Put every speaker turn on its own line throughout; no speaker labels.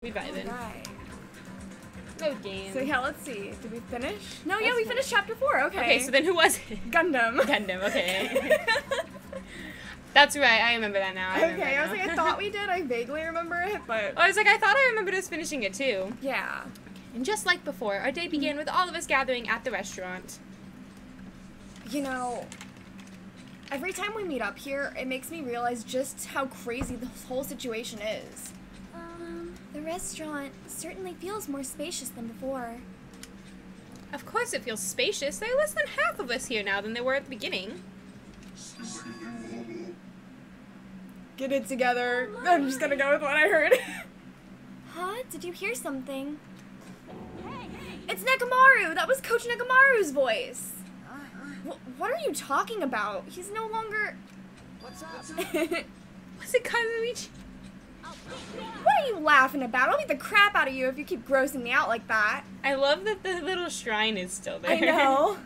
We vibing.
Right.
Load game.
So yeah, let's see. Did we finish? No, yeah, we finished chapter 4. Okay.
Okay, so then who was it?
Gundam.
Gundam, okay. That's right, I remember that now.
Okay, I was like, I thought we did. I vaguely remember it, but...
I was like, I thought I remembered us finishing it too.
Yeah.
And just like before, our day began with all of us gathering at the restaurant.
You know, every time we meet up here, it makes me realize just how crazy this whole situation is.
The restaurant certainly feels more spacious than before.
Of course it feels spacious. There are less than half of us here now than there were at the beginning.
Get it together. I'm just gonna go with what I heard.
Huh? Did you hear something?
It's Nekomaru! That was Coach Nekomaru's voice! What are you talking about? He's no longer...
What's up?
Was it Kazuichi?
What are you laughing about? I'll beat the crap out of you if you keep grossing me out like that.
I love that the little shrine is still there.
I know.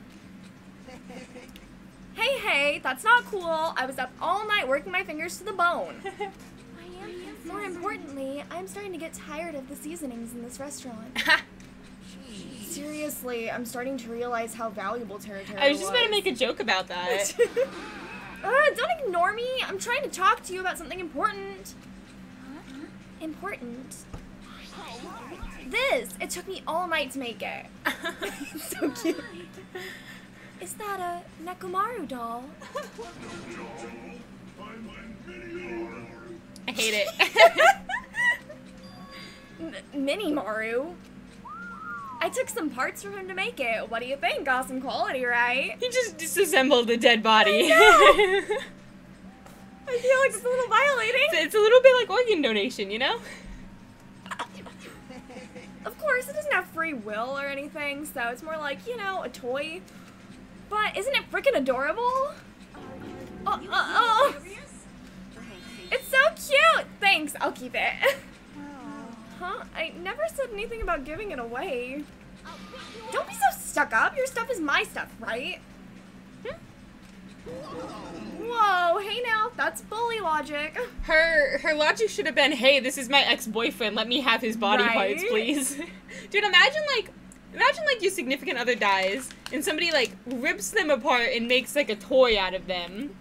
Hey, that's not cool. I was up all night working my fingers to the bone.
More importantly, I'm starting to get tired of the seasonings in this restaurant.
Seriously, I'm starting to realize how valuable territory
I was just about to make a joke about that.
Don't ignore me. I'm trying to talk to you about something important.
Important.
This. It took me all night to make it. So cute.
Is that a Nekomaru doll?
I hate it.
Mini Maru. I took some parts from him to make it. What do you think? Awesome quality, right?
He just disassembled the dead body.
I feel like it's a little violating.
It's a little bit like organ donation, you know?
Of course, it doesn't have free will or anything, so it's more like, you know, a toy. But isn't it freaking adorable? Oh. It's so cute! Thanks, I'll keep it. Huh? I never said anything about giving it away. Don't be so stuck up. Your stuff is my stuff, right? Whoa, hey now, that's bully logic.
Her logic should have been, hey, this is my ex-boyfriend, let me have his body parts, please. Dude, imagine like your significant other dies, and somebody like rips them apart and makes like a toy out of them.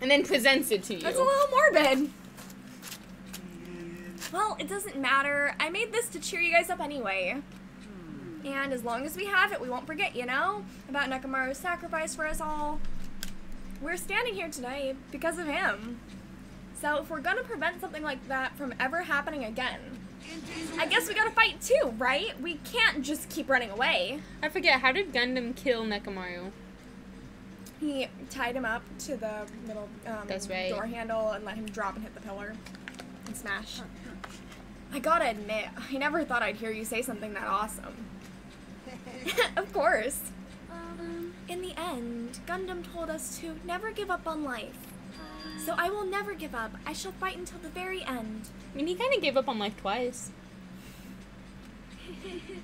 And then presents it to you.
That's a little morbid. Well, it doesn't matter. I made this to cheer you guys up anyway. And as long as we have it, we won't forget, you know? About Nekomaru's sacrifice for us all. We're standing here today because of him. So if we're gonna prevent something like that from ever happening again, I guess we gotta fight too, right? We can't just keep running away.
I forget, how did Gundam kill Nekomaru?
He tied him up to the little
That's right.
door handle and let him drop and hit the pillar and smash. I gotta admit, I never thought I'd hear you say something that awesome. Of course.
In the end, Gundam told us to never give up on life. So I will never give up. I shall fight until the very end.
I mean, he kind of gave up on life twice.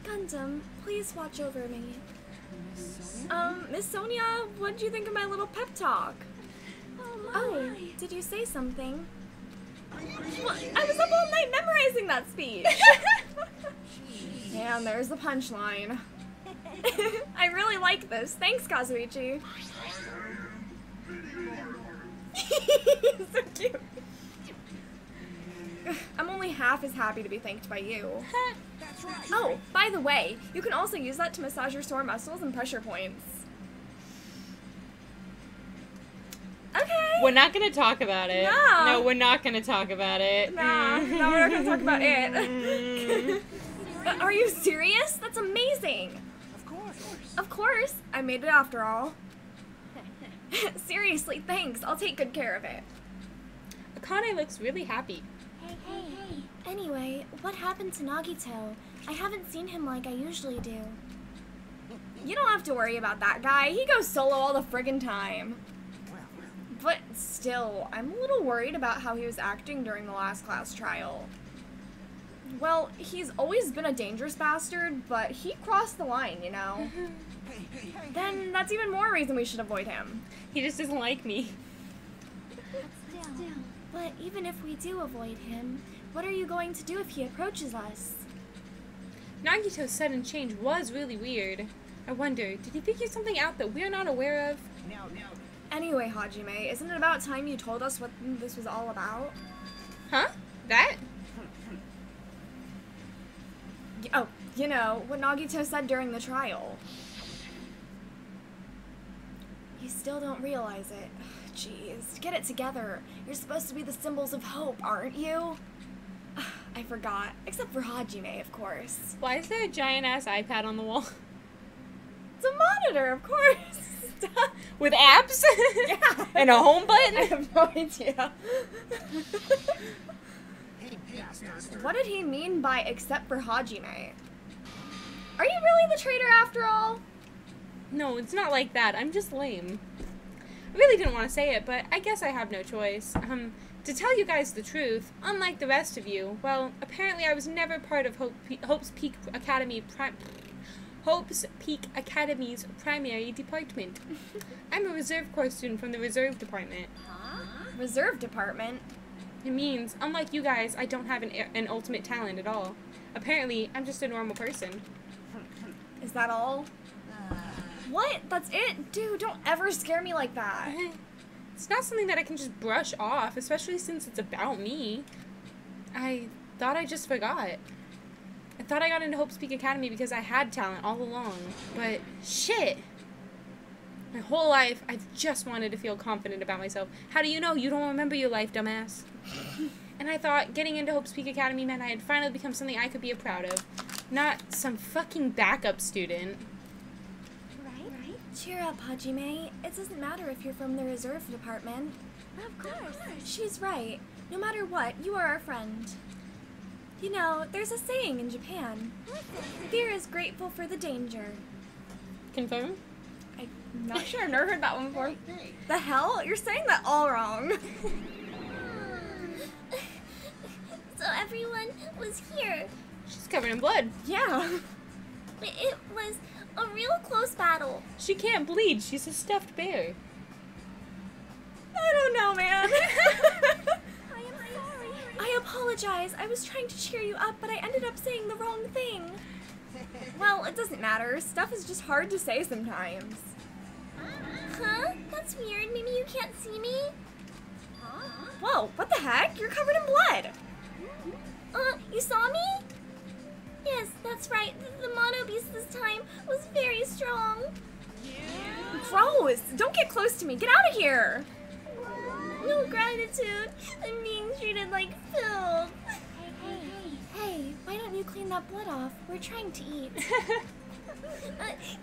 Gundam, please watch over me.
Miss Sonia, what did you think of my little pep talk?
Oh, did you say something?
Well, I was up all night memorizing that speech. And there's the punchline. I really like this. Thanks, Kazuichi. So cute. I'm only half as happy to be thanked by you. Oh, by the way, you can also use that to massage your sore muscles and pressure points. Okay.
We're not gonna talk about it. No, we're not gonna talk about it.
Nah, no, we're not gonna talk about it. Are you serious? That's amazing. Of course. I made it after all. Seriously, thanks. I'll take good care of it.
Akane looks really happy.
Hey. Anyway, what happened to Nagito? I haven't seen him like I usually do.
You don't have to worry about that guy. He goes solo all the friggin' time. But still, I'm a little worried about how he was acting during the last class trial. Well, he's always been a dangerous bastard, but he crossed the line, you know? Then that's even more reason we should avoid him.
He just doesn't like me.
But even if we do avoid him, What are you going to do if he approaches us?
Nagito's sudden change was really weird. I wonder, did he figure something out that we're not aware of?
Anyway, Hajime, isn't it about time you told us what this was all about?
Huh? That?
Oh, you know, what Nagito said during the trial.
You still don't realize it.
Jeez, get it together. You're supposed to be the symbols of hope, aren't you? I forgot. Except for Hajime, of course.
Why is there a giant-ass iPad on the wall?
It's a monitor, of course.
With apps?
Yeah.
And a home button?
I have no idea. What did he mean by except for Hajime? Are you really the traitor after all?
No, it's not like that. I'm just lame. I really didn't want to say it, but I guess I have no choice. To tell you guys the truth, unlike the rest of you, well, apparently I was never part of Hope's Peak Academy's primary department. I'm a reserve corps student from the reserve department.
Huh? Reserve department?
It means, unlike you guys, I don't have an ultimate talent at all. Apparently, I'm just a normal person.
Is that all? What? That's it? Dude, don't ever scare me like that.
It's not something that I can just brush off, especially since it's about me. I thought I just forgot. I thought I got into Hope's Peak Academy because I had talent all along, but shit! My whole life, I've just wanted to feel confident about myself. How do you know? You don't remember your life, dumbass. And I thought getting into Hope's Peak Academy meant I had finally become something I could be proud of. Not some fucking backup student.
Right? Cheer up, Hajime. It doesn't matter if you're from the reserve department.
Of course.
She's right. No matter what, you are our friend. You know, there's a saying in Japan. Fear is grateful for the danger.
Confirm?
I'm not sure. I've never heard that one before. The hell? You're saying that all wrong.
So everyone was here.
She's covered in blood.
Yeah.
It was a real close battle.
She can't bleed. She's a stuffed bear.
I don't know, man.
I am sorry. I apologize. I was trying to cheer you up, but I ended up saying the wrong thing.
Well, it doesn't matter. Stuff is just hard to say sometimes.
Huh? That's weird. Maybe you can't see me?
Whoa, what the heck? You're covered in blood.
You saw me? Yes, that's right. The mono beast this time was very strong.
Gross! Don't get close to me. Get out of here.
No gratitude. I'm being treated like filth. Hey, why don't you clean that blood off? We're trying to eat.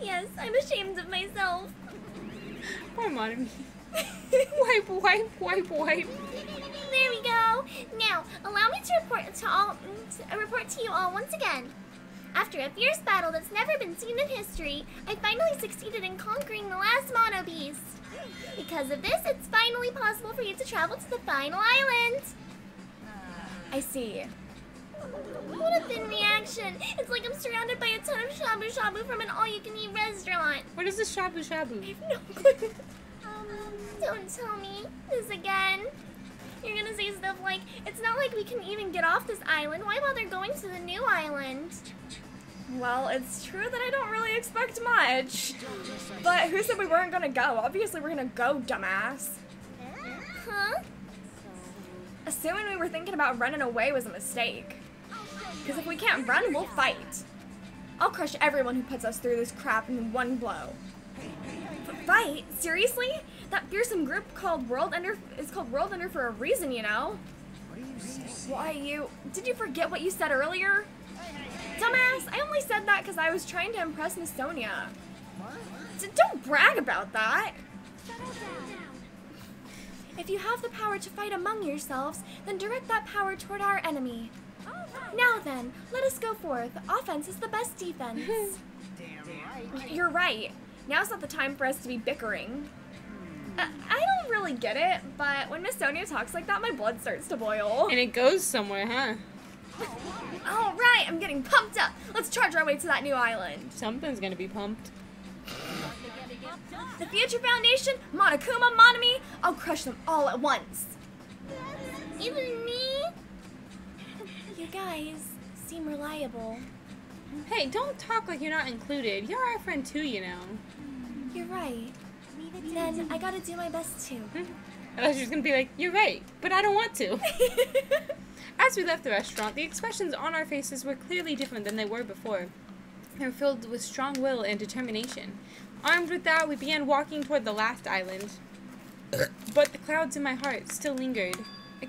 Yes, I'm ashamed of myself.
Poor Monomi. Wipe, wipe, wipe, wipe.
There we go. Now, allow me to report to you all once again. After a fierce battle that's never been seen in history, I finally succeeded in conquering the last mono beast. Because of this, it's finally possible for you to travel to the final island.
I see.
What a thin reaction. It's like I'm surrounded by a ton of shabu-shabu from an all-you-can-eat restaurant.
What is this shabu-shabu?
I have no clue.
Don't tell me this again. You're gonna say stuff like, it's not like we can even get off this island. Why bother going to the new island?
Well, it's true that I don't really expect much. But who said we weren't gonna go? Obviously we're gonna go, dumbass.
Huh?
Assuming we were thinking about running away was a mistake. Because if we can't run, we'll fight. I'll crush everyone who puts us through this crap in one blow. Fight? Seriously? That fearsome group called World Ender is called World Ender for a reason, you know? Why did you forget what you said earlier? Dumbass, I only said that because I was trying to impress Miss Sonia. Don't brag about that.
If you have the power to fight among yourselves, then direct that power toward our enemy. Now then, let us go forth. Offense is the best defense.
You're right. Now's not the time for us to be bickering. I don't really get it, but when Miss Sonia talks like that, my blood starts to boil.
And it goes somewhere, huh?
All right, I'm getting pumped up. Let's charge our way to that new island.
Something's gonna be pumped.
The Future Foundation, Monokuma, Monomi, I'll crush them all at once.
Even me?
You guys seem reliable.
Hey, don't talk like you're not included. You're our friend too, you know.
You're right. Then I gotta do my best too.
I thought she was gonna be like, you're right, but I don't want to. As we left the restaurant, the expressions on our faces were clearly different than they were before. They were filled with strong will and determination. Armed with that, we began walking toward the last island. But the clouds in my heart still lingered. I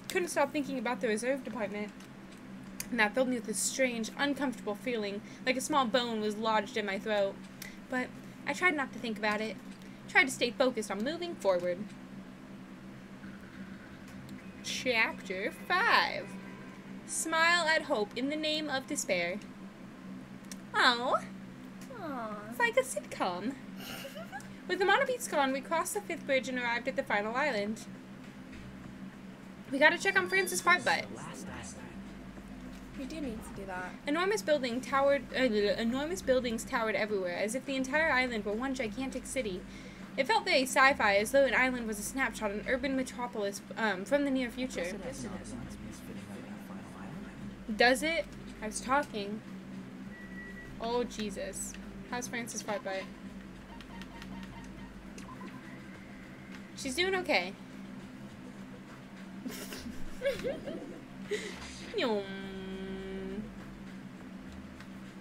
couldn't stop thinking about the reserve department. And that filled me with a strange, uncomfortable feeling, like a small bone was lodged in my throat. But I tried not to think about it. Tried to stay focused on moving forward. Chapter 5. Smile at hope in the name of despair. Oh, it's like a sitcom. With the monobeats gone, we crossed the 5th bridge and arrived at the final island. We gotta check on Francis Fartbutt.
We do need to do that.
Enormous buildings towered everywhere, as if the entire island were one gigantic city. It felt very sci-fi, as though an island was a snapshot of an urban metropolis from the near future. Does it? I was talking. Oh, Jesus. How's Francis Fartbutt? She's doing okay.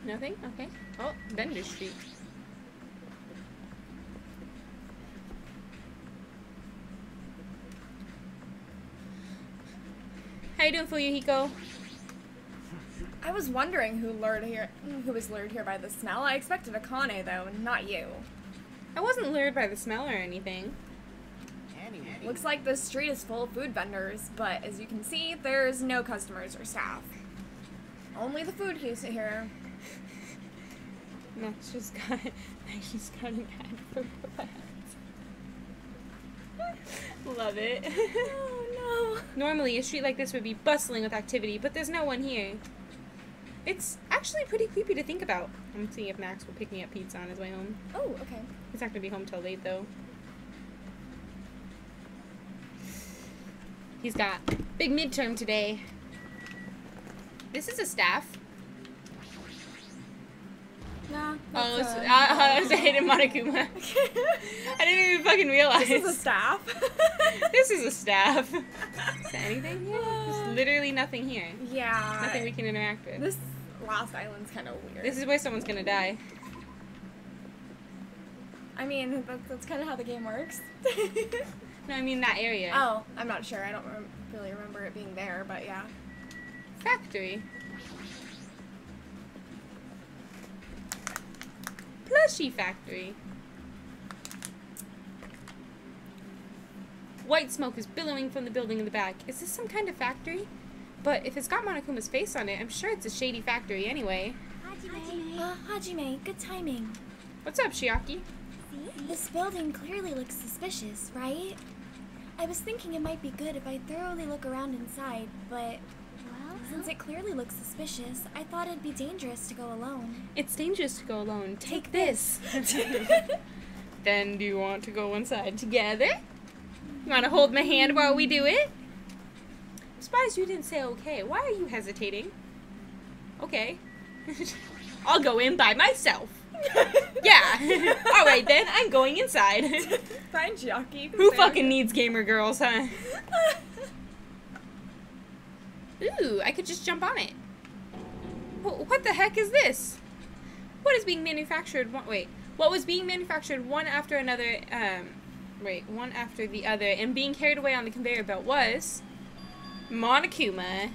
Nothing? Okay. Oh, Vendor Street. How you doing, Fuyuhiko?
I was wondering who was lured here by the smell. I expected Akane though, not you.
I wasn't lured by the smell or anything.
Looks like this street is full of food vendors, but as you can see, there's no customers or staff. Only the food queues here.
Max just got an ad for that. Love it.
Oh no.
Normally, a street like this would be bustling with activity, but there's no one here. It's actually pretty creepy to think about. I'm seeing if Max will pick me up pizza on his way home.
Oh, okay.
He's not gonna be home till late, though. He's got big midterm today. This is a staff.
Nah.
Oh, it's a hidden Monokuma. I didn't even fucking realize.
This is a staff.
This is a staff. Is there anything here? There's literally nothing here.
Yeah.
Nothing we can interact with.
This last island's kind of weird.
This is where someone's gonna die.
I mean, that's kind of how the game works.
No, I mean that area.
Oh, I'm not sure. I don't really remember it being there, but yeah.
Factory. Plushie factory. White smoke is billowing from the building in the back. Is this some kind of factory? But if it's got Monokuma's face on it, I'm sure it's a shady factory anyway.
Hajime, good timing.
What's up, Shiaki?
This building clearly looks suspicious, right? I was thinking it might be good if I thoroughly look around inside, but since it clearly looks suspicious, I thought it'd be dangerous to go alone.
It's dangerous to go alone. Take this. Then do you want to go inside together? You want to hold my hand while we do it? I'm surprised you didn't say okay. Why are you hesitating? Okay. I'll go in by myself. Yeah. Alright then, I'm going inside.
Fine, Chiaki.
Who fucking needs gamer girls, huh? Ooh, I could just jump on it. What the heck is this? What is being manufactured? What was being manufactured one after another, one after the other, and being carried away on the conveyor belt was Monokuma.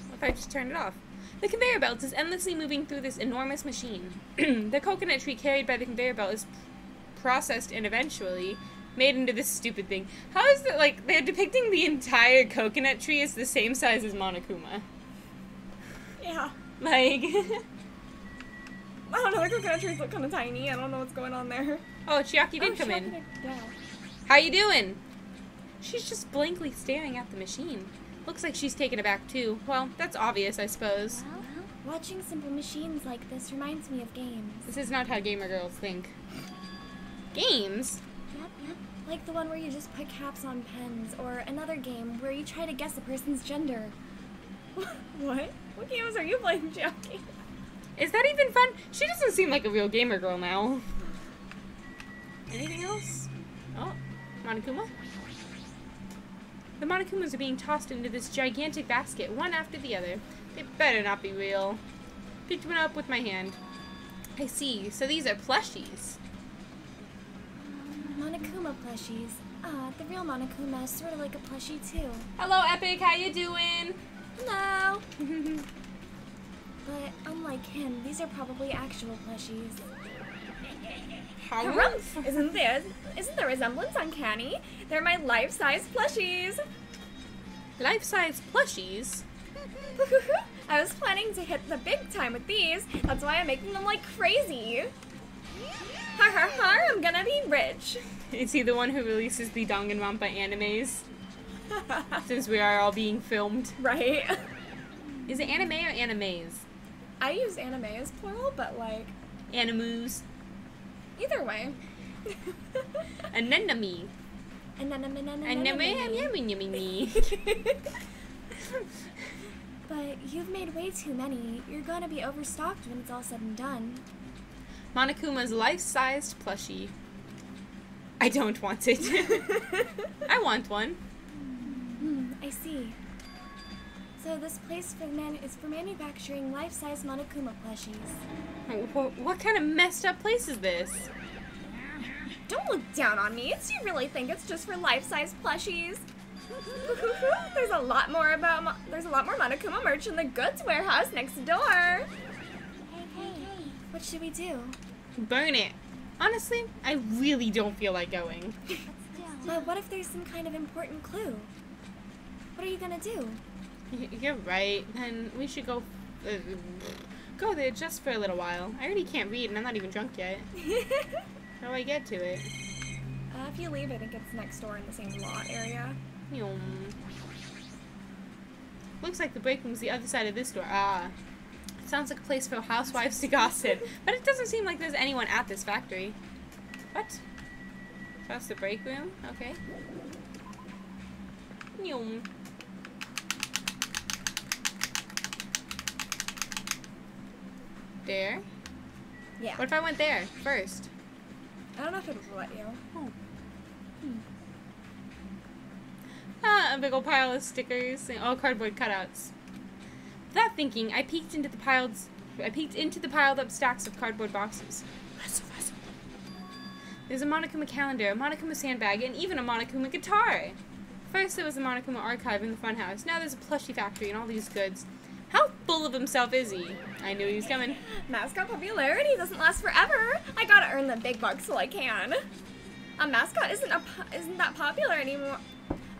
What if I just turned it off? The conveyor belt is endlessly moving through this enormous machine. The coconut tree carried by the conveyor belt is processed and eventually made into this stupid thing. How is it, like, they're depicting the entire coconut tree as the same size as Monokuma?
Yeah.
Like...
I don't know, the coconut trees look kind of tiny. I don't know what's going on there.
Oh, Chiaki did come in.
Yeah.
How you doing? She's just blankly staring at the machine. Looks like she's taken aback too. Well, that's obvious, I suppose.
Well, watching simple machines like this reminds me of games.
This is not how gamer girls think. Games?
Yep.
Like the one where you just put caps on pens, or another game where you try to guess a person's gender. What? What games are you playing, Jackie?
Is that even fun? She doesn't seem like a real gamer girl now. Anything else? Oh, Monokuma? The Monokumas are being tossed into this gigantic basket, one after the other. They better not be real. Picked one up with my hand. I see. So these are plushies.
Monokuma plushies. The real Monokuma is sort of like a plushie too.
Hello, Epic. How you doing?
Hello. But unlike him, these are probably actual plushies.
Harumph.
Isn't the resemblance uncanny? They're my life-size plushies.
Life-size plushies?
I was planning to hit the big time with these. That's why I'm making them like crazy. Har har har, I'm gonna be rich.
Is he the one who releases the Danganronpa animes? Since we are all being filmed.
Right.
Is it anime or animes?
I use anime as plural, but like...
Animus.
Either way.
Anemone. Anemone.
But you've made way too many. You're gonna be overstocked when it's all said and done.
Monokuma's life-sized plushie. I don't want it. I want one.
I see. So this place is for manufacturing life-size Monokuma plushies.
What kind of messed up place is this?
Don't look down on me. Do you really think it's just for life-size plushies? There's a lot more Monokuma merch in the goods warehouse next door. Hey. What should we do?
Burn it. Honestly, I really don't feel like going.
But what if there's some kind of important clue? What are you gonna do?
You're right. Then we should go there just for a little while. I already can't read and I'm not even drunk yet. How do I get to it?
If you leave, I think it's next door in the same lot area.
Looks like the break room's the other side of this door. Sounds like a place for housewives to gossip. But it doesn't seem like there's anyone at this factory. What? That's the break room? Okay. There?
Yeah.
What if I went there first?
I don't know if it'll let you.
Oh. A big old pile of stickers and all cardboard cutouts. Without thinking, I peeked into the piled up stacks of cardboard boxes. There's a Monokuma calendar, a Monokuma sandbag, and even a Monokuma guitar. First there was a Monokuma archive in the funhouse. Now there's a plushie factory and all these goods. How full of himself is he? I knew he was coming.
Mascot popularity doesn't last forever. I gotta earn the big bucks while I can. A mascot isn't that popular anymore.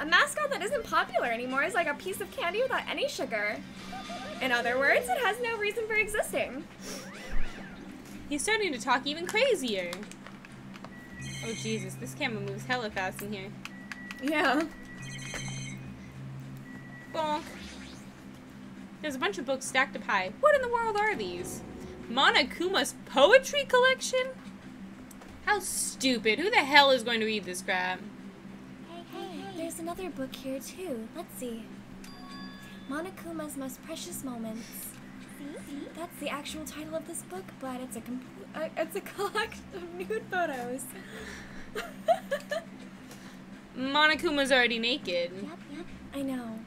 A mascot that isn't popular anymore is like a piece of candy without any sugar. In other words, it has no reason for existing.
He's starting to talk even crazier. Oh Jesus, this camera moves hella fast in here.
Yeah.
Bonk. There's a bunch of books stacked up high. What in the world are these? Monokuma's poetry collection? How stupid. Who the hell is going to read this crap?
Hey, there's another book here too. Let's see. Monokuma's Most Precious Moments. See? That's the actual title of this book, but it's a collection of nude photos.
Monokuma's already naked.
Yep. I know.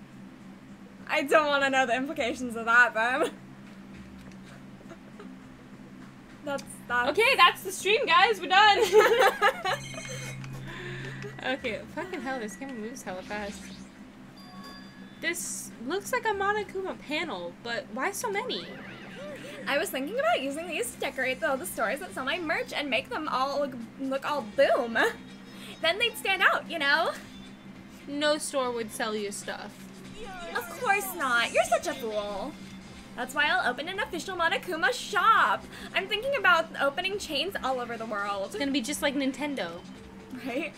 I don't want to know the implications of that, then. That's...
Okay, that's the stream, guys. We're done. Okay, fucking hell, this camera moves hella fast. This looks like a Monokuma panel, but why so many?
I was thinking about using these to decorate the stores that sell my merch and make them all look all boom. Then they'd stand out, you know?
No store would sell your stuff.
Of course not. You're such a fool. That's why I'll open an official Monokuma shop. I'm thinking about opening chains all over the world.
It's gonna be just like Nintendo.
Right?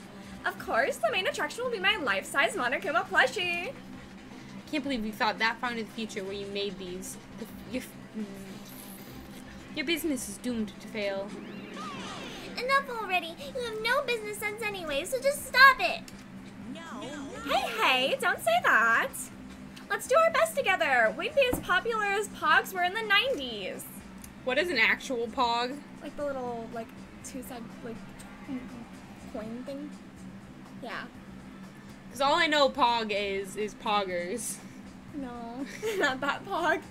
Of course, the main attraction will be my life-size Monokuma plushie.
Can't believe you thought that far into the future where you made these. Your business is doomed to fail.
And enough already. You have no business sense anyway, so just stop it.
Hey, don't say that. Let's do our best together. We'd be as popular as Pogs were in the 90s.
What is an actual pog?
Like the little, like, two-side, like, coin thing. Yeah.
Because all I know pog is poggers.
No, not that Pog.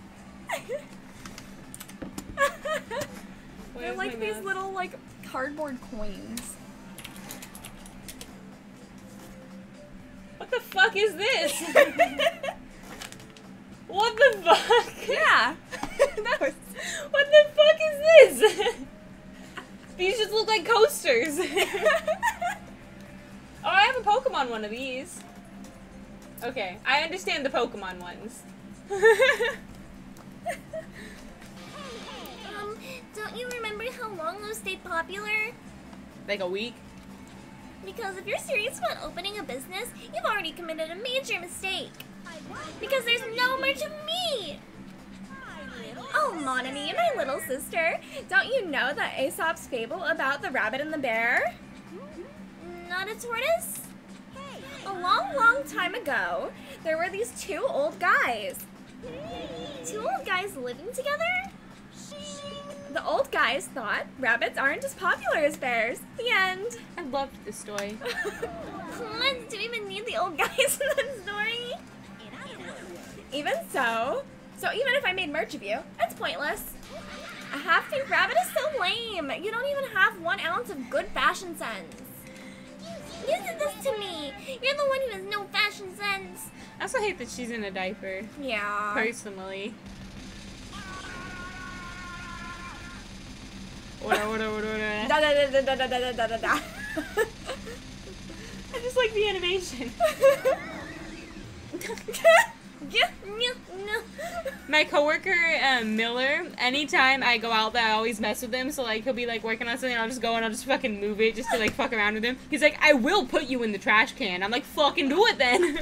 They're like these little, like, cardboard coins.
What the fuck is this? What the fuck?
Yeah. That was...
What the fuck is this? These just look like coasters. Oh, I have a Pokemon one of these. Okay, I understand the Pokemon ones.
Don't you remember how long those stayed popular?
Like a week?
Because if you're serious about opening a business, you've already committed a major mistake. Because there's no merch of me! Oh, mon ami, my little sister, don't you know that Aesop's fable about the rabbit and the bear? Not a tortoise?
A long, long time ago, there were these two old guys.
Two old guys living together?
The old guys thought rabbits aren't as popular as bears. The end.
I loved this story.
What? Do we even need the old guys in that story?
Even so, even if I made merch of you, it's pointless. A half-pink rabbit is so lame. You don't even have 1 ounce of good fashion sense.
You did this to me. You're the one who has no fashion sense.
I also hate that she's in a diaper.
Yeah.
Personally. Order.
Da da da da da da da da da.
I just like the animation. My coworker, Miller, anytime I go out there, I always mess with him. So, like, he'll be, like, working on something, and I'll just go and I'll just fucking move it just to, like, fuck around with him. He's like, I will put you in the trash can. I'm like, fucking do it then.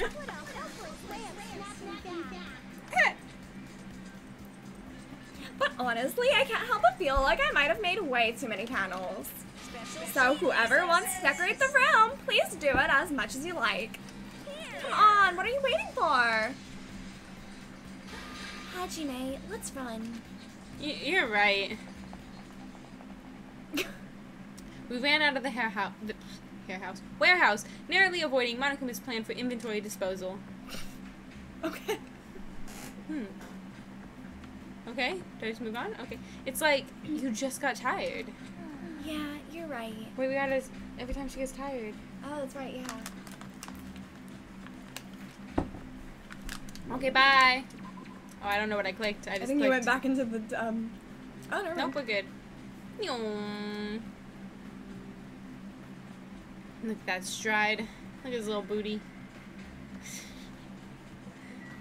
But honestly, I can't help but feel like I might have made way too many panels. So whoever wants to decorate the room, please do it as much as you like. Come on, what are you waiting for?
Hajime, let's run.
You're right. We ran out of the warehouse, narrowly avoiding Monokuma's plan for inventory disposal.
Okay.
Okay, do I just move on? Okay. It's like, you just got tired.
Yeah, you're right.
Wait, we gotta, every time she gets tired.
Oh, that's right, yeah.
Okay, bye. Oh, I don't know what I clicked. I just
think
clicked.
you went back into the, oh, never mind.
Nope, we're good. Nyong. Look at that stride. Look at his little booty.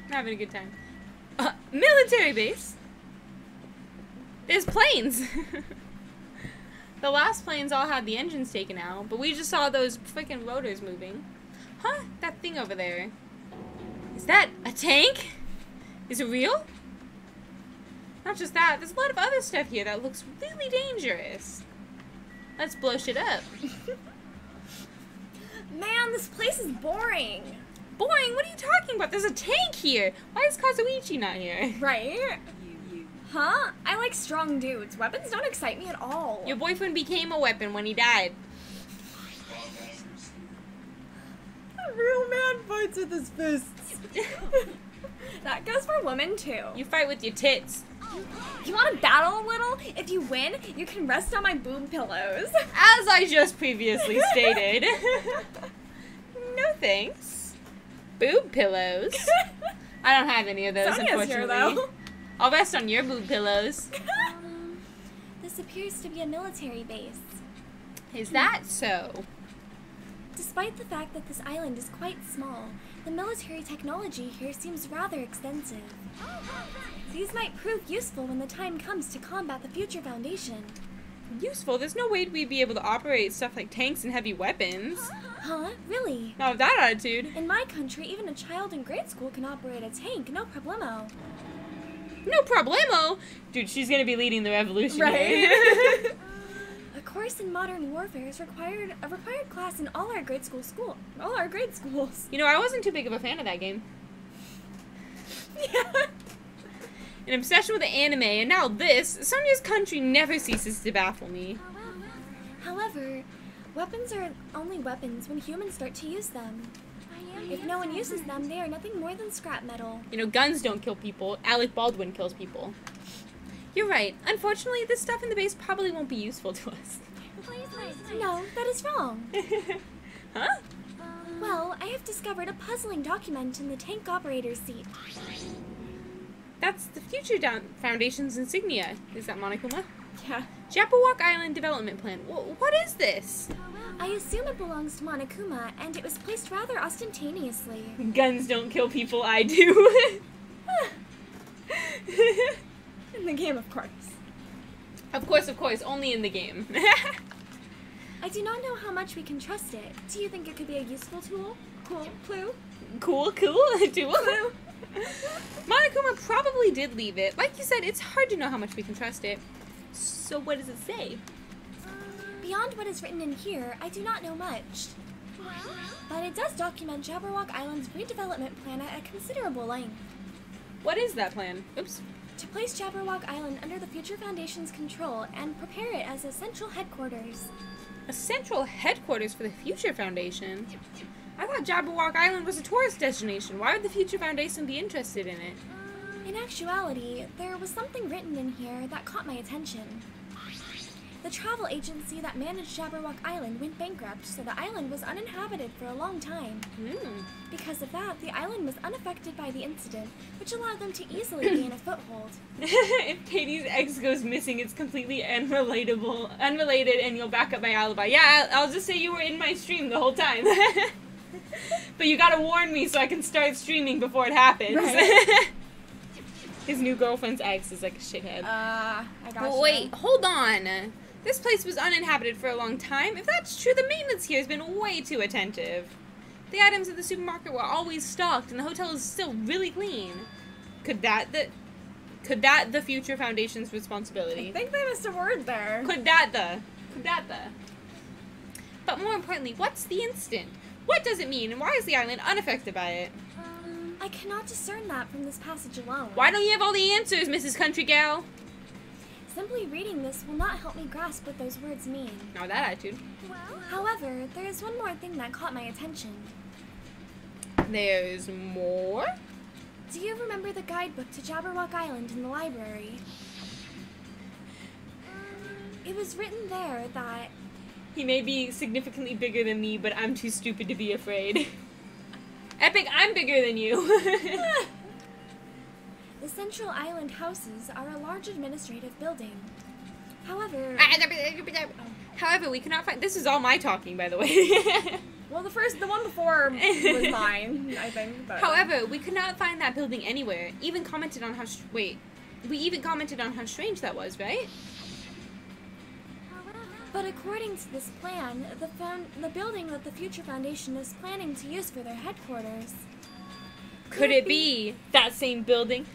I'm having a good time. Military base. There's planes. The last planes all had the engines taken out, but we just saw those freaking rotors moving. Huh? That thing over there. Is that a tank? Is it real? Not just that, there's a lot of other stuff here that looks really dangerous. Let's blow shit up.
Man, this place is boring.
Boring? What are you talking about? There's a tank here. Why is Kazuichi not here?
Right? Huh? I like strong dudes. Weapons don't excite me at all.
Your boyfriend became a weapon when he died.
A real man fights with his fists. That goes for women too.
You fight with your tits.
You want to battle a little? If you win, you can rest on my boob pillows.
As I just previously stated. No thanks. Boob pillows? I don't have any of those,
Sonia's
unfortunately.
here, though.
I'll rest on your boob pillows.
This appears to be a military base.
Is that so?
Despite the fact that this island is quite small, the military technology here seems rather extensive. These might prove useful when the time comes to combat the future Foundation.
Useful? There's no way we'd be able to operate stuff like tanks and heavy weapons.
Huh? Really?
Not with that attitude.
In my country, even a child in grade school can operate a tank, no problemo.
No problemo! Dude, she's gonna be leading the revolution. Right?
course in modern warfare is a required class in all our grade schools.
You know, I wasn't too big of a fan of that game.
Yeah.
An obsession with the anime, and now this. Sonya's country never ceases to baffle me.
However, weapons are only weapons when humans start to use them. If no one uses them, they are nothing more than scrap metal.
You know, guns don't kill people. Alec Baldwin kills people. You're right. Unfortunately, this stuff in the base probably won't be useful to us.
No, that is wrong.
Huh?
Well, I have discovered a puzzling document in the tank operator's seat.
That's the Future Foundation's insignia. Is that Monokuma?
Yeah.
Jabberwock Island Development Plan. What is this?
I assume it belongs to Monokuma, and it was placed rather ostentatiously.
Guns don't kill people, I do.
In the game, of course.
Of course, only in the game.
I do not know how much we can trust it. Do you think it could be a useful tool?
Cool tool. Monokuma probably did leave it. Like you said, it's hard to know how much we can trust it. So what does it say?
Beyond what is written in here, I do not know much. But it does document Jabberwock Island's redevelopment plan at a considerable length.
What is that plan? Oops.
To place Jabberwock Island under the Future Foundation's control and prepare it as a central headquarters.
A central headquarters for the Future Foundation? I thought Jabberwock Island was a tourist destination. Why would the Future Foundation be interested in it?
In actuality, there was something written in here that caught my attention. The travel agency that managed Jabberwock Island went bankrupt, so the island was uninhabited for a long time. Because of that, the island was unaffected by the incident, which allowed them to easily gain a foothold.
If Katie's ex goes missing, it's completely unrelated, and you'll back up my alibi. Yeah, I'll just say you were in my stream the whole time. But you gotta warn me so I can start streaming before it happens.
Right.
His new girlfriend's ex is like a shithead.
I got
Wait, hold on. This place was uninhabited for a long time. If that's true, the maintenance here has been way too attentive. The items at the supermarket were always stocked, and the hotel is still really clean. Could that the Future Foundation's responsibility?
I think they missed a word there.
Could that the? But more importantly, what's the incident? What does it mean, and why is the island unaffected by it?
I cannot discern that from this passage alone.
Why don't you have all the answers, Mrs. Country Gal?
Simply reading this will not help me grasp what those words mean.
Not that attitude.
However, there is one more thing that caught my attention.
There's more?
Do you remember the guidebook to Jabberwock Island in the library? It was written there that...
He may be significantly bigger than me, but I'm too stupid to be afraid. Epic, I'm bigger than you.
The Central Island houses are a large administrative building. However,
we cannot find. This is all my talking, by the way.
well, the one before was mine, I think. But.
However, we could not find that building anywhere. We even commented on how strange that was, right?
But according to this plan, the building that the Future Foundation is planning to use for their headquarters.
Could it be that same building?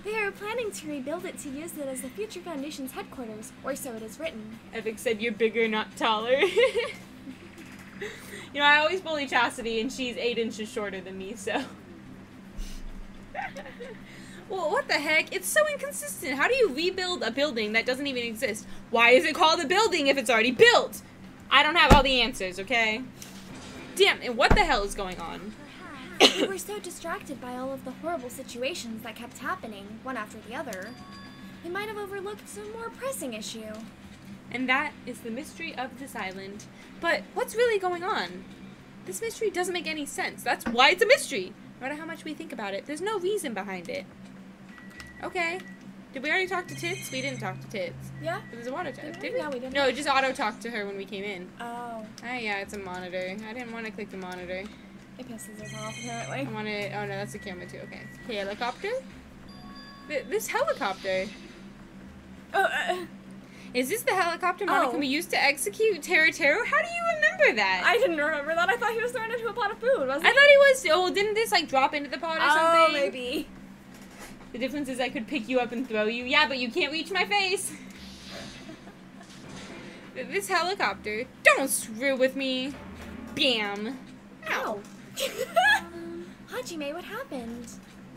They are planning to rebuild it to use it as the Future Foundation's headquarters, or so it is written.
Epic said you're bigger, not taller. You know, I always bully Chastity, and she's 8 inches shorter than me, so... Well, what the heck? It's so inconsistent. How do you rebuild a building that doesn't even exist? Why is it called a building if it's already built? I don't have all the answers, okay? Damn, and what the hell is going on?
We were so distracted by all of the horrible situations that kept happening, one after the other. We might have overlooked some more pressing issue.
And that is the mystery of this island. But what's really going on? This mystery doesn't make any sense. That's why it's a mystery. No matter how much we think about it, there's no reason behind it. Okay. Did we already talk to Tits? We didn't talk to Tits.
Yeah.
It was a water type, did
we? No, we didn't.
No, it just auto-talked to her when we came in.
Oh.
Oh, yeah, it's a monitor. I didn't want to click the monitor.
It pisses us off, apparently.
I want to... Oh, no, that's a camera, too. Okay. Helicopter? This helicopter. Is this the helicopter Monokuma used to execute Teru? How do you remember that?
I didn't remember that. I thought he was thrown into a pot of food, wasn't he?
I thought he was... Oh, didn't this, like, drop into the pot or something?
Oh, maybe.
The difference is I could pick you up and throw you. Yeah, but you can't reach my face. This helicopter. Don't screw with me. Bam.
Ow. Hajime, what happened?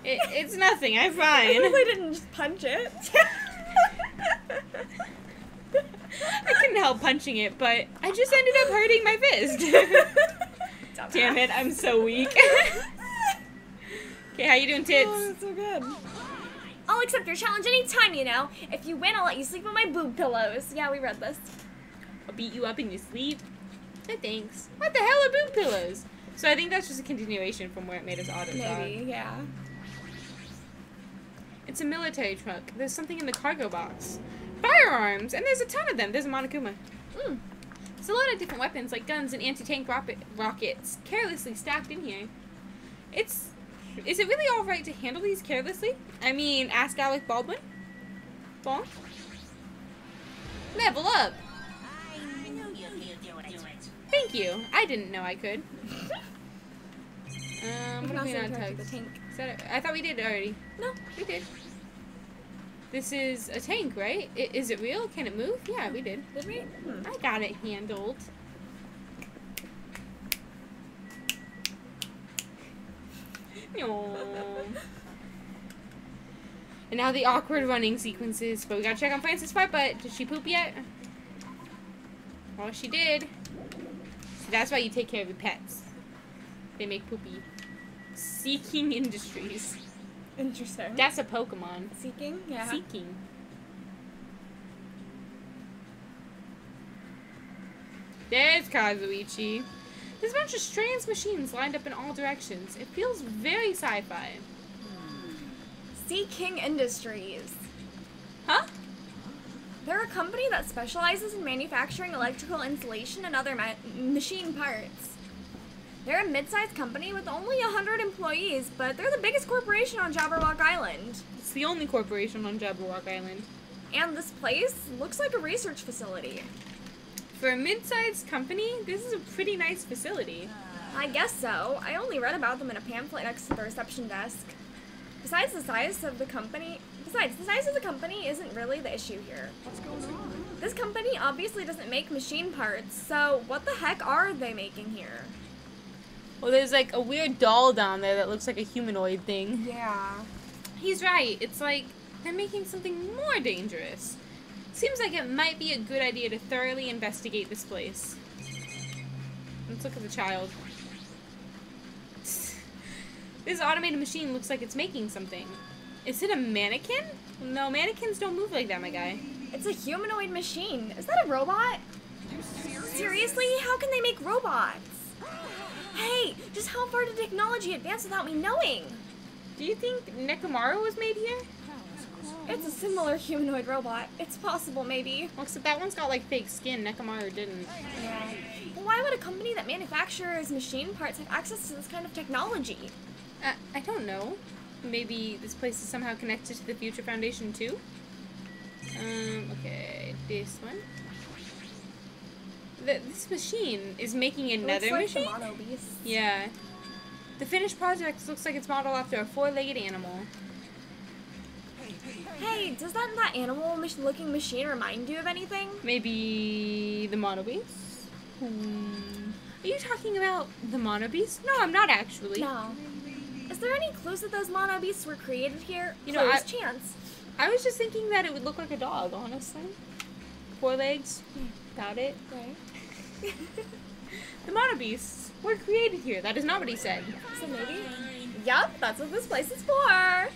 It's nothing. I'm fine.
I really didn't just punch it.
I couldn't help punching it, but I just ended up hurting my fist. Damn it, I'm so weak. Okay, how you doing, tits?
Oh, that's so good. I'll accept your challenge anytime, you know. If you win, I'll let you sleep on my boob pillows. Yeah, we read this.
I'll beat you up in your sleep. No thanks. What the hell are boob pillows? So I think that's just a continuation from where it made us auto
Maybe, yeah.
It's a military truck. There's something in the cargo box. Firearms! And there's a ton of them. There's a Monokuma. There's a lot of different weapons, like guns and anti-tank rockets, carelessly stacked in here. Is it really alright to handle these carelessly? I mean, ask Alec Baldwin. Bonk. Level up!
I knew you could do it.
Thank you. I didn't know I could. What have we not
the
touched?
tank.
I thought we did already.
No.
We did. This is a tank, right? Is it real? Can it move? Yeah, we did.
Did we?
I got it handled. And now the awkward running sequences. But we gotta check on Frances' butt. Did she poop yet? Oh, she did. See, that's why you take care of your pets. They make poopy. Seeking Industries.
Interesting.
That's a Pokemon.
Seeking? Yeah.
Seeking. There's Kazuichi. There's a bunch of strange machines lined up in all directions. It feels very sci-fi.
Seeking Industries.
Huh?
They're a company that specializes in manufacturing electrical insulation and other machine parts. They're a mid-sized company with only 100 employees, but they're the biggest corporation on Jabberwock Island.
It's the only corporation on Jabberwock Island.
And this place looks like a research facility.
For a mid-sized company, this is a pretty nice facility.
I guess so. I only read about them in a pamphlet next to the reception desk. Besides, the size of the company isn't really the issue here. What's going on? This company obviously doesn't make machine parts, so what the heck are they making here?
Well, there's like a weird doll down there that looks like a humanoid thing.
Yeah.
He's right. It's like they're making something more dangerous. Seems like it might be a good idea to thoroughly investigate this place. Let's look at the child. This automated machine looks like it's making something. Is it a mannequin? No, mannequins don't move like that, my guy.
It's a humanoid machine. Is that a robot? Seriously? How can they make robots? Hey, just how far did technology advance without me knowing?
Do you think Nekomaru was made here?
It's a similar humanoid robot. It's possible, maybe.
Well, except that one's got like fake skin. Nekomaru didn't.
Yeah. But why would a company that manufactures machine parts have access to this kind of technology?
I don't know. Maybe this place is somehow connected to the Future Foundation too? Okay, this one. This machine is making another machine?
The Mono Beast.
Yeah. The finished project looks like it's modeled after a four-legged animal.
Hey, does that animal-looking machine remind you of anything?
Maybe the Mono Beast? Are you talking about the Mono Beast? No, I'm not actually.
No. Is there any clues that those Mono Beasts were created here?
You know,
chance.
I was just thinking that it would look like a dog, honestly. 4 legs. Got it.
Okay.
The Mono Beasts were created here. That is not what he said.
So maybe? Yup, that's what this place is for.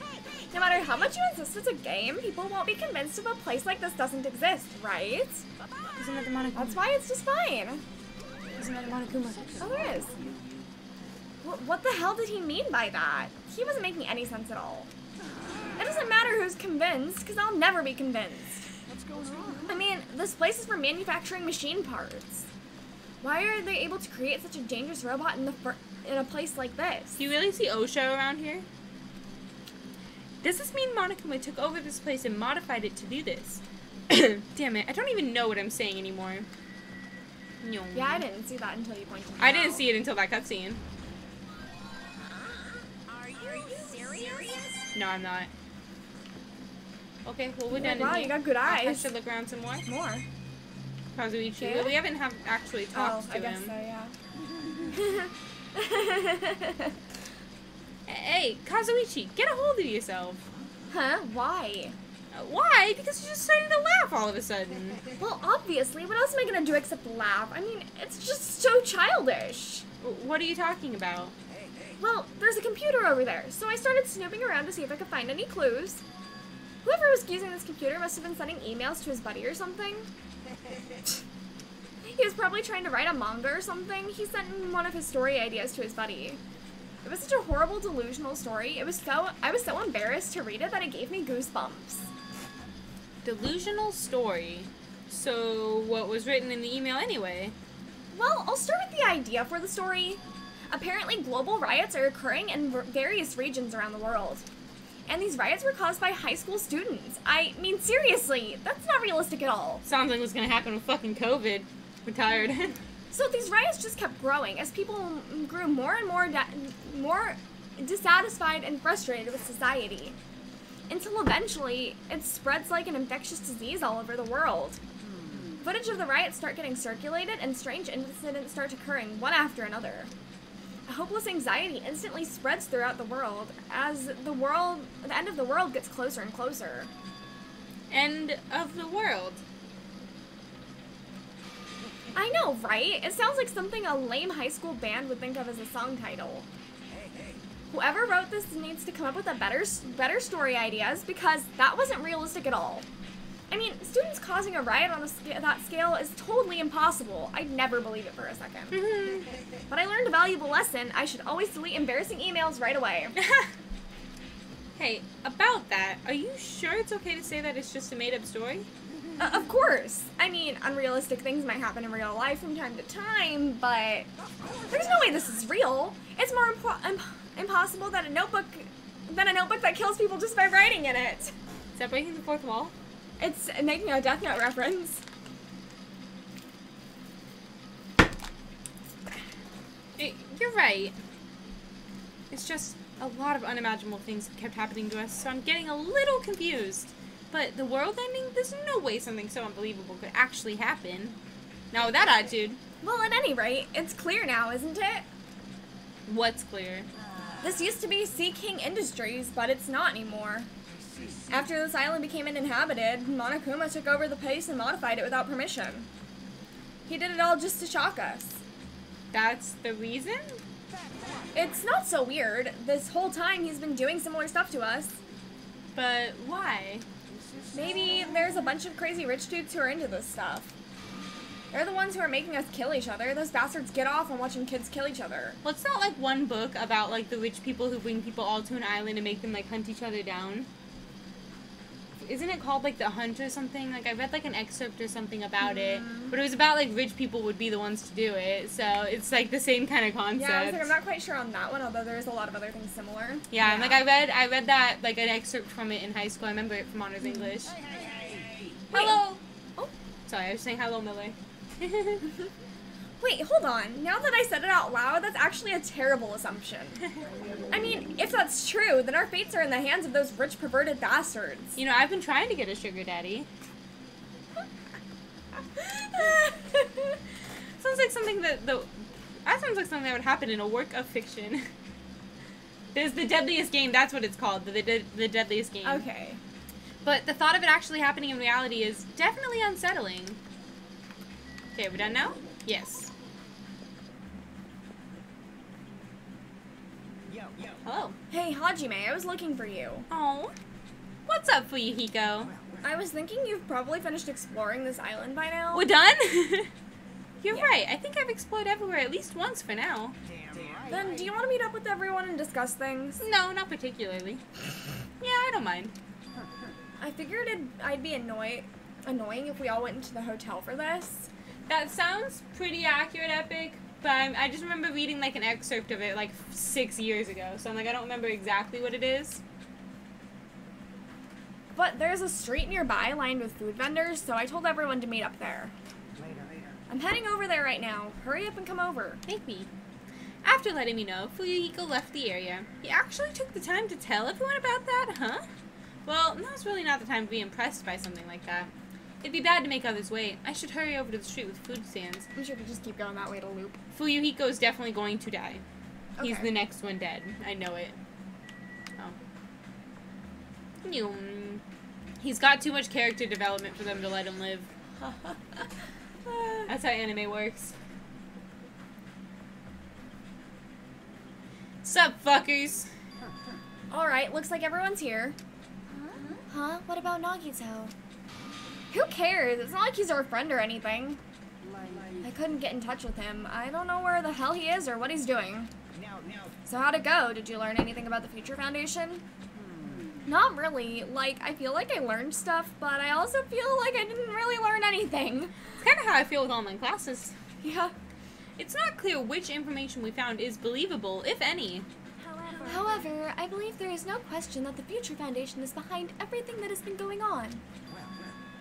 No matter how much you insist it's a game, people won't be convinced of a place like this doesn't exist, right?
Isn't that the Monokuma?
That's why it's just fine.
Isn't that the Monokuma?
Oh, there is. What the hell did he mean by that? He wasn't making any sense at all. It doesn't matter who's convinced, because I'll never be convinced.
What's going on?
I mean, this place is for manufacturing machine parts. Why are they able to create such a dangerous robot in a place like this?
Do you really see OSHA around here? Does this mean Monokuma took over this place and modified it to do this? Damn it, I don't even know what I'm saying anymore.
Yeah, I didn't see that until you pointed it out.
I didn't see it until that cutscene.
Are you serious?
No, I'm not. Okay, well, we're done.
Wow,
in
you
here.
got good
I
eyes.
should look around some more.
More.
Kazuichi.
Yeah?
Well, we haven't actually talked to
I guess
him.
so, yeah.
Hey, Kazuichi, get a hold of yourself.
Huh? Why?
Why? Because you're just starting to laugh all of a sudden.
Well, obviously, what else am I gonna do except laugh? I mean, it's just so childish.
What are you talking about?
Well, there's a computer over there, so I started snooping around to see if I could find any clues. Whoever was using this computer must have been sending emails to his buddy or something. He was probably trying to write a manga or something. He sent one of his story ideas to his buddy. It was such a horrible, delusional story. I was so embarrassed to read it that it gave me goosebumps.
Delusional story. So, what was written in the email anyway?
Well, I'll start with the idea for the story. Apparently, global riots are occurring in various regions around the world. And these riots were caused by high school students. I mean, seriously, that's not realistic at all.
Sounds like what's gonna happen with fucking COVID. We're tired.
So these riots just kept growing as people grew more and more dissatisfied and frustrated with society. Until eventually, it spreads like an infectious disease all over the world. Footage of the riots start getting circulated and strange incidents start occurring one after another. A hopeless anxiety instantly spreads throughout the world as the end of the world gets closer and closer.
End of the world.
I know, right? It sounds like something a lame high school band would think of as a song title. Whoever wrote this needs to come up with a better story ideas because that wasn't realistic at all. I mean, students causing a riot on that scale is totally impossible. I'd never believe it for a second. But I learned a valuable lesson. I should always delete embarrassing emails right away.
Hey, about that, are you sure it's okay to say that it's just a made-up story?
Of course. I mean, unrealistic things might happen in real life from time to time, but there's no way this is real. It's more impossible than a notebook that kills people just by writing in it.
Is that breaking the fourth wall?
It's making a Death Note reference.
You're right. It's just a lot of unimaginable things that kept happening to us, so I'm getting a little confused. But the world ending, there's no way something so unbelievable could actually happen. Now with that attitude...
Well, at any rate, it's clear now, isn't it?
What's clear?
This used to be Sea King Industries, but it's not anymore. After this island became uninhabited, Monokuma took over the place and modified it without permission. He did it all just to shock us.
That's the reason?
It's not so weird. This whole time he's been doing similar stuff to us.
But why?
Maybe there's a bunch of crazy rich dudes who are into this stuff. They're the ones who are making us kill each other. Those bastards get off on watching kids kill each other.
Well, it's not like one book about, like, the rich people who bring people all to an island and make them, like, hunt each other down. Isn't it called, like, The Hunt or something? Like, I read, like, an excerpt or something about it. But it was about, like, rich people would be the ones to do it. So it's, like, the same kind of concept.
Yeah, I was like, I'm not quite sure on that one, although there's a lot of other things similar.
Yeah, and, like, I read that, like, an excerpt from it in high school. I remember it from Honors English. Hello! Oh, sorry, I was saying hello, Miller.
Wait, hold on. Now that I said it out loud, that's actually a terrible assumption. I mean, if that's true, then our fates are in the hands of those rich, perverted bastards.
You know, I've been trying to get a sugar daddy. Sounds like something that sounds like something that would happen in a work of fiction. There's The Deadliest Game, that's what it's called, the Deadliest Game.
Okay.
But the thought of it actually happening in reality is definitely unsettling. Okay, we're done now? Yes. Hello.
Hey, Hajime, I was looking for you.
Oh. What's up, Fuyuhiko?
I was thinking you've probably finished exploring this island by now.
We're done? You're
Yeah.
right. I think I've explored everywhere at least once for now.
Then, do you want to meet up with everyone and discuss things?
No, not particularly. Yeah, I don't mind.
I figured I'd be annoying if we all went into the hotel for this.
That sounds pretty accurate, Epic, but I just remember reading, like, an excerpt of it, like, 6 years ago, so I'm like, I don't remember exactly what it is.
But there's a street nearby lined with food vendors, so I told everyone to meet up there. I'm heading over there right now. Hurry up and come over.
Thank me. After letting me know, Fuyuhiko left the area. He actually took the time to tell everyone about that, huh? Well, now's really not the time to be impressed by something like that. It'd be bad to make others wait. I should hurry over to the street with food stands.
I'm sure if we just keep going that way, it'll loop.
Fuyuhiko is definitely going to die. He's
Okay.
the next one dead. I know it. Oh. He's got too much character development for them to let him live. That's how anime works. Sup, fuckers?
Alright, looks like everyone's here.
Huh? What about Nagito?
Who cares? It's not like he's our friend or anything. I couldn't get in touch with him. I don't know where the hell he is or what he's doing. So how'd it go? Did you learn anything about the Future Foundation? Not really. Like, I feel like I learned stuff, but I also feel like I didn't really learn anything.
It's kind of how I feel with online classes.
Yeah.
It's not clear which information we found is believable, if any.
However, I believe there is no question that the Future Foundation is behind everything that has been going on.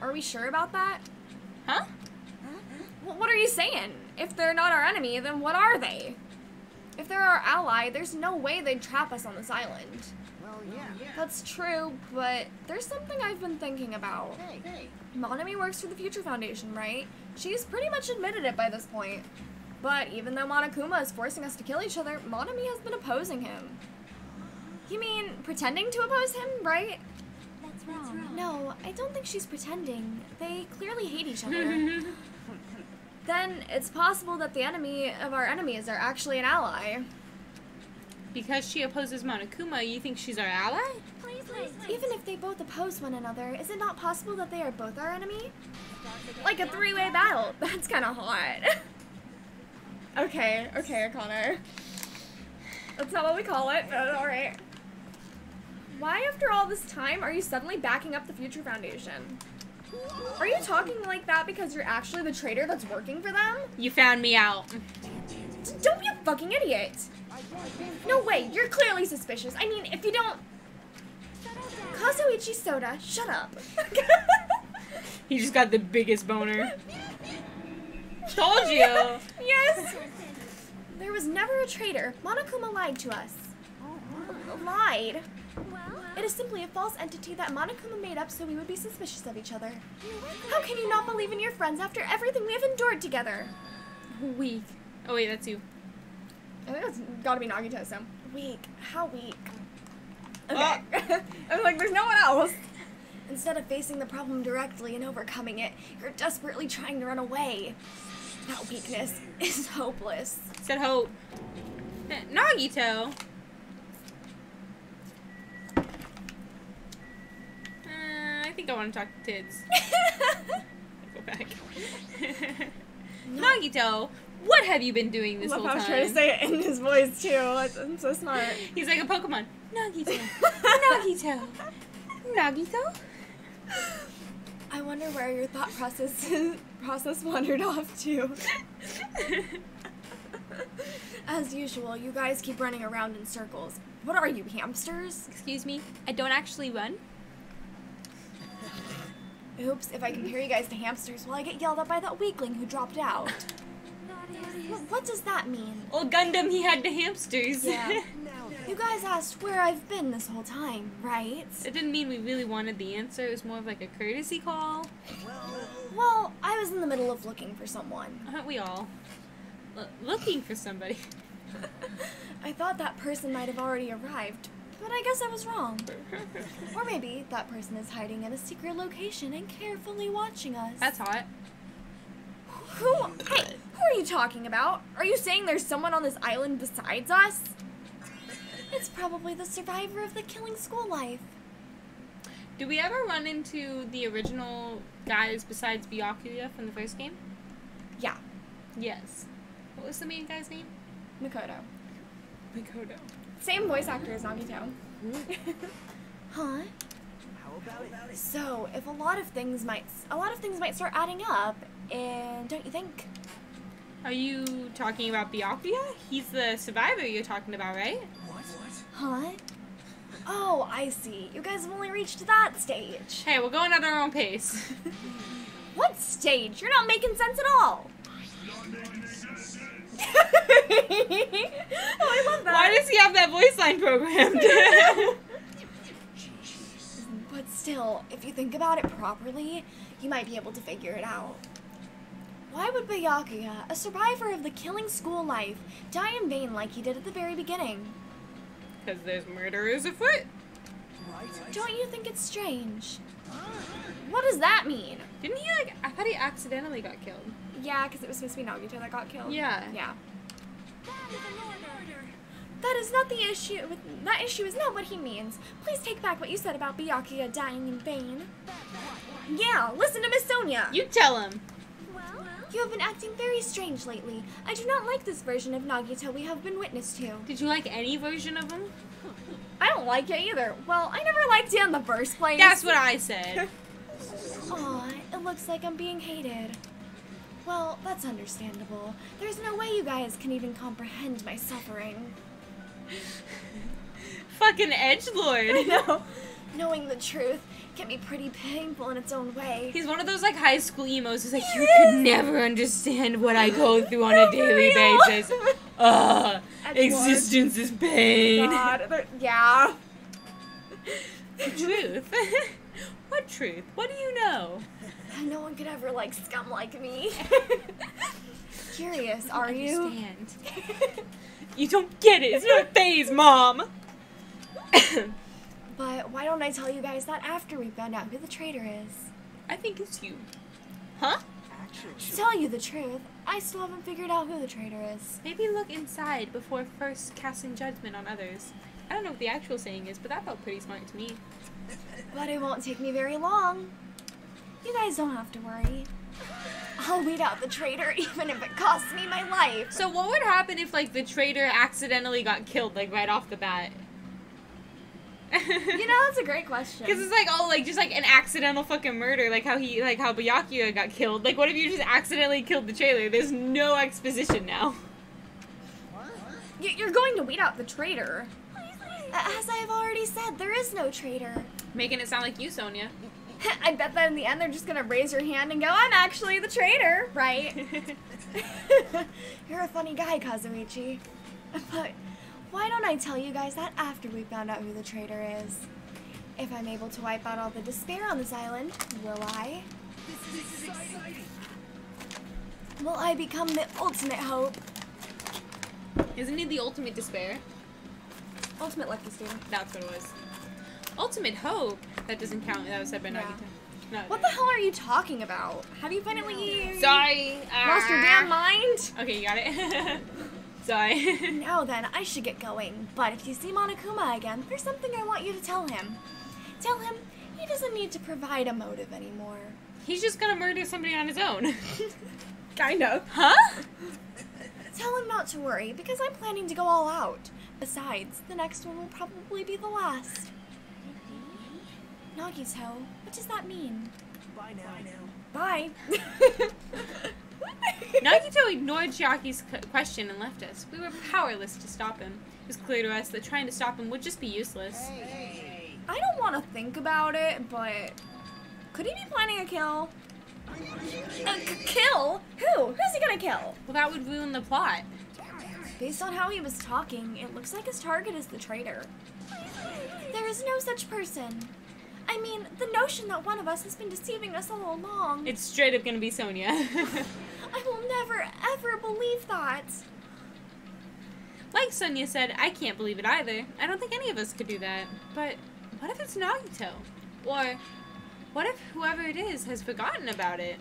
Are we sure about that?
Huh?
What are you saying? If they're not our enemy, then what are they? If they're our ally, there's no way they'd trap us on this island. That's true, but there's something I've been thinking about. Monami works for the Future Foundation, right? She's pretty much admitted it by this point. But even though Monokuma is forcing us to kill each other, Monami has been opposing him. You mean pretending to oppose him, right?
That's wrong. No, I don't think she's pretending. They clearly hate each other.
Then it's possible that the enemy of our enemies are actually an ally.
Because she opposes Monokuma, you think she's our ally?
Even if they both oppose one another, is it not possible that they are both our enemy?
Like a three-way battle. That's kind of hot. Okay, Connor. That's not what we call it, but alright. Why, after all this time, are you suddenly backing up the Future Foundation? Are you talking like that because you're actually the traitor that's working for them?
You found me out.
Don't be a fucking idiot! No way, you're clearly suspicious. I mean, if you don't... Kazuichi Soda, shut up.
He just got the biggest boner. Told you!
Yes! There was never a traitor. Monokuma lied to us. Lied? It is simply a false entity that Monokuma made up so we would be suspicious of each other. How can you not believe in your friends after everything we have endured together?
Weak. Oh wait, that's you.
I think that's gotta be Nagito, so. Weak. How weak? Okay.
Oh.
I was like, there's no one else. Instead of facing the problem directly and overcoming it, you're desperately trying to run away. That weakness is hopeless.
Said hope. Nagito. I think I want to talk to Tids. Go back. Nagito, what have you been doing this whole
I
time?
was trying to say it in his voice too. I'm so smart.
He's like a Pokemon. Nagito. Nagito. Nagito.
I wonder where your thought process wandered off to. As usual, you guys keep running around in circles. What are you, hamsters?
Excuse me, I don't actually run.
Oops, if I compare you guys to hamsters, will I get yelled at by that weakling who dropped out? What does that mean?
Old Gundam, he had the hamsters.
Yeah. You guys asked where I've been this whole time, right?
It didn't mean we really wanted the answer. It was more of like a courtesy call.
Well, I was in the middle of looking for someone.
Aren't we all? Looking for somebody.
I thought that person might have already arrived, but I guess I was wrong. Or maybe that person is hiding in a secret location and carefully watching us.
That's hot.
Hey, who are you talking about? Are you saying there's someone on this island besides us? It's probably the survivor of the killing school life.
Did we ever run into the original guys besides Byakuya from the first game?
Yeah,
Yes. What was the main guy's name?
Makoto.
Mikoto.
Same voice actor as Nagito.
Huh?
So, if a lot of things might start adding up, and don't you think?
Are you talking about Byakuya? He's the survivor you're talking about, right?
Huh?
Oh, I see. You guys have only reached that stage.
Hey, we're going at our own pace.
What stage? You're not making sense at all. Oh, I love that.
Why does he have that voice line programmed?
But still, Still, if you think about it properly, you might be able to figure it out. Why would Byakuya, a survivor of the killing school life, die in vain like he did at the very beginning?
Because there's murderers afoot.
Don't you think it's strange? What does that mean?
Didn't he, like, I thought he accidentally got killed.
Yeah, because it was supposed to be Nagito that got killed.
Yeah.
Yeah. That is not the issue. That issue is not what he means. Please take back what you said about Byakuya dying in vain. Yeah, listen to Miss Sonia.
You tell him.
You have been acting very strange lately. I do not like this version of Nagito we have been witness to.
Did you like any version of him?
I don't like it either. Well, I never liked it in the first place.
That's what I said.
Aw, it looks like I'm being hated. Well, that's understandable. There's no way you guys can even comprehend my suffering.
Fucking edgelord.
I know. Knowing the truth can be pretty painful in its own way.
He's one of those, like, high school emos who's like, you could never understand what I go through on a daily
real.
basis. Existence is pain.
God, yeah.
Truth. What truth? What do you know?
No one could ever like scum like me. Curious, are you?
Understand. You don't get it. It's not a phase, Mom.
But why don't I tell you guys that after we found out who the traitor is?
I think it's you. Huh?
To tell you the truth, I still haven't figured out who the traitor is.
Maybe look inside before first casting judgment on others. I don't know what the actual saying is, but that felt pretty smart to me.
But it won't take me very long. You guys don't have to worry. I'll weed out the traitor even if it costs me my life.
So what would happen if, like, the traitor accidentally got killed, like, right off the bat?
You know, that's a great question.
Because it's like, oh, like, just like an accidental fucking murder, like how Byakuya got killed. Like, what if you just accidentally killed the traitor? There's no exposition now.
You're going to weed out the traitor. As I have already said, there is no traitor.
Making it sound like you, Sonia.
I bet that in the end they're just gonna raise their hand and go, I'm actually the traitor, right? You're a funny guy, Kazuichi. But why don't I tell you guys that after we found out who the traitor is? If I'm able to wipe out all the despair on this island, will I? Will I become the ultimate hope?
Isn't he the ultimate despair?
Ultimate lucky student.
That's what it was. Ultimate hope? That doesn't count. That was said by
Yeah.
Nagito. No,
What the hell are you talking about? Have you finally
Sorry.
lost your damn mind?
Okay, you got it. Sorry.
Now then, I should get going. But if you see Monokuma again, there's something I want you to tell him. Tell him he doesn't need to provide a motive anymore.
He's just gonna murder somebody on his own.
Kind of.
Huh?
Tell him not to worry, because I'm planning to go all out. Besides, the next one will probably be the last. Nagito, what does that mean?
Bye now.
Bye.
Nagito ignored Chiaki's question and left us. We were powerless to stop him. It was clear to us that trying to stop him would just be useless.
I don't want to think about it, but could he be planning a kill? A kill? Who? Who's he gonna kill?
Well, that would ruin the plot.
Based on how he was talking, it looks like his target is the traitor. There is no such person. I mean, the notion that one of us has been deceiving us all along.
It's straight up gonna be Sonia.
I will never, ever believe that.
Like Sonia said, I can't believe it either. I don't think any of us could do that. But what if it's Nagito? Or what if whoever it is has forgotten about it?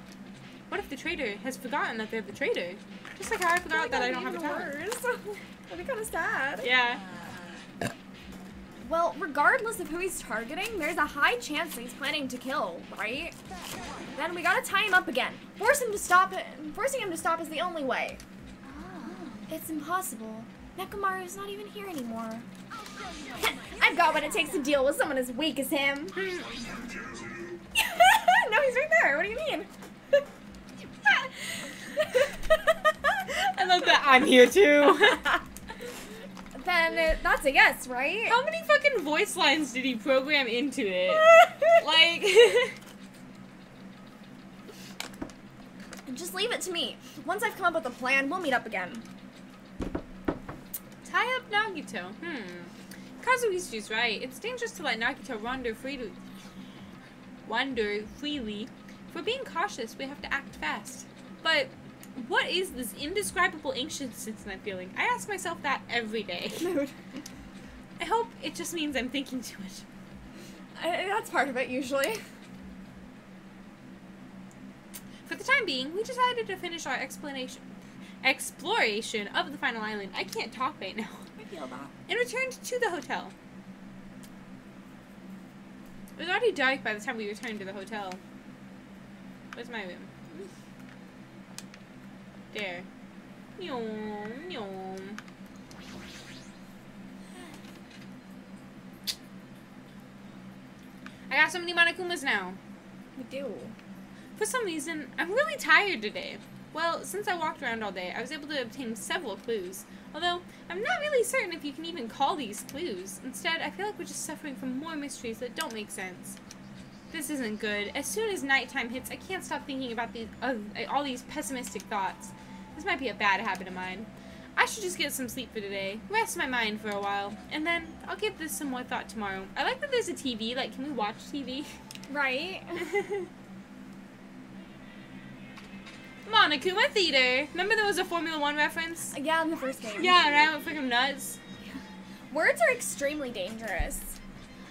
What if the traitor has forgotten that they're the traitor? Just like how I forgot that I don't have a tower.
That'd be kind of sad.
Yeah.
Well, regardless of who he's targeting, there's a high chance that he's planning to kill, right? Then we gotta tie him up again. Forcing him to stop is the only way. It's impossible. Nekomaru's not even here anymore. I've got what it takes to deal with someone as weak as him. No, he's right there. What do you mean?
I love that I'm here too.
Then that's a yes, right?
How many fucking voice lines did he program into it? Like...
Just leave it to me. Once I've come up with a plan, we'll meet up again.
Tie up Nagito. Kazuichi's right. It's dangerous to let Nagito wander free to... wander freely. If we're being cautious, we have to act fast. But what is this indescribable anxiousness I'm feeling? I ask myself that every day. I hope it just means I'm thinking too much.
That's part of it, usually.
For the time being, we decided to finish our exploration of the final island. I can't talk right now.
I feel that.
And returned to the hotel. It was already dark by the time we returned to the hotel. Where's my room? There. Nyom, nyom. I got so many Monokumas now.
We do.
For some reason, I'm really tired today. Well, since I walked around all day, I was able to obtain several clues. Although, I'm not really certain if you can even call these clues. Instead, I feel like we're just suffering from more mysteries that don't make sense. This isn't good. As soon as nighttime hits, I can't stop thinking about all these pessimistic thoughts. This might be a bad habit of mine. I should just get some sleep for today, rest my mind for a while, and then I'll give this some more thought tomorrow. I like that there's a TV. Like, can we watch TV?
Right.
Monokuma Theater. Remember there was a Formula 1 reference?
Yeah, in the first game.
Yeah, and I went freaking nuts.
Words are extremely dangerous.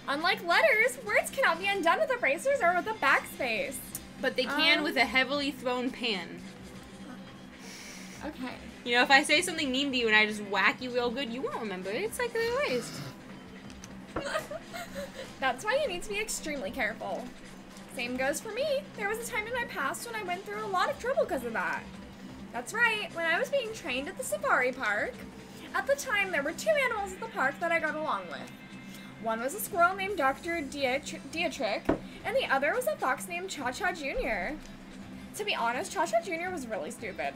Unlike letters, words cannot be undone with erasers or with a backspace.
But they can with a heavily thrown pan.
Okay.
You know, if I say something mean to you and I just whack you real good, you won't remember it. It's like they're erased.
That's why you need to be extremely careful. Same goes for me. There was a time in my past when I went through a lot of trouble because of that. That's right, when I was being trained at the safari park, at the time there were 2 animals at the park that I got along with. One was a squirrel named Dr. Dietrich, and the other was a fox named Cha-Cha Jr. To be honest, Cha-Cha Jr. was really stupid.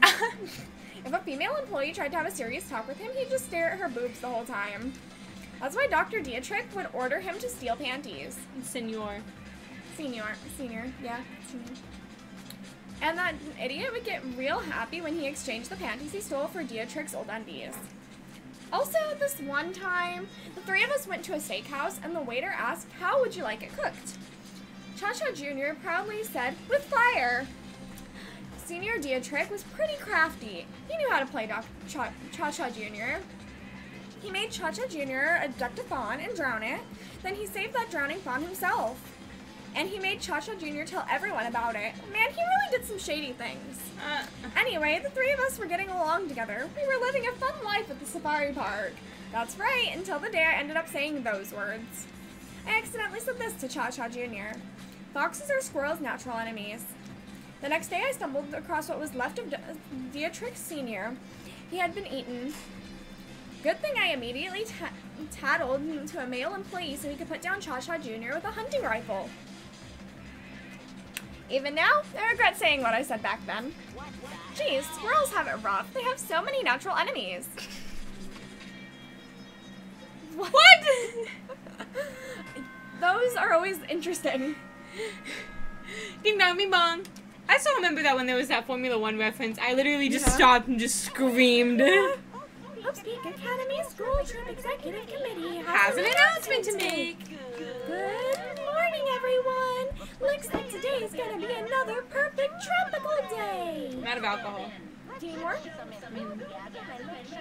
If a female employee tried to have a serious talk with him, he'd just stare at her boobs the whole time. That's why Dr. Dietrich would order him to steal panties.
Senior, yeah.
Senior. And that idiot would get real happy when he exchanged the panties he stole for Dietrich's old undies. Also, this one time, the 3 of us went to a steakhouse and the waiter asked, "How would you like it cooked?" Cha-Cha Jr. proudly said, "With fire." Senior Dietrich was pretty crafty. He knew how to play Cha-Cha Jr. He made Cha-Cha Jr. abduct a fawn and drown it. Then he saved that drowning fawn himself. And he made Cha-Cha Jr. tell everyone about it. Man, he really did some shady things. Anyway, the 3 of us were getting along together. We were living a fun life at the safari park. That's right, until the day I ended up saying those words. I accidentally said this to Cha-Cha Jr. Foxes are squirrels' natural enemies. The next day I stumbled across what was left of Dietrich Sr. He had been eaten. Good thing I immediately tattled to a male employee so he could put down Cha-Cha Jr. with a hunting rifle. Even now, I regret saying what I said back then. Geez, squirrels have it rough. They have so many natural enemies. What? Those are always interesting.
Ding dong, bing bong. I still remember that when there was that Formula 1 reference, I literally just stopped and just screamed.
Hope Speak Academy School Trip Executive Committee
has an announcement to make.
Good morning, everyone. Looks like today's gonna be another perfect tropical day.
I'm out of alcohol.
Do you need more?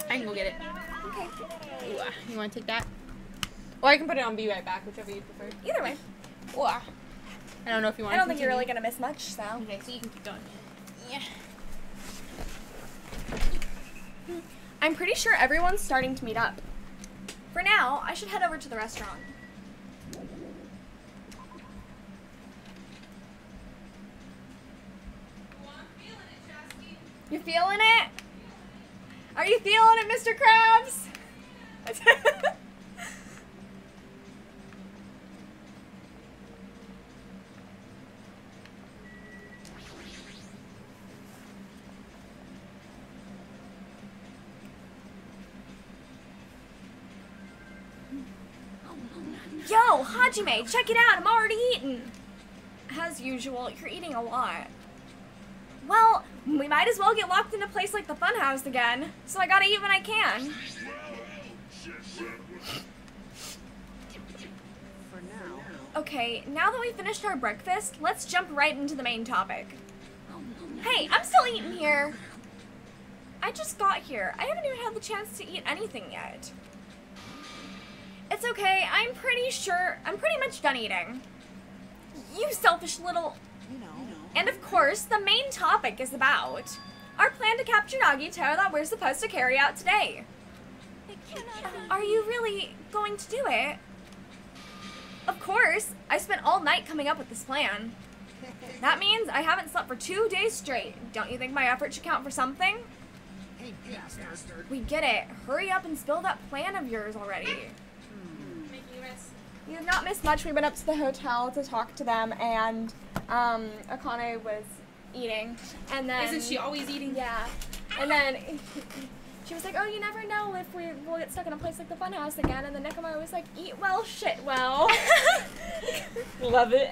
I can go get it.
Okay.
Ooh, you want to take that? Or I can put it on Be Right Back, whichever you prefer.
Either way.
Ooh, I don't know if you want to
I don't think you're really gonna miss much, so.
Okay, so you can keep going. Yeah.
I'm pretty sure everyone's starting to meet up. For now, I should head over to the restaurant. You feeling it? Are you feeling it, Mr. Krabs? Yo, Hajime, check it out, I'm already eating. As usual, you're eating a lot. Well, we might as well get locked in a place like the funhouse again, so I gotta eat when I can.
For now,
Okay, now that we finished our breakfast, let's jump right into the main topic. Hey, I'm still eating here. I just got here. I haven't even had the chance to eat anything yet. It's okay, I'm pretty much done eating. You selfish little... And of course, the main topic is about our plan to capture Nagito that we're supposed to carry out today. Are you really going to do it? Of course, I spent all night coming up with this plan. That means I haven't slept for 2 days straight. Don't you think my effort should count for something? We get it. Hurry up and spill that plan of yours already. You have not missed much. We went up to the hotel to talk to them, and Akane was eating. And then...
Isn't she always eating?
Yeah. And then she was like, oh, you never know if we'll get stuck in a place like the funhouse again. And then Nekomaru was like, eat well, shit well.
Love it.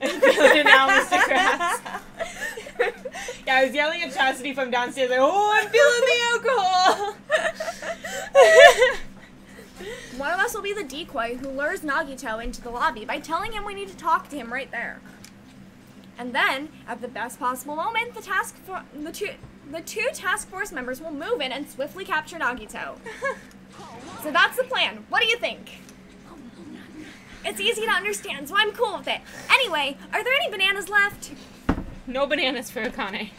I'm feeling it now, Mr. Krabs. Yeah, I was yelling at Chastity from downstairs, like, oh, I'm feeling the alcohol.
One of us will be the decoy who lures Nagito into the lobby by telling him we need to talk to him right there. And then, at the best possible moment, the two task force members will move in and swiftly capture Nagito. So that's the plan. What do you think? It's easy to understand, so I'm cool with it. Anyway, are there any bananas left?
No bananas for Akane.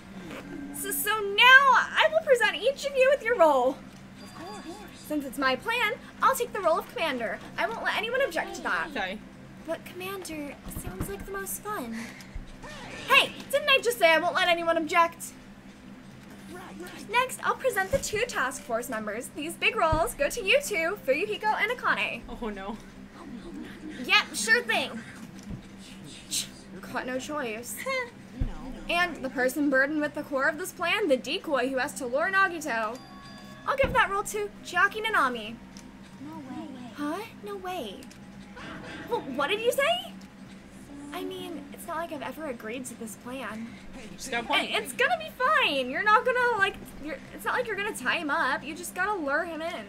So now, I will present each of you with your role. Since it's my plan, I'll take the role of commander. I won't let anyone object to that.
Sorry.
But commander sounds like the most fun.
Hey, didn't I just say I won't let anyone object? Next, I'll present the two task force members. These big roles go to you two, Fuyuhiko and Akane.
Oh no.
Yep, sure thing. Got no choice. And the person burdened with the core of this plan, the decoy who has to lure Nagito. I'll give that role to Chiaki Nanami.
No way.
Huh? No way. Well, what did you say? I mean, it's not like I've ever agreed to this plan.
Just got a point.
It's gonna be fine. You're not gonna, like, it's not like you're gonna tie him up. You just gotta lure him in.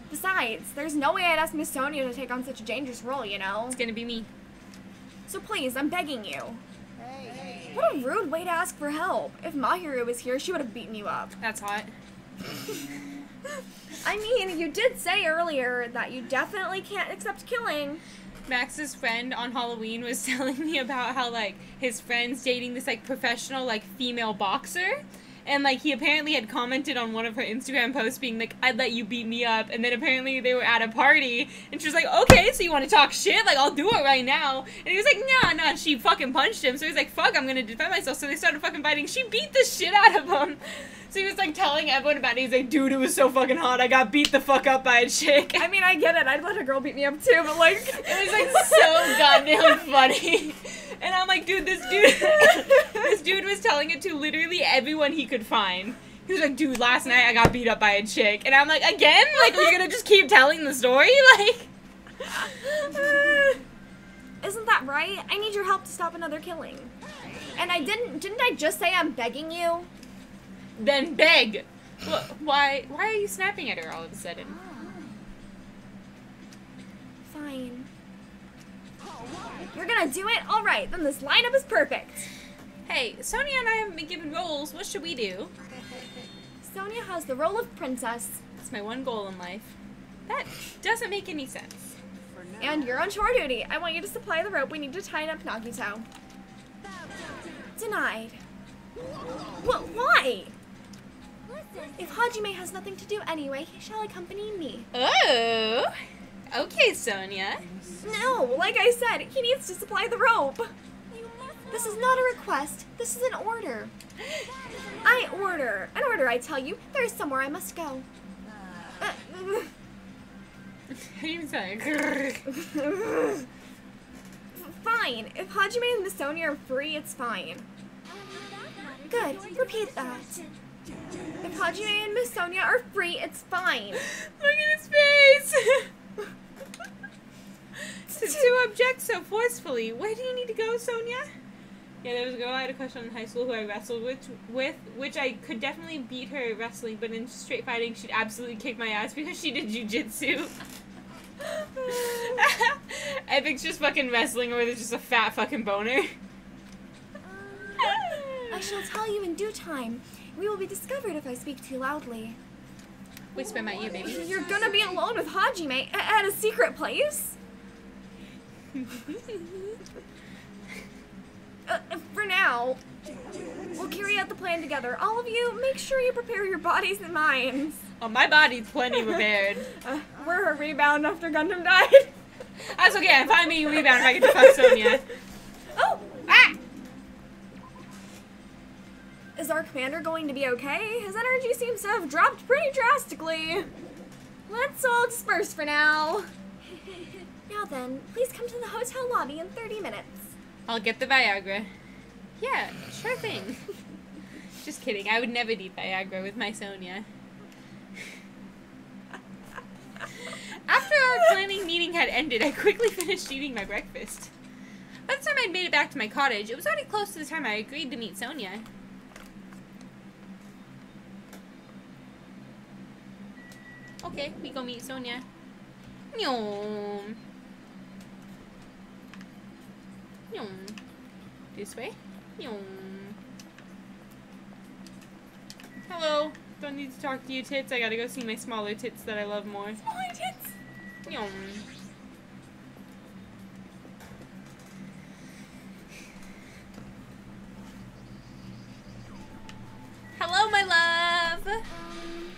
Besides, there's no way I'd ask Miss Sonia to take on such a dangerous role, you know?
It's gonna be me.
So please, I'm begging you. What a rude way to ask for help. If Mahiru was here, she would have beaten you up.
That's hot.
I mean, you did say earlier that you definitely can't accept killing.
Max's friend on Halloween was telling me about how, like, his friend's dating this, like, professional, like, female boxer. And, like, he apparently had commented on one of her Instagram posts being like, I'd let you beat me up. And then apparently they were at a party. And she was like, okay, so you want to talk shit? Like, I'll do it right now. And he was like, nah. And she fucking punched him. So he was like, fuck, I'm going to defend myself. So they started fucking fighting. She beat the shit out of him. So he was, like, telling everyone about it. He's like, dude, it was so fucking hot. I got beat the fuck up by a chick.
I mean, I get it. I'd let a girl beat me up too, but, like...
It was, like, so goddamn funny. And I'm like, dude, this dude was telling it to literally everyone he could find. He was like, dude, last night I got beat up by a chick. And I'm like, again? Like, you're gonna just keep telling the story? Like...
Isn't that right? I need your help to stop another killing. And I didn't I just say I'm begging you?
Then beg. Why are you snapping at her all of a sudden?
Fine. You're gonna do it? Alright, then this lineup is perfect.
Hey, Sonia and I haven't been given roles. What should we do?
Sonia has the role of princess.
That's my one goal in life. That doesn't make any sense.
And you're on chore duty. I want you to supply the rope we need to tie up Nagito. Denied. Why? If Hajime has nothing to do anyway, he shall accompany me.
Oh! Okay, Sonia.
No, like I said, he needs to supply the rope. This is not a request. This is an order. An order, I tell you. There is somewhere I must go.
How do you even say?
Fine. If Hajime and Miss Sonia are free, it's fine. Good. Repeat that. If Hajime and Miss Sonia are free, it's fine.
Look at his face! to object so forcefully. Where do you need to go, Sonia? Yeah, there was a girl I had a crush on in high school who I wrestled with, which I could definitely beat her at wrestling, but in straight fighting, she'd absolutely kick my ass because she did jujitsu. Epic's just fucking wrestling or there's just a fat fucking boner.
I shall tell you in due time. We will be discovered if I speak too loudly.
Whisper in my ear, baby.
You're gonna be alone with Hajime at a secret place? For now. We'll carry out the plan together. All of you, make sure you prepare your bodies and minds.
Oh, my body's plenty prepared.
We're her rebound after Gundam died.
That's okay, I'm fine being rebound if I get to fuck Sonya.
Oh!
Ah!
Is our commander going to be okay? His energy seems to have dropped pretty drastically. Let's all disperse for now. Now then, please come to the hotel lobby in 30 minutes.
I'll get the Viagra. Yeah, sure thing. Just kidding, I would never need Viagra with my Sonya. After our planning meeting had ended, I quickly finished eating my breakfast. By the time I'd made it back to my cottage, it was already close to the time I agreed to meet Sonya. Okay, we go meet Sonya. Nyom. Nyom. This way. Nyom. Hello. Don't need to talk to you, tits. I gotta go see my smaller tits that I love more.
Smaller tits?
Nyom. Hello, my love.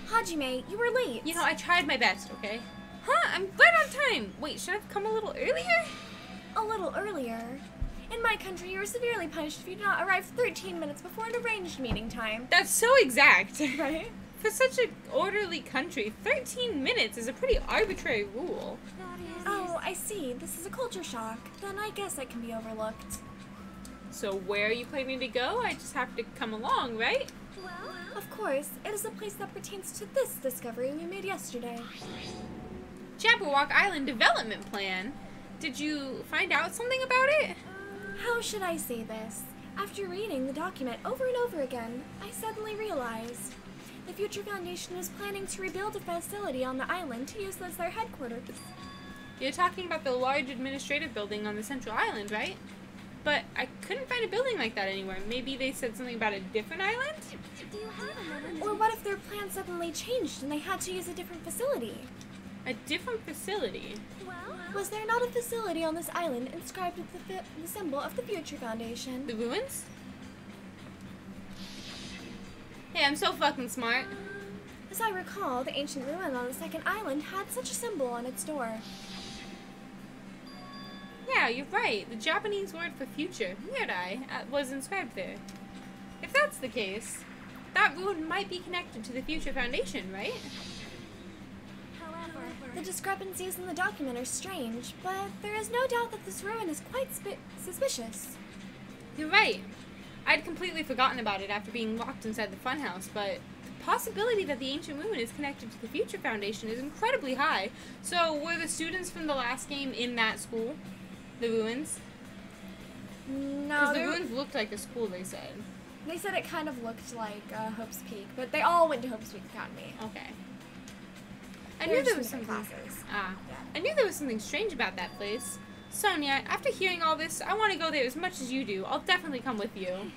Hajime, you were late.
You know, I tried my best, okay? Huh? I'm right on time. Wait, should I have come a little earlier?
A little earlier. In my country, you are severely punished if you do not arrive 13 minutes before an arranged meeting time.
That's so exact.
Right?
For such an orderly country, 13 minutes is a pretty arbitrary rule.
Oh, I see. This is a culture shock. Then I guess it can be overlooked.
So where are you planning to go? I just have to come along, right?
Of course, it is a place that pertains to this discovery we made yesterday.
Jabberwock Island Development Plan. Did you find out something about it?
How should I say this? After reading the document over and over again, I suddenly realized the Future Foundation is planning to rebuild a facility on the island to use as their headquarters.
You're talking about the large administrative building on the central island, right? But I couldn't find a building like that anywhere. Maybe they said something about a different island?
Or what if their plan suddenly changed and they had to use a different facility?
A different facility?
Was there not a facility on this island inscribed with the symbol of the Future Foundation?
The ruins? Hey, I'm so fucking smart.
As I recall, the ancient ruin on the second island had such a symbol on its door.
Yeah, you're right. The Japanese word for future, Mirai, was inscribed there. If that's the case, that ruin might be connected to the Future Foundation, right?
The discrepancies in the document are strange, but there is no doubt that this ruin is quite suspicious.
You're right. I'd completely forgotten about it after being locked inside the funhouse, but the possibility that the ancient ruin is connected to the Future Foundation is incredibly high. So, were the students from the last game in that school? The ruins?
No,
Because the ruins looked like a school, they said.
They said it kind of looked like Hope's Peak, but they all went to Hope's Peak Academy.
Okay. I knew there was
some
something.
classes.
I knew there was something strange about that place. Sonia, after hearing all this, I want to go there as much as you do. I'll definitely come with you.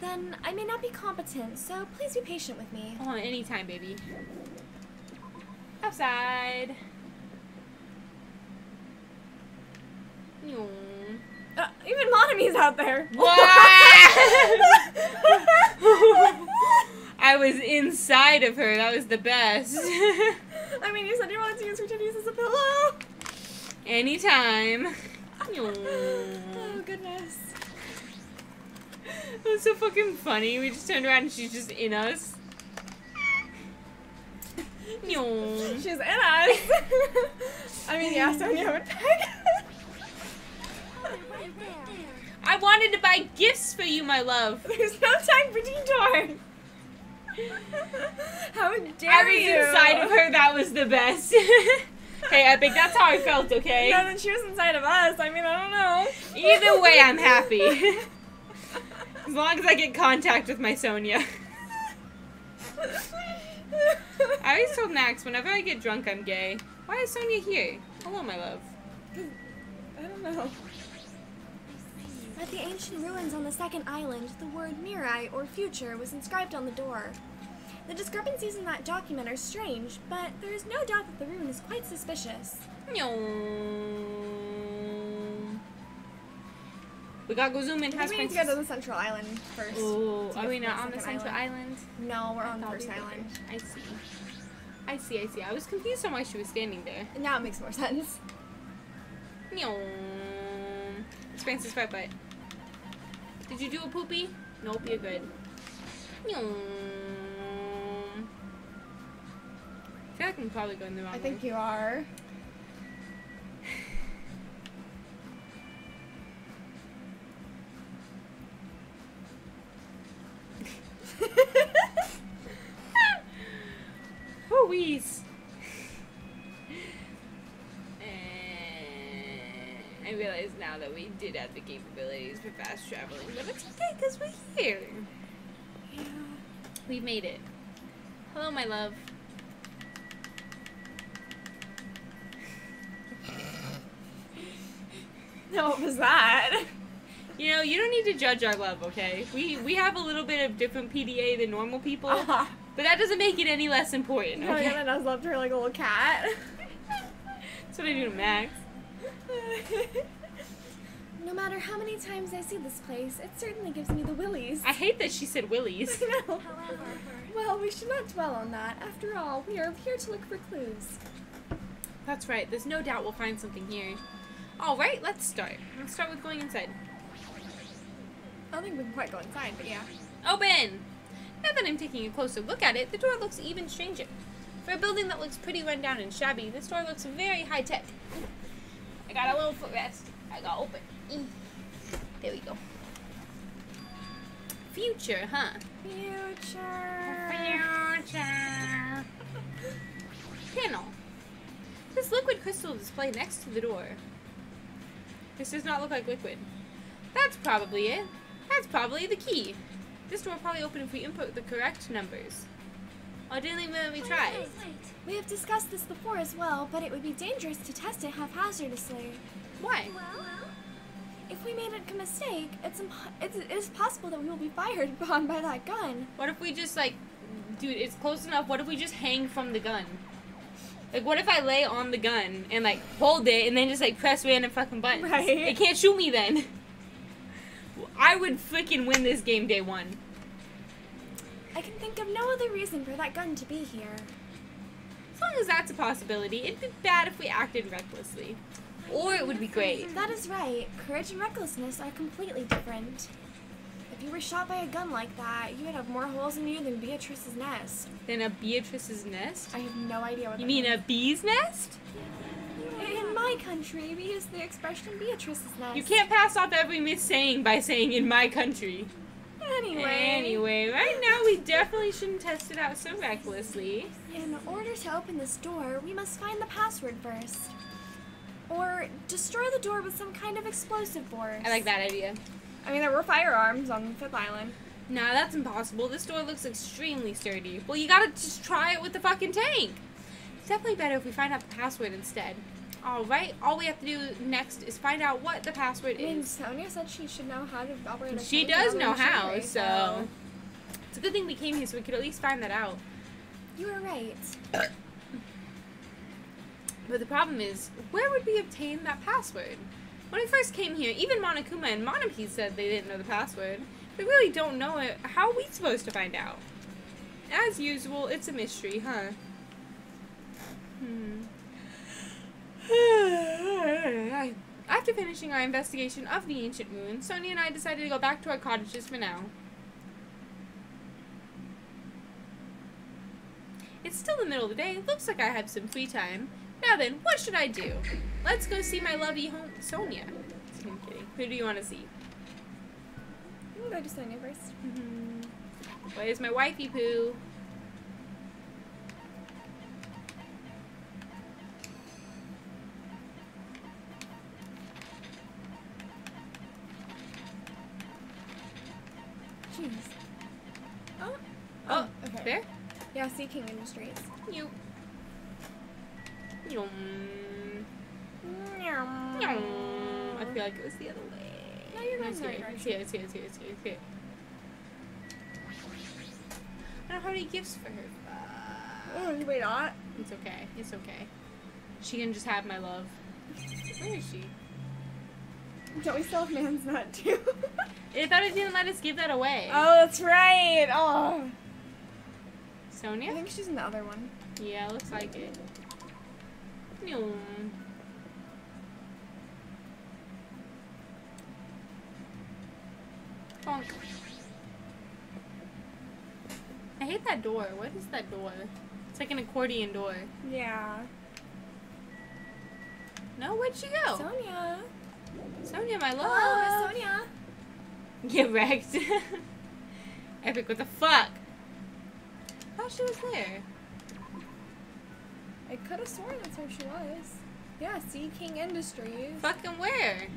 Then I may not be competent, so please be patient with me.
Oh, anytime, baby. Outside.
Even Monami's out there.
What? I was inside of her. That was the best.
I mean, you said you wanted to use her titties as a pillow.
Anytime.
Oh, goodness.
It was so fucking funny. We just turned around and she's just in us.
She's in us. I mean, yeah, Sonia would peg.
I wanted to buy gifts for you, my love.
There's no time for detour. How dare
I was
you?
inside of her. That was the best. Hey, Epic, that's how I felt, okay?
No, then she was inside of us. I mean, I don't know.
Either way, I'm happy. As long as I get contact with my Sonia. I always told Max, whenever I get drunk, I'm gay. Why is Sonia here? Hello, my love.
I don't Oh. At the ancient ruins on the second island, the word Mirai, or future, was inscribed on the door. The discrepancies in that document are strange, but there is no doubt that the ruin is quite suspicious.
No. We gotta go zoom in.
I think we need to go to the central island first.
Oh,
to
are
get
we
to
not
the
on the
second
central island?
No, we're on the
Thought
first
we were.
island.
I see. I see, I see. I was confused on why she was standing there.
Now it makes more sense.
No. It's Francis Fat Butt. Did you do a poopy? Nope, you're good. No. I feel like I'm probably going the wrong way.
I think you are.
Whoo-wees. I realize now that we did have the capabilities for fast traveling, but it's okay because we're here.
Yeah.
We made it. Hello, my love.
No, what was that?
You know, you don't need to judge our love, okay? We have a little bit of different PDA than normal people, but that doesn't make it any less important,
No,
okay?
yeah, that loved her like a little cat.
That's what I do to Max.
No matter how many times I see this place, it certainly gives me the willies.
I hate that she said willies.
No. Well, we should not dwell on that. After all, we are here to look for clues.
That's right. There's no doubt we'll find something here. All right, let's start. Let's start with going inside.
I don't think we can quite go inside, but yeah.
Open! Now that I'm taking a closer look at it, the door looks even stranger. For a building that looks pretty run down and shabby, this door looks very high-tech. I got a little footrest. I got open. There we go. Future, huh?
Future.
Future. Panel. This liquid crystal display next to the door. This does not look like liquid. That's probably it. That's probably the key. This door will probably open if we input the correct numbers. Oh, didn't even let me try.
We have discussed this before as well, but it would be dangerous to test it haphazardly.
Why?
If we made a mistake, it is possible that we will be fired upon by that gun.
What if we just, like, dude, it's close enough. What if we just hang from the gun? Like, what if I lay on the gun and, like, hold it and then just, like, press random fucking buttons?
Right.
It can't shoot me then. I would freaking win this game day one.
I can think of no other reason for that gun to be here.
As long as that's a possibility, it'd be bad if we acted recklessly. Or it would be great.
That is right. Courage and recklessness are completely different. If you were shot by a gun like that, you would have more holes in you than Beatrice's nest.
Then a Beatrice's nest?
I have no idea what
You
that
mean a
means.
bee's nest?
In my country, we use the expression Beatrice's nest.
You can't pass off every missaying by saying in my country.
Anyway,
Right now we definitely shouldn't test it out so recklessly.
in order to open this door, we must find the password first. Or destroy the door with some kind of explosive force.
I like that idea.
I mean, there were firearms on Fifth Island.
Nah, that's impossible. This door looks extremely sturdy. Well, you gotta just try it with the fucking tank. It's definitely better if we find out the password instead. Alright, all we have to do next is find out what the password
I mean,
is.
Sonia said she should know how to operate a
She
phone
does
down
know
the
how,
machinery,
so it's a good thing we came here so we could at least find that out.
You were right.
But the problem is, where would we obtain that password? When we first came here, even Monokuma and Monopi said they didn't know the password. We really don't know it. How are we supposed to find out? As usual, it's a mystery, huh? After finishing our investigation of the ancient ruins, Sonia and I decided to go back to our cottages for now. It's still the middle of the day. Looks like I have some free time. Now then, what should I do? Let's go see my lovey home Sonia. I'm kidding. Who do you want to see?
You can go to Sonia first.
Where's my wifey poo?
Jeez. Oh.
Oh,
okay.
there?
Yeah, Sea King Industries.
You. Yum.
Meow.
Yum. Okay, feel like it was the other way.
No, you're going
It's
the right
here.
direction.
It's here. It's here. It's here. It's here. It's here. I don't have any gifts for her.
Oh, wait, not?
It's okay. It's okay. She can just have my love. Where is she?
Don't we still have man's nut too?
I thought it didn't let us give that away.
Oh, that's right. Oh. I
Sonia?
think she's in the other one.
Yeah, looks like it. No. Bonk. I hate that door. What is that door? It's like an accordion door.
Yeah.
No, where'd she go?
Sonia.
Sonia, my love.
Hello, Miss Sonia.
Get wrecked. Epic, what the fuck? I thought she was there.
I could have sworn that's where she was. Yeah, Sea King Industries.
Fucking where?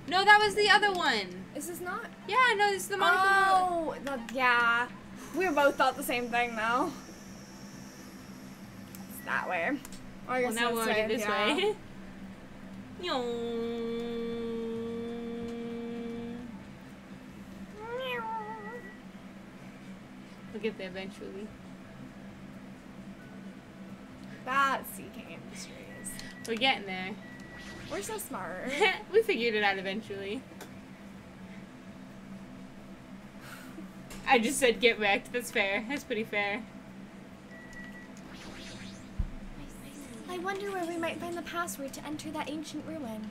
No, that was the other one.
Is this not?
Yeah, no, this is the Monica.
Oh, yeah. We both thought the same thing, though. It's that way. Oh, I
Well,
guess
now we're already this
yeah.
way. Yo. We'll get there eventually.
That's Sea King Industries.
We're getting there.
We're so smart.
We figured it out eventually. I just said get wrecked. That's fair. That's pretty fair.
I wonder where we might find the password to enter that ancient ruin.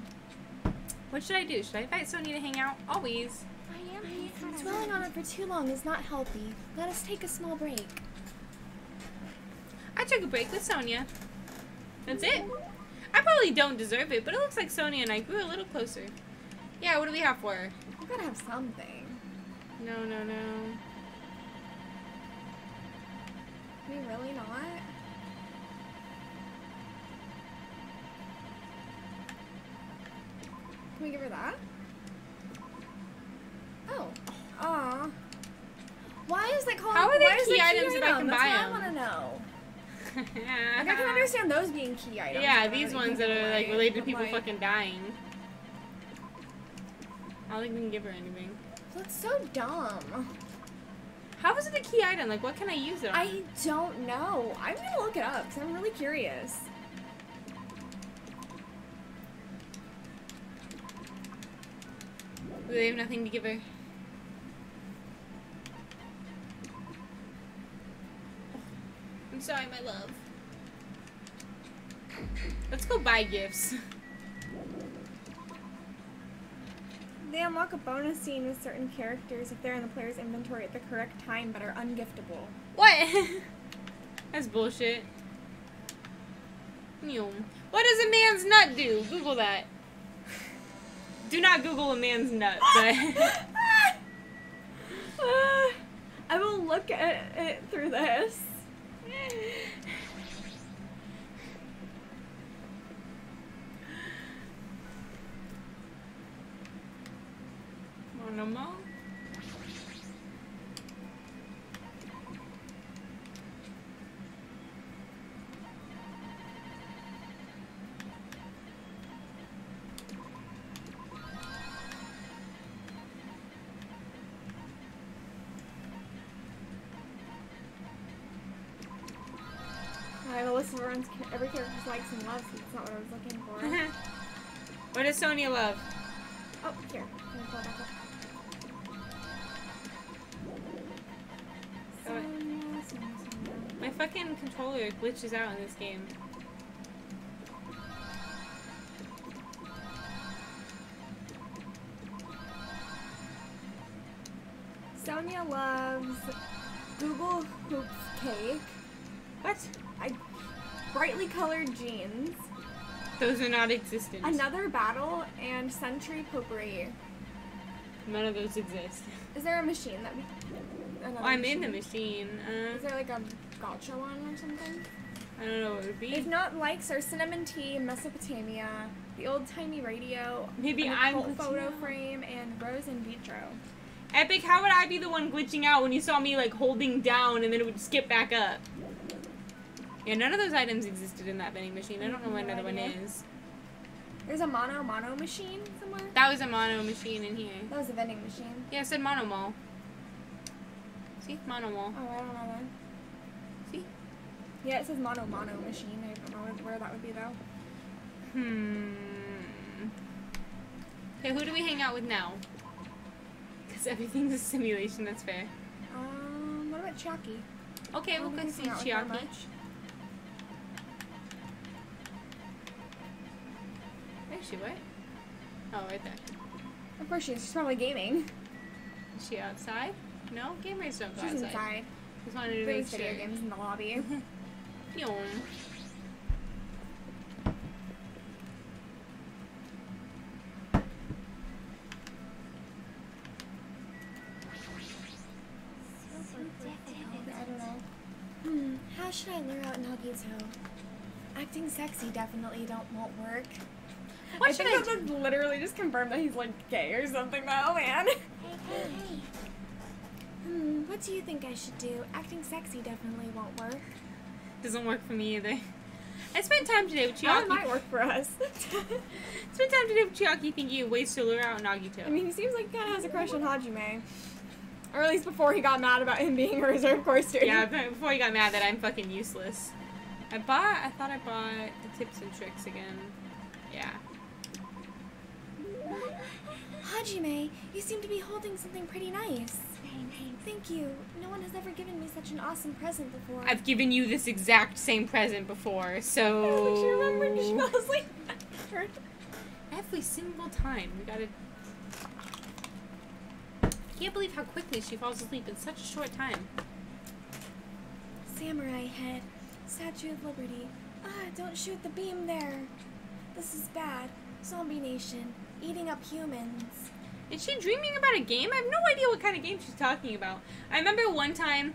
What should I do? Should I invite Sonia to hang out? Always.
I am
Dwelling on it for too long is not healthy. Let us take a small break.
I took a break with Sonia. That's it. I probably don't deserve it, but it looks like Sonia and I grew a little closer. Yeah, what do we have for her?
We gotta have something.
No, no, no.
We really not? Can we give her that? Oh. Aw. Why is that called?
How are they
why is
key
that
items if I can
That's
buy
what I
them?
want to know. Like, I can understand those being key items.
Yeah,
but
these
I
ones
think
that are like related to
but,
people
like,
fucking dying. I don't think we can give her anything.
That's so dumb.
How is it a key item? Like, what can I use it on?
I don't know. I'm gonna look it up because I'm really curious.
They have nothing to give her. I'm sorry, my love. Let's go buy gifts.
They unlock a bonus scene with certain characters if they're in the player's inventory at the correct time but are ungiftable.
What? That's bullshit. What does a man's nut do? Google that. Do not Google a man's nut, but...
I will look at it through this.
No more?
I have a list of every character's likes and loves. That's not what I was looking for.
What does Sonia love?
Oh, here. I'm gonna pull it back up.
Oh, wait.
Sonia.
My fucking controller glitches out in this game.
Sonia loves Google Hoops cake.
What?
Brightly colored jeans.
Those are not existent.
Another battle and Sentry Potpourri.
None of those exist.
Is there a machine that we?
Oh, I'm in the machine.
Is there like a gotcha one or something?
I don't know what it would be.
If not, likes are cinnamon tea, Mesopotamia, the old timey radio,
Maybe
an
I'm
occult
glitching
photo
out.
frame, and rose in vitro.
Epic, how would I be the one glitching out when you saw me like holding down and then it would skip back up? Yeah, none of those items existed in that vending machine. I don't know what
No
another one
idea.
is.
There's a mono machine somewhere.
That was a mono machine in here.
That was a vending machine.
Yeah, it said mono mall. See? Mono mall.
Oh, I don't know then.
See?
Yeah, it says mono machine. I don't know where that would be though.
Okay, who do we hang out with now? Because everything's a simulation, that's fair.
What about Chucky?
Okay, we'll go see Chiaki. Actually, what? Oh, right there.
Of course she is. She's probably gaming.
Is she outside? No? Gamers don't go
She's
outside.
inside.
Just wanted to
There's
make
video
sure.
games in the lobby.
Yo.
I don't know. How should I lure out Nagito? Acting sexy definitely won't work.
What
I
should
think
I
that would literally just confirm that he's like gay or something though, man.
Hey.
What do you think I should do? Acting sexy definitely won't work.
Doesn't work for me either. I spent time today with
That
Chiaki.
might work for us.
Spent time today with Chiaki thinking of ways to lure out Nagito.
I mean, he seems like he kind of has a crush on Hajime. Or at least before he got mad about him being a reserve corps student.
Yeah, but before he got mad that I'm fucking useless. I thought I bought the tips and tricks again. Yeah.
Hajime, you seem to be holding something pretty nice. Thank you. No one has ever given me such an awesome present before.
I've given you this exact same present before, so...
I don't think she remembered because she fell asleep.
Every single time, we gotta... I can't believe how quickly she falls asleep in such a short time.
Samurai head. Statue of Liberty. Don't shoot the beam there. This is bad. Zombie nation. Eating up humans.
Is she dreaming about a game? I have no idea what kind of game she's talking about. I remember one time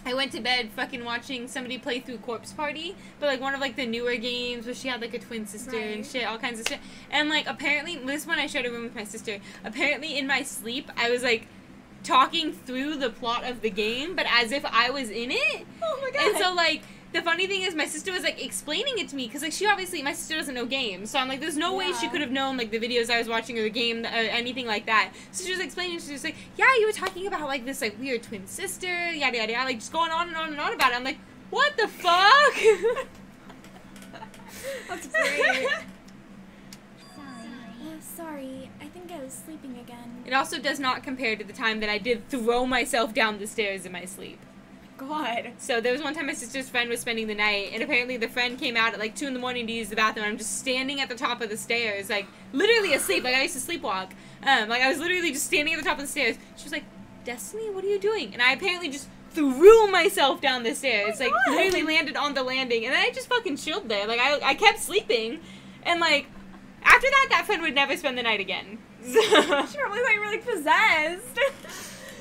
I went to bed fucking watching somebody play through Corpse Party, but like one of like the newer games where she had like a twin sister and shit, all kinds of shit. And like apparently, this one I shared a room with my sister. Apparently in my sleep, I was like talking through the plot of the game, but as if I was in it.
Oh my god.
And so like, the funny thing is my sister was like explaining it to me because like my sister doesn't know games, so I'm like there's no way she could have known like the videos I was watching or the game or anything like that. So she was explaining, she was like, yeah, you were talking about like this like weird twin sister, yada yada yada, like just going on and on and on about it. I'm like, what the fuck?
That's great.
Sorry.
Sorry. I think I was sleeping again.
It also does not compare to the time that I did throw myself down the stairs in my sleep.
God.
So there was one time my sister's friend was spending the night, and apparently the friend came out at like 2 in the morning to use the bathroom. And I'm just standing at the top of the stairs, like literally asleep. Like I used to sleepwalk. Like I was literally just standing at the top of the stairs. She was like, "Destiny, what are you doing?" And I apparently just threw myself down the stairs, like literally landed on the landing, and then I just fucking chilled there. Like I kept sleeping, and like after that friend would never spend the night again. So.
She probably thought you were like possessed.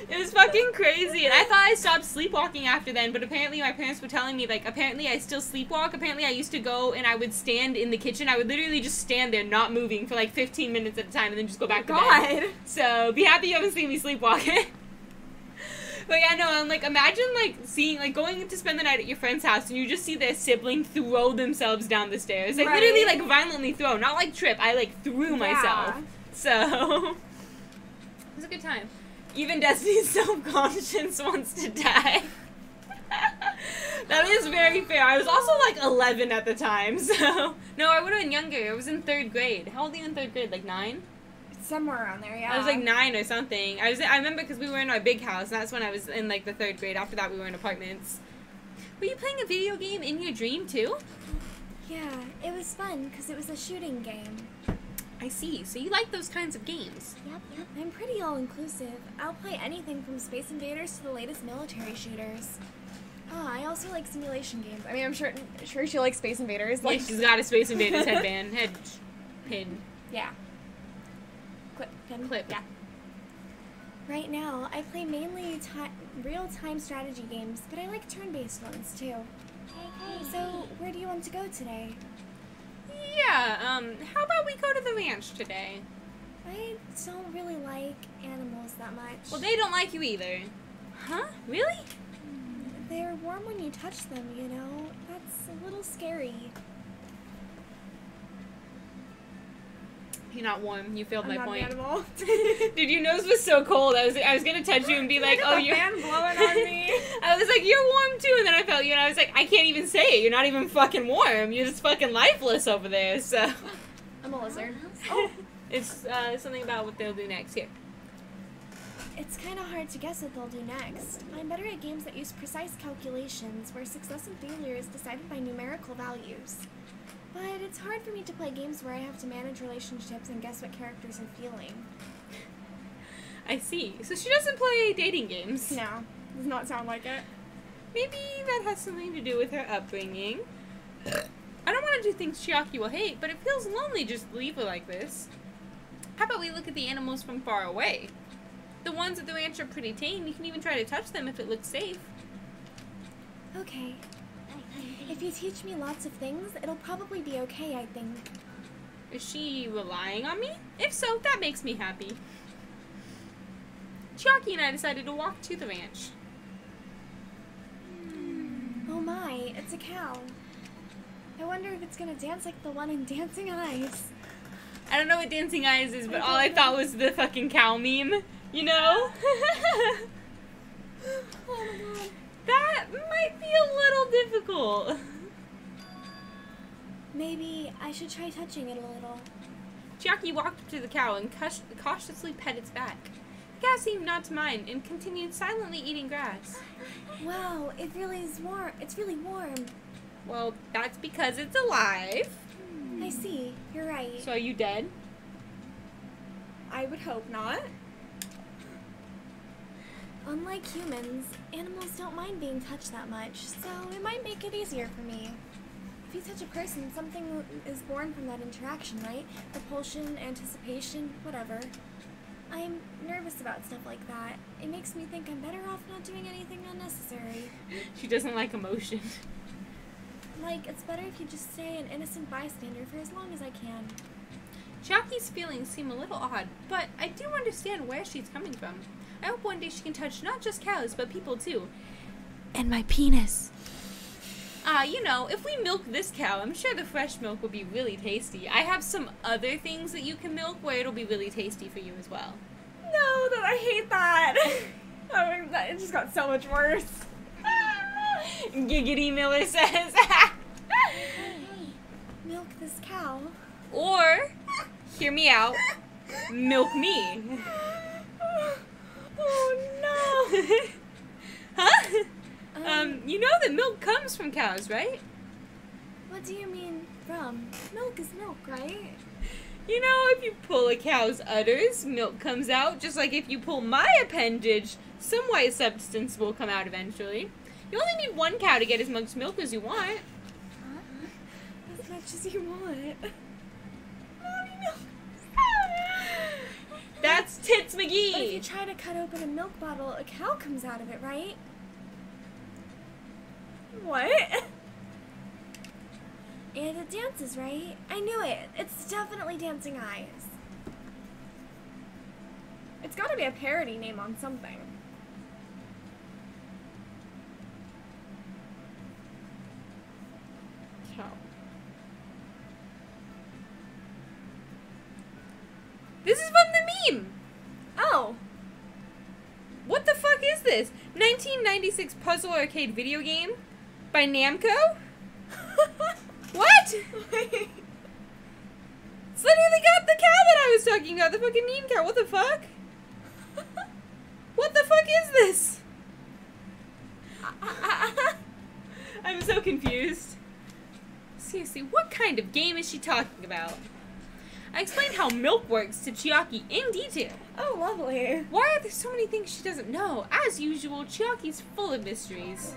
It was fucking crazy, and I thought I stopped sleepwalking after then, but apparently my parents were telling me, like, apparently I still sleepwalk. Apparently I used to go and I would stand in the kitchen. I would literally just stand there, not moving, for like 15 minutes at a time, and then just go back to bed. So, be happy you haven't seen me sleepwalking. But yeah, no, I'm like, imagine, like, seeing, like, going to spend the night at your friend's house, and you just see their sibling throw themselves down the stairs. Like, literally, like, violently throw. Not, like, trip. I, like, threw myself. So, it was a good time. Even Destiny's self-conscience wants to die. That is very fair. I was also like 11 at the time, so... No, I would have been younger. I was in 3rd grade. How old are you in 3rd grade? Like 9?
Somewhere around there, yeah.
I was like 9 or something. I remember because we were in our big house, and that's when I was in like the 3rd grade. After that, we were in apartments. Were you playing a video game in your dream, too?
Yeah, it was fun because it was a shooting game.
I see. So you like those kinds of games.
Yep.
I'm pretty all-inclusive. I'll play anything from Space Invaders to the latest military shooters. I also like simulation games. I mean, I'm sure she likes Space Invaders. Like,
Yeah, she's got a Space Invaders headband. Pin.
yeah.
Clip.
Yeah. Right now, I play mainly real-time strategy games, but I like turn-based ones too. So, where do you want to go today?
Yeah, how about we go to the ranch today?
I don't really like animals that much.
Well, they don't like you either. Huh? Really?
They're warm when you touch them, you know? That's a little scary.
You're not warm. You failed
I'm
my
not
point.
an animal.
Dude, your nose was so cold. I was gonna touch you and be like, oh, you're...
fan blowing on me.
I was like, you're warm too, and then I felt you, and I was like, I can't even say it. You're not even fucking warm. You're just fucking lifeless over there, so...
I'm a lizard.
Oh. It's something about what they'll do next. Here.
It's kind of hard to guess what they'll do next. I'm better at games that use precise calculations, where success and failure is decided by numerical values. But it's hard for me to play games where I have to manage relationships and guess what characters are feeling.
I see. So she doesn't play dating games.
No, does not sound like it.
Maybe that has something to do with her upbringing. I don't want to do things Chiaki will hate, but it feels lonely just to leave her like this. How about we look at the animals from far away? The ones at the ranch are pretty tame. You can even try to touch them if it looks safe.
Okay. If you teach me lots of things, it'll probably be okay, I think.
Is she relying on me? If so, that makes me happy. Chiaki and I decided to walk to the ranch.
Oh my, it's a cow. I wonder if it's gonna dance like the one in Dancing Eyes.
I don't know what Dancing Eyes is, but all I thought was the fucking cow meme. You know?
Oh my god.
That might be a little difficult.
Maybe I should try touching it a little.
Chiaki walked up to the cow and cautiously pet its back. The cow seemed not to mind and continued silently eating grass.
Wow, it really is warm. It's really warm.
Well, that's because it's alive.
I see. You're right.
So are you dead?
I would hope not.
Unlike humans, animals don't mind being touched that much, so it might make it easier for me. If you touch a person, something is born from that interaction, right? Repulsion, anticipation, whatever. I'm nervous about stuff like that. It makes me think I'm better off not doing anything unnecessary.
She doesn't like emotion.
Like, it's better if you just stay an innocent bystander for as long as I can.
Chiaki's feelings seem a little odd, but I do understand where she's coming from. I hope one day she can touch not just cows, but people too. And my penis. You know, if we milk this cow, I'm sure the fresh milk will be really tasty. I have some other things that you can milk where it'll be really tasty for you as well.
No, that I hate that. It just got so much worse.
Giggity Miller says.
Milk this cow.
Or, hear me out, milk me.
Oh no.
Huh? You know that milk comes from cows, right?
What do you mean from? Milk is milk, right?
You know, if you pull a cow's udders, milk comes out. Just like if you pull my appendage, some white substance will come out eventually. You only need one cow to get as much milk as you want.
As much as you want.
That's Tits
But if you
McGee.
try to cut open a milk bottle, a cow comes out of it, right?
What?
And it dances, right? I knew it. It's definitely Dancing Eyes.
It's gotta be a parody name on something.
This is from the meme.
Oh.
What the fuck is this? 1996 puzzle arcade video game by Namco? What? It's literally got the cow that I was talking about, the fucking meme cow. What the fuck? What the fuck is this? I'm so confused. Seriously, what kind of game is she talking about? I explained how milk works to Chiaki in detail.
Oh, lovely.
Why are there so many things she doesn't know? As usual, Chiaki's full of mysteries.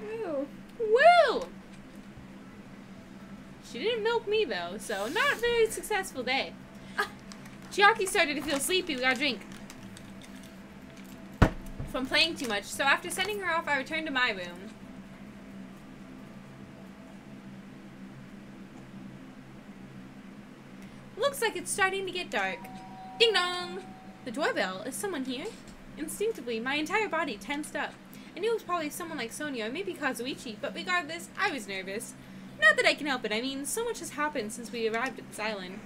Ooh.
Woo! She didn't milk me though, so not a very successful day. Chiaki started to feel sleepy. We got a drink. From playing too much, so after sending her off, I returned to my room. Looks like it's starting to get dark. Ding dong! The doorbell. Is someone here? Instinctively, my entire body tensed up. I knew it was probably someone like Sonia or maybe Kazuichi, but regardless, I was nervous. Not that I can help it. I mean, so much has happened since we arrived at this island.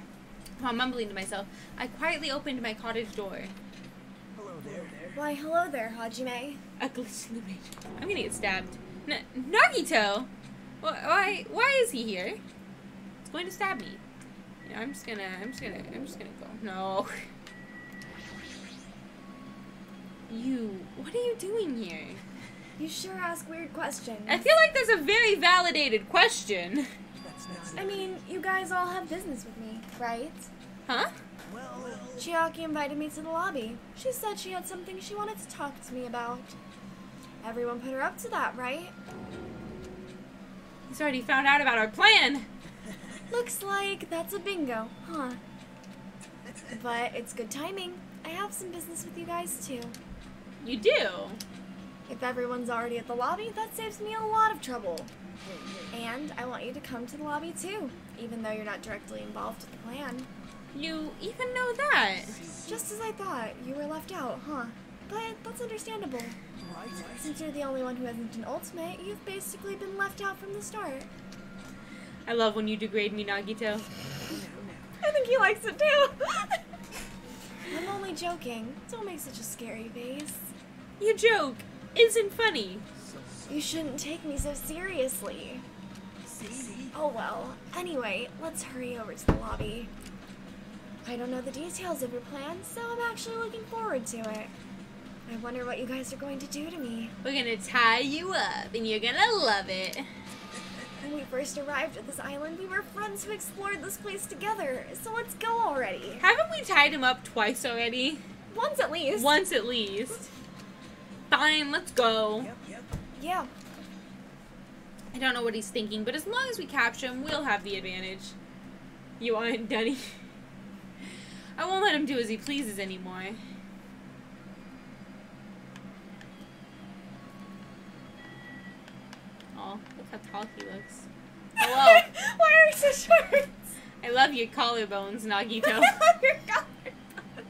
While mumbling to myself, I quietly opened my cottage door.
Hello there.
Why, hello there, Hajime.
A glitch in the matrix. I'm gonna get stabbed. Nagito! Why is he here? It's going to stab me. Yeah, I'm just gonna go. No. What are you doing here?
You sure ask weird questions.
I feel like there's a very validated question.
I mean, you guys all have business with me, right?
Huh?
Chiaki invited me to the lobby. She said she had something she wanted to talk to me about. Everyone put her up to that, right?
He's already found out about our plan.
Looks like that's a bingo, huh? But it's good timing. I have some business with you guys, too.
You do?
If everyone's already at the lobby, that saves me a lot of trouble. And I want you to come to the lobby, too, even though you're not directly involved with the plan.
You even know that?
Just as I thought, you were left out, huh? But that's understandable. Since you're the only one who hasn't an ultimate, you've basically been left out from the start.
I love when you degrade me, Nagito.
I think he likes it too. I'm only joking. Don't make such a scary face.
Your joke isn't funny.
You shouldn't take me so seriously. Oh well. Anyway, let's hurry over to the lobby. I don't know the details of your plan, so I'm actually looking forward to it. I wonder what you guys are going to do to me.
We're gonna tie you up, and you're gonna love it.
When we first arrived at this island, we were friends who explored this place together, so let's go already.
Haven't we tied him up twice already?
Once at least.
Once at least. Fine, let's go.
Yeah.
I don't know what he's thinking, but as long as we capture him, we'll have the advantage. You aren't Dunny. I won't let him do as he pleases anymore. Oh, look how tall he looks. Hello.
Why are you so short?
I love your collarbones, Nagito.
Your collarbones.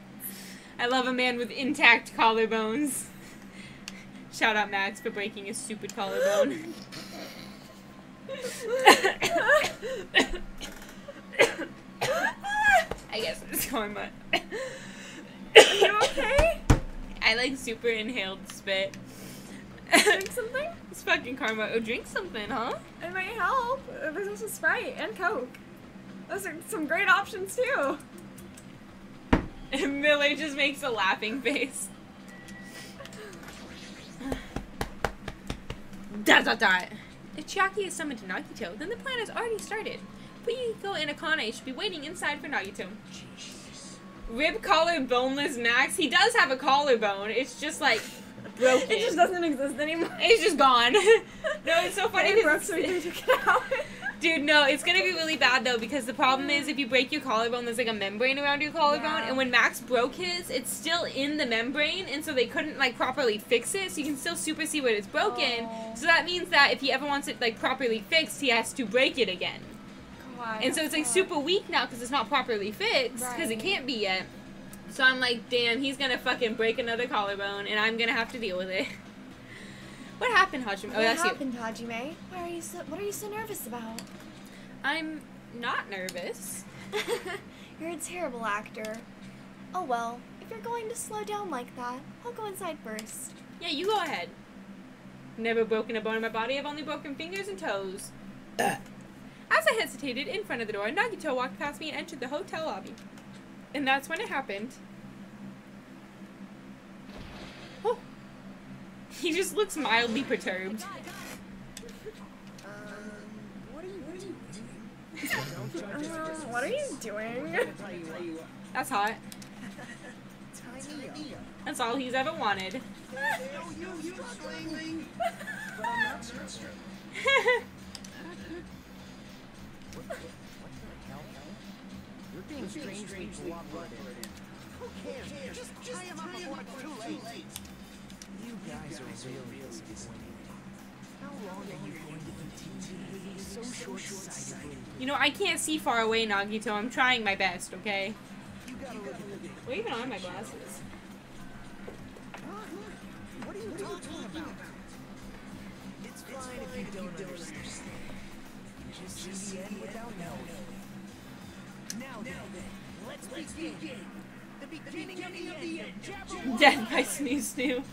I love a man with intact collarbones. Shout out Max for breaking his stupid collarbone. I guess it's karma.
Are you okay?
I like super inhaled spit.
Drink something?
It's fucking karma. Oh, drink something, huh?
It might help. There's also Sprite and Coke. Those are some great options too.
And Miller just makes a laughing face. Dot dot dot. If Chiaki is summoned to Nagito, then the plan has already started. Fuyiko and Akane should be waiting inside for Nagito. Rib collar boneless Max. He does have a collarbone. It's just like broken.
It just doesn't exist anymore.
It's just gone. No, it's so funny.
It broke, so we took it out.
Dude, no, it's gonna be really bad though, because the problem is if you break your collarbone, there's like a membrane around your collarbone,
Yeah.
and when Max broke his, it's still in the membrane, and so they couldn't like properly fix it, so you can still super see where it's broken.
Oh.
So that means that if he ever wants it like properly fixed, he has to break it again.
God,
And so it's like super weak now because it's not properly fixed, because it
Right.
can't be yet. So I'm like, damn, he's gonna fucking break another collarbone, and I'm gonna have to deal with it. What happened, Hajime? Oh,
What
that's you.
happened, Hajime? What are you so nervous about?
I'm not nervous.
You're a terrible actor. Oh well, if you're going to slow down like that, I'll go inside first.
Yeah, you go ahead. Never broken a bone in my body. I've only broken fingers and toes. As I hesitated in front of the door, Nagito walked past me and entered the hotel lobby. And that's when it happened. Oh. He just looks mildly perturbed.
What are you doing?
That's hot. That's all he's ever wanted.
You're being strangely cooperative. Who cares? Just tie him up before it's too late. You guys are really disappointing. How long are you going to continue being so short-sighted?
You know, I can't see far away, Nagito. I'm trying my best, okay?
You gotta look at the...
What even are my glasses?
What are you talking about? It's fine if you don't understand. just see the end without knowing. Now then, let's begin. The beginning of the end. Jabberwocky.
Death by Snoo Snoo.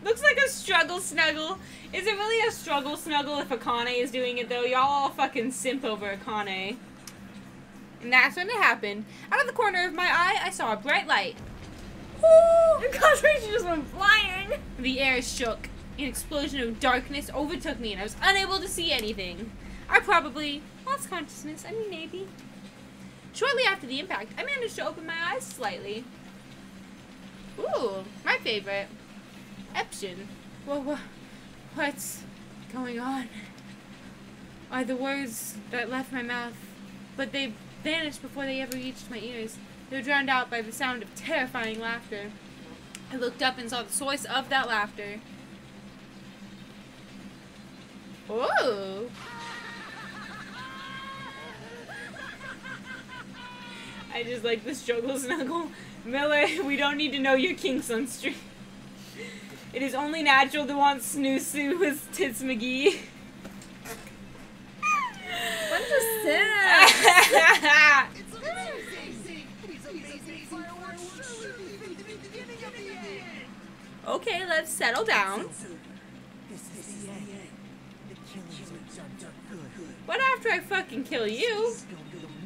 Looks like a struggle snuggle. Is it really a struggle snuggle if Akane is doing it though? Y'all all fucking simp over Akane. And that's when it happened. Out of the corner of my eye, I saw a bright light.
Ooh, the concentration just went flying.
The air shook. An explosion of darkness overtook me and I was unable to see anything. I probably lost consciousness. I mean, maybe. Shortly after the impact, I managed to open my eyes slightly. Ooh, my favorite. Epson. What's going on? Are the words that left my mouth, but they vanished before they ever reached my ears. They were drowned out by the sound of terrifying laughter. I looked up and saw the source of that laughter. Ooh. I just like the struggle snuggle. Miller, we don't need to know your kinks on stream. It is only natural to want Snoo with Tits McGee.
Bunch of simps.
It's amazing. These amazing fireworks surely be the beginning of the end.
Okay, let's settle down.
This is the end. The killings are done good.
But after I fucking kill you,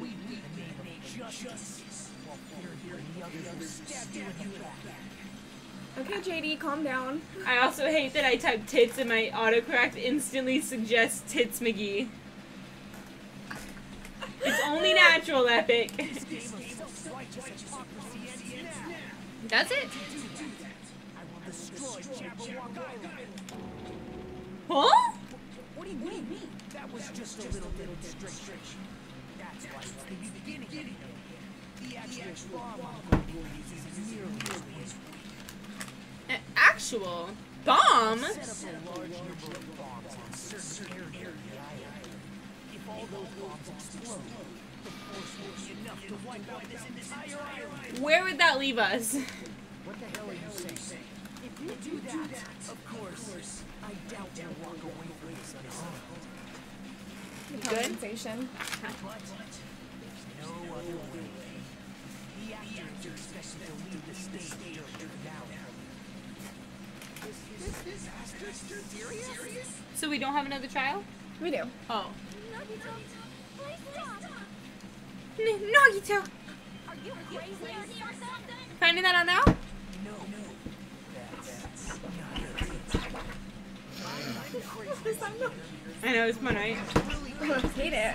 We in the name of justice. While Peter and the others will stab you in the back.
Okay, JD, calm down.
I also hate that I typed tits and my autocorrect instantly suggests Tits McGee. It's only natural, Epic.
This game of self-righteous hypocrisy ends now.
That's it?
I will destroy Jabberwock Island.
Huh?
What do you mean? That was just a little demonstration. That's why it's the beginning of the end. The actual bomb I'm going to use is nearly as big.
An actual bomb?
Set up a large number of bombs in a certain area of the island. If all those bombs explode, the force will be enough to wipe out this entire island.
Where would that leave us?
What the hell are you saying? If you do that, of course, I doubt you'll walk away from this unharmed.
Compensation.
But there's no other way. The actors are expected to leave the stage now. Is this disaster serious?
So we don't have another trial?
We do.
Oh.
Nagito,
Nagito!
are you crazy or something?
Finding that out now?
No, that's not it. I'm crazy.
I know, it's fun, right?
I hate it.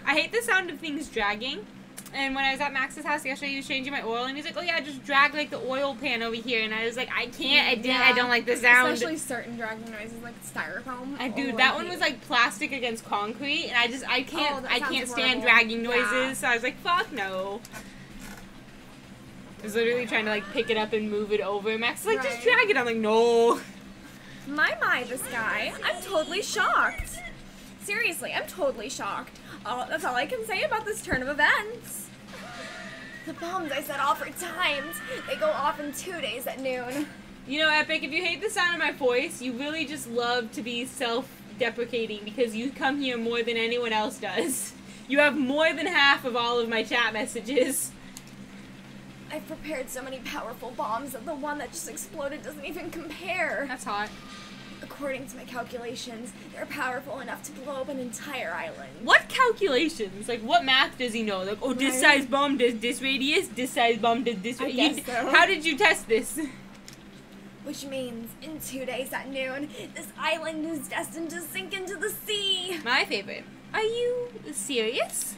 I hate the sound of things dragging. And when I was at Max's house yesterday, he was changing my oil, and he's like, "Oh yeah, just drag like the oil pan over here." And I was like, "I can't. I don't like the sound."
Especially certain dragging noises like styrofoam.
Dude,
Oh,
that
I
one
hate
was
it.
like plastic against concrete, and I can't
Oh, that
I
sounds
can't stand
horrible.
dragging noises.
Yeah.
So I was like, "Fuck no." I was literally trying to like pick it up and move it over. Max was like, "Just
Right.
drag it." I'm like, "No."
My, this guy. I'm totally shocked. Seriously, I'm totally shocked. That's all I can say about this turn of events. The bombs I set off are timed. They go off in 2 days at noon.
You know, Epic, if you hate the sound of my voice, you really just love to be self-deprecating because you come here more than anyone else does. You have more than half of all of my chat messages.
I've prepared so many powerful bombs that the one that just exploded doesn't even compare.
That's hot.
According to my calculations, they're powerful enough to blow up an entire island.
What calculations? Like, what math does he know? Like, oh, this
Right.
size bomb does this radius, this size bomb does this
I
radius.
guess so.
How did you test this?
Which means, in 2 days at noon, this island is destined to sink into the sea.
My favorite. Are you serious?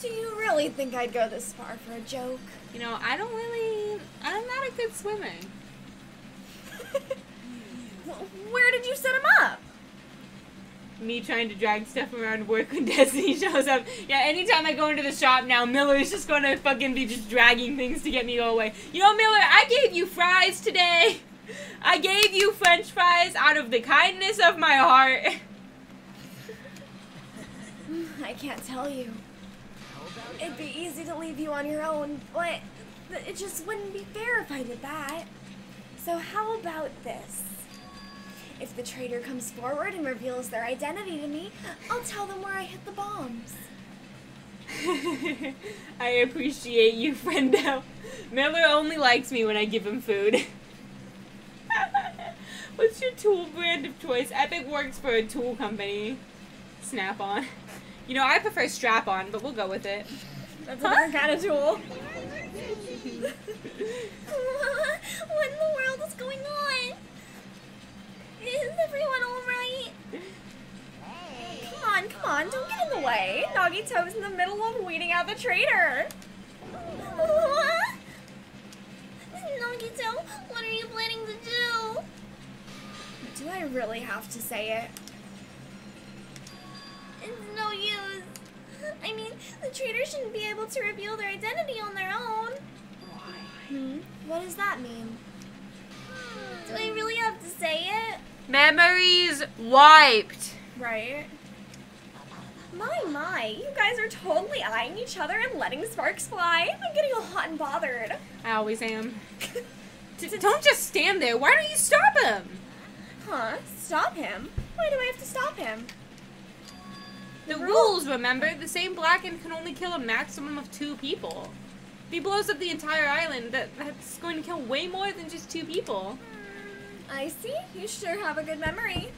Do you really think I'd go this far for a joke?
You know, I'm not a good swimmer.
Where did you set him up?
Me trying to drag stuff around work when Destiny shows up. Yeah, anytime I go into the shop now, Miller is just gonna fucking be just dragging things to get me to go away. You know, Miller, I gave you fries today. I gave you french fries out of the kindness of my heart.
I can't tell you. It'd be easy to leave you on your own, but it just wouldn't be fair if I did that. So how about this? If the traitor comes forward and reveals their identity to me, I'll tell them where I hit the bombs.
I appreciate you, friendo. Miller only likes me when I give him food. What's your tool brand of choice? Epic works for a tool company. Snap-on. You know, I prefer strap-on, but we'll go with it.
That's a different kind of tool.
What in the world is going on? Is everyone alright?
Come on, don't get in the way. Nagito's in the middle of weeding out the traitor.
What? Nagito, what are you planning to do?
Do I really have to say it?
It's no use. I mean, the traitor shouldn't be able to reveal their identity on their own.
What does that mean?
Do I really have to say it?
Memories wiped.
Right? My, you guys are totally eyeing each other and letting sparks fly. I'm getting all hot and bothered.
I always am. Don't just stand there. Why don't you stop him?
Huh? Stop him? Why do I have to stop him?
The rules, remember? The same Blackened can only kill a maximum of 2 people. If he blows up the entire island, that's going to kill way more than just 2 people.
I see. You sure have a good memory.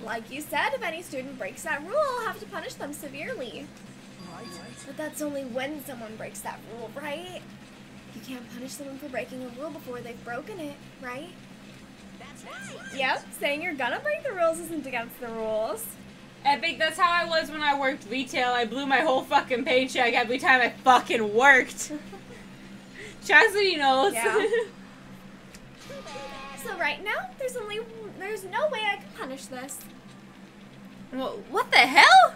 Like you said, if any student breaks that rule, I'll have to punish them severely. But that's only when someone breaks that rule, right? You can't punish someone for breaking a rule before they've broken it, right?
That's right.
Yep, saying you're gonna break the rules isn't against the rules.
Epic, that's how I was when I worked retail. I blew my whole fucking paycheck every time I fucking worked. Chastity knows.
Yeah. So right now, there's no way I can punish this.
What the hell?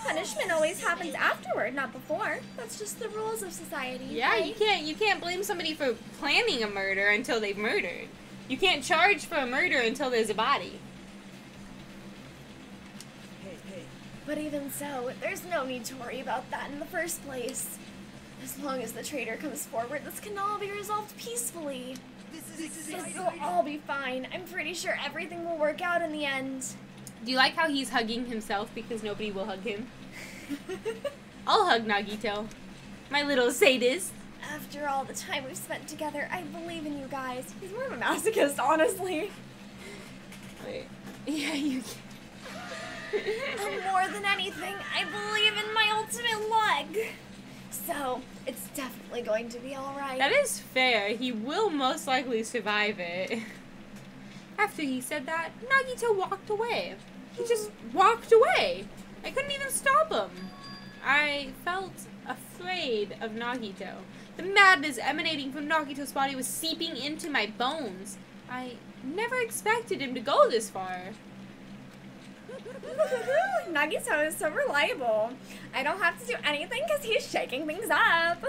Punishment always happens afterward, not before. That's just the rules of society.
Yeah,
right?
you can't blame somebody for planning a murder until they've murdered. You can't charge for a murder until there's a body.
But even so, there's no need to worry about that in the first place. As long as the traitor comes forward, this can all be resolved peacefully. This will all be fine. I'm pretty sure everything will work out in the end.
Do you like how he's hugging himself because nobody will hug him? I'll hug Nagito. My little sadist.
After all the time we've spent together, I believe in you guys. He's more of a masochist, honestly.
Wait. Yeah, you can.
And more than anything, I believe in my ultimate luck. So, it's definitely going to be alright.
That is fair. He will most likely survive it. After he said that, Nagito walked away. He just walked away. I couldn't even stop him. I felt afraid of Nagito. The madness emanating from Nagito's body was seeping into my bones. I never expected him to go this far.
Nagito is so reliable. I don't have to do anything because he's shaking things up.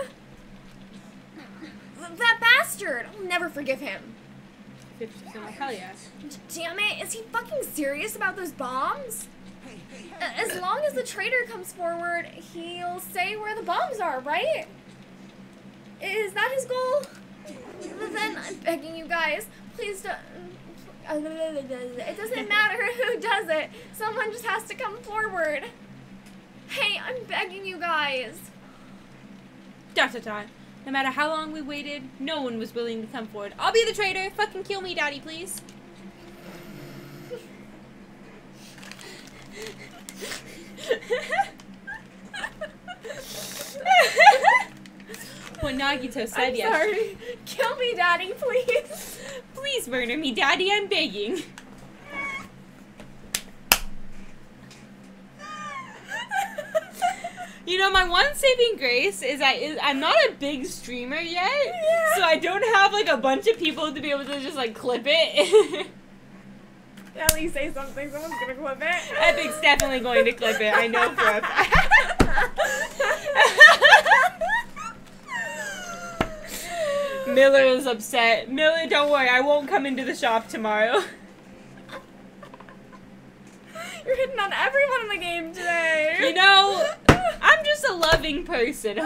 That bastard! I'll never forgive him.
50% hell yes.
Damn it, is he fucking serious about those bombs? As long as the traitor comes forward, he'll say where the bombs are, right? Is that his goal? Then I'm begging you guys, please don't... It doesn't matter who does it. Someone just has to come forward. Hey, I'm begging you guys.
Dot. No matter how long we waited, no one was willing to come forward. I'll be the traitor. Fucking kill me, daddy, please. What Nagito said
I'm
yes.
sorry. Kill me, daddy, please.
Please murder me, daddy, I'm begging. You know, my one saving grace is I'm not a big streamer yet,
Yeah.
so I don't have like a bunch of people to be able to just like clip it.
At least say something, someone's gonna clip it.
Epic's definitely going to clip it, I know for a fact. Miller is upset. Miller, don't worry, I won't come into the shop tomorrow.
You're hitting on everyone in the game today.
You know, I'm just a loving person.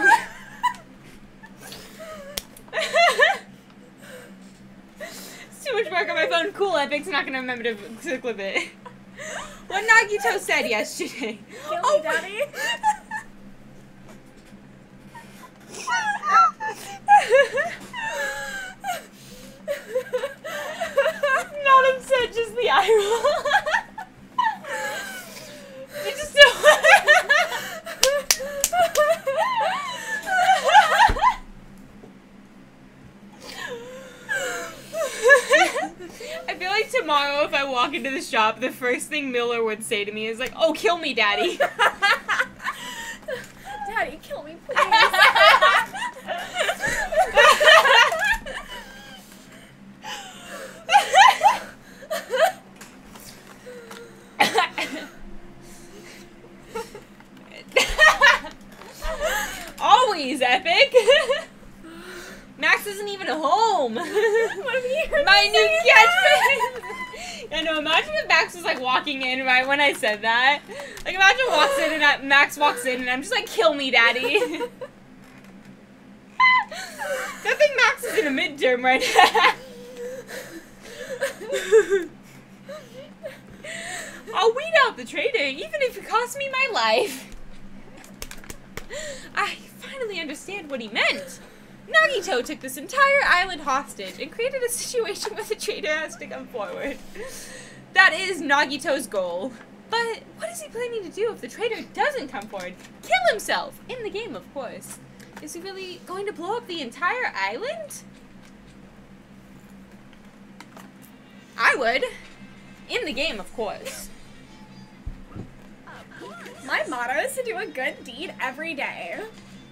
It's too much mark on my phone. Cool, Epic's not gonna remember to clip it. What Nagito said yesterday.
Kill me, Daddy.
Not upset, just the eye roll. You just don't. I feel like tomorrow if I walk into the shop, the first thing Miller would say to me is like, "Oh, kill me, Daddy."
Daddy, kill me, please.
Always Epic. Max isn't even home.
What have you heard
My
me
new
say
catchphrase. I know. Imagine if Max was like walking in right when I said that. Like imagine walks in and Max walks in and I'm just like, "Kill me, Daddy." Good thing Max is in a midterm right now. I'll weed out the traitor, even if it costs me my life. I finally understand what he meant. Nagito took this entire island hostage and created a situation where the traitor has to come forward. That is Nagito's goal. But what is he planning to do if the traitor doesn't come forward? Kill himself! In the game, of course. Is he really going to blow up the entire island? I would. In the game, of course.
My motto is to do a good deed every day.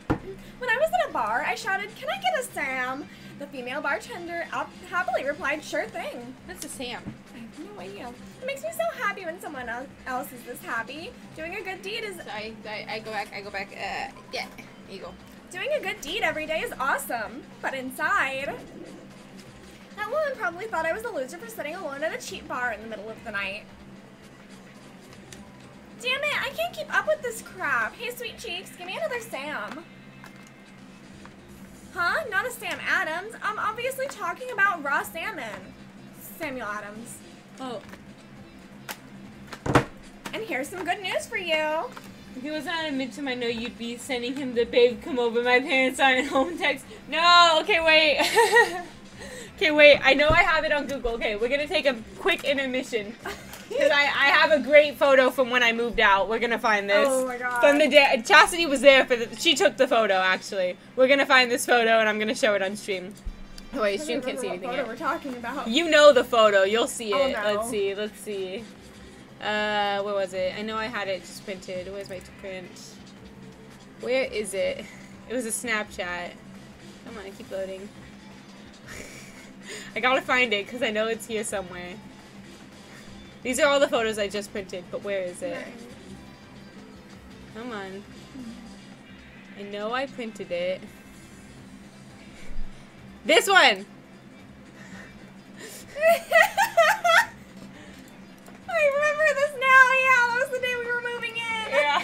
When I was at a bar, I shouted, "Can I get a Sam?" The female bartender happily replied, "Sure thing."
That's a Sam.
I have no idea. It makes me so happy when someone else is this happy. Doing a good deed is...
I go back. Yeah, there you go.
Doing a good deed every day is awesome. But inside... That woman probably thought I was a loser for sitting alone at a cheap bar in the middle of the night. Damn it, I can't keep up with this crap. Hey, sweet cheeks, give me another Sam. Huh? Not a Sam Adams. I'm obviously talking about raw salmon. Samuel Adams.
Oh.
And here's some good news for you.
If he was not a midterm, I know you'd be sending him the "babe, come over, my parents aren't home" text. No, okay, wait. Okay, wait, I know I have it on Google. Okay, we're gonna take a quick intermission. Because I have a great photo from when I moved out. We're gonna find this.
Oh my god.
From the day, Chastity was there for she took the photo, actually. We're gonna find this photo and I'm gonna show it on stream. Oh wait, stream can't see anything
what
yet.
we're talking about.
You know the photo, you'll see
Oh,
it.
no.
Let's see. Where was it? I know I had it just printed. Where's my print? Where is it? It was a Snapchat. Come on, keep loading. I gotta find it because I know it's here somewhere. These are all the photos I just printed, but where is it? Come on. I know I printed it. This one!
I remember this now, yeah, that was the day we were moving in.
Yeah.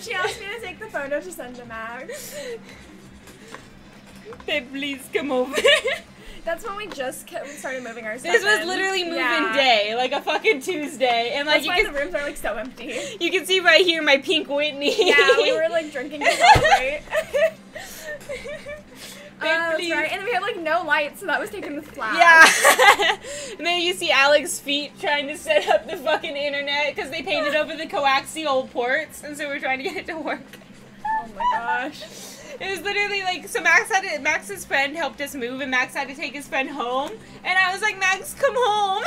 She asked me to take the photo to send to Max.
Babe, please come over.
That's when we just started moving our stuff.
This was
in.
literally move-in
Yeah.
day, like a fucking Tuesday, and like
That's why the rooms are like so empty.
you can see right here my pink Whitney.
Yeah, we were like drinking to celebrate. That's
please.
right. And then we had like no lights, so that was taken with flash.
Yeah. And then you see Alex's feet trying to set up the fucking internet because they painted over the coaxial ports, and so we're trying to get it to work.
Oh my gosh.
It was literally like, so Max's friend helped us move, and Max had to take his friend home, and I was like, Max, come home.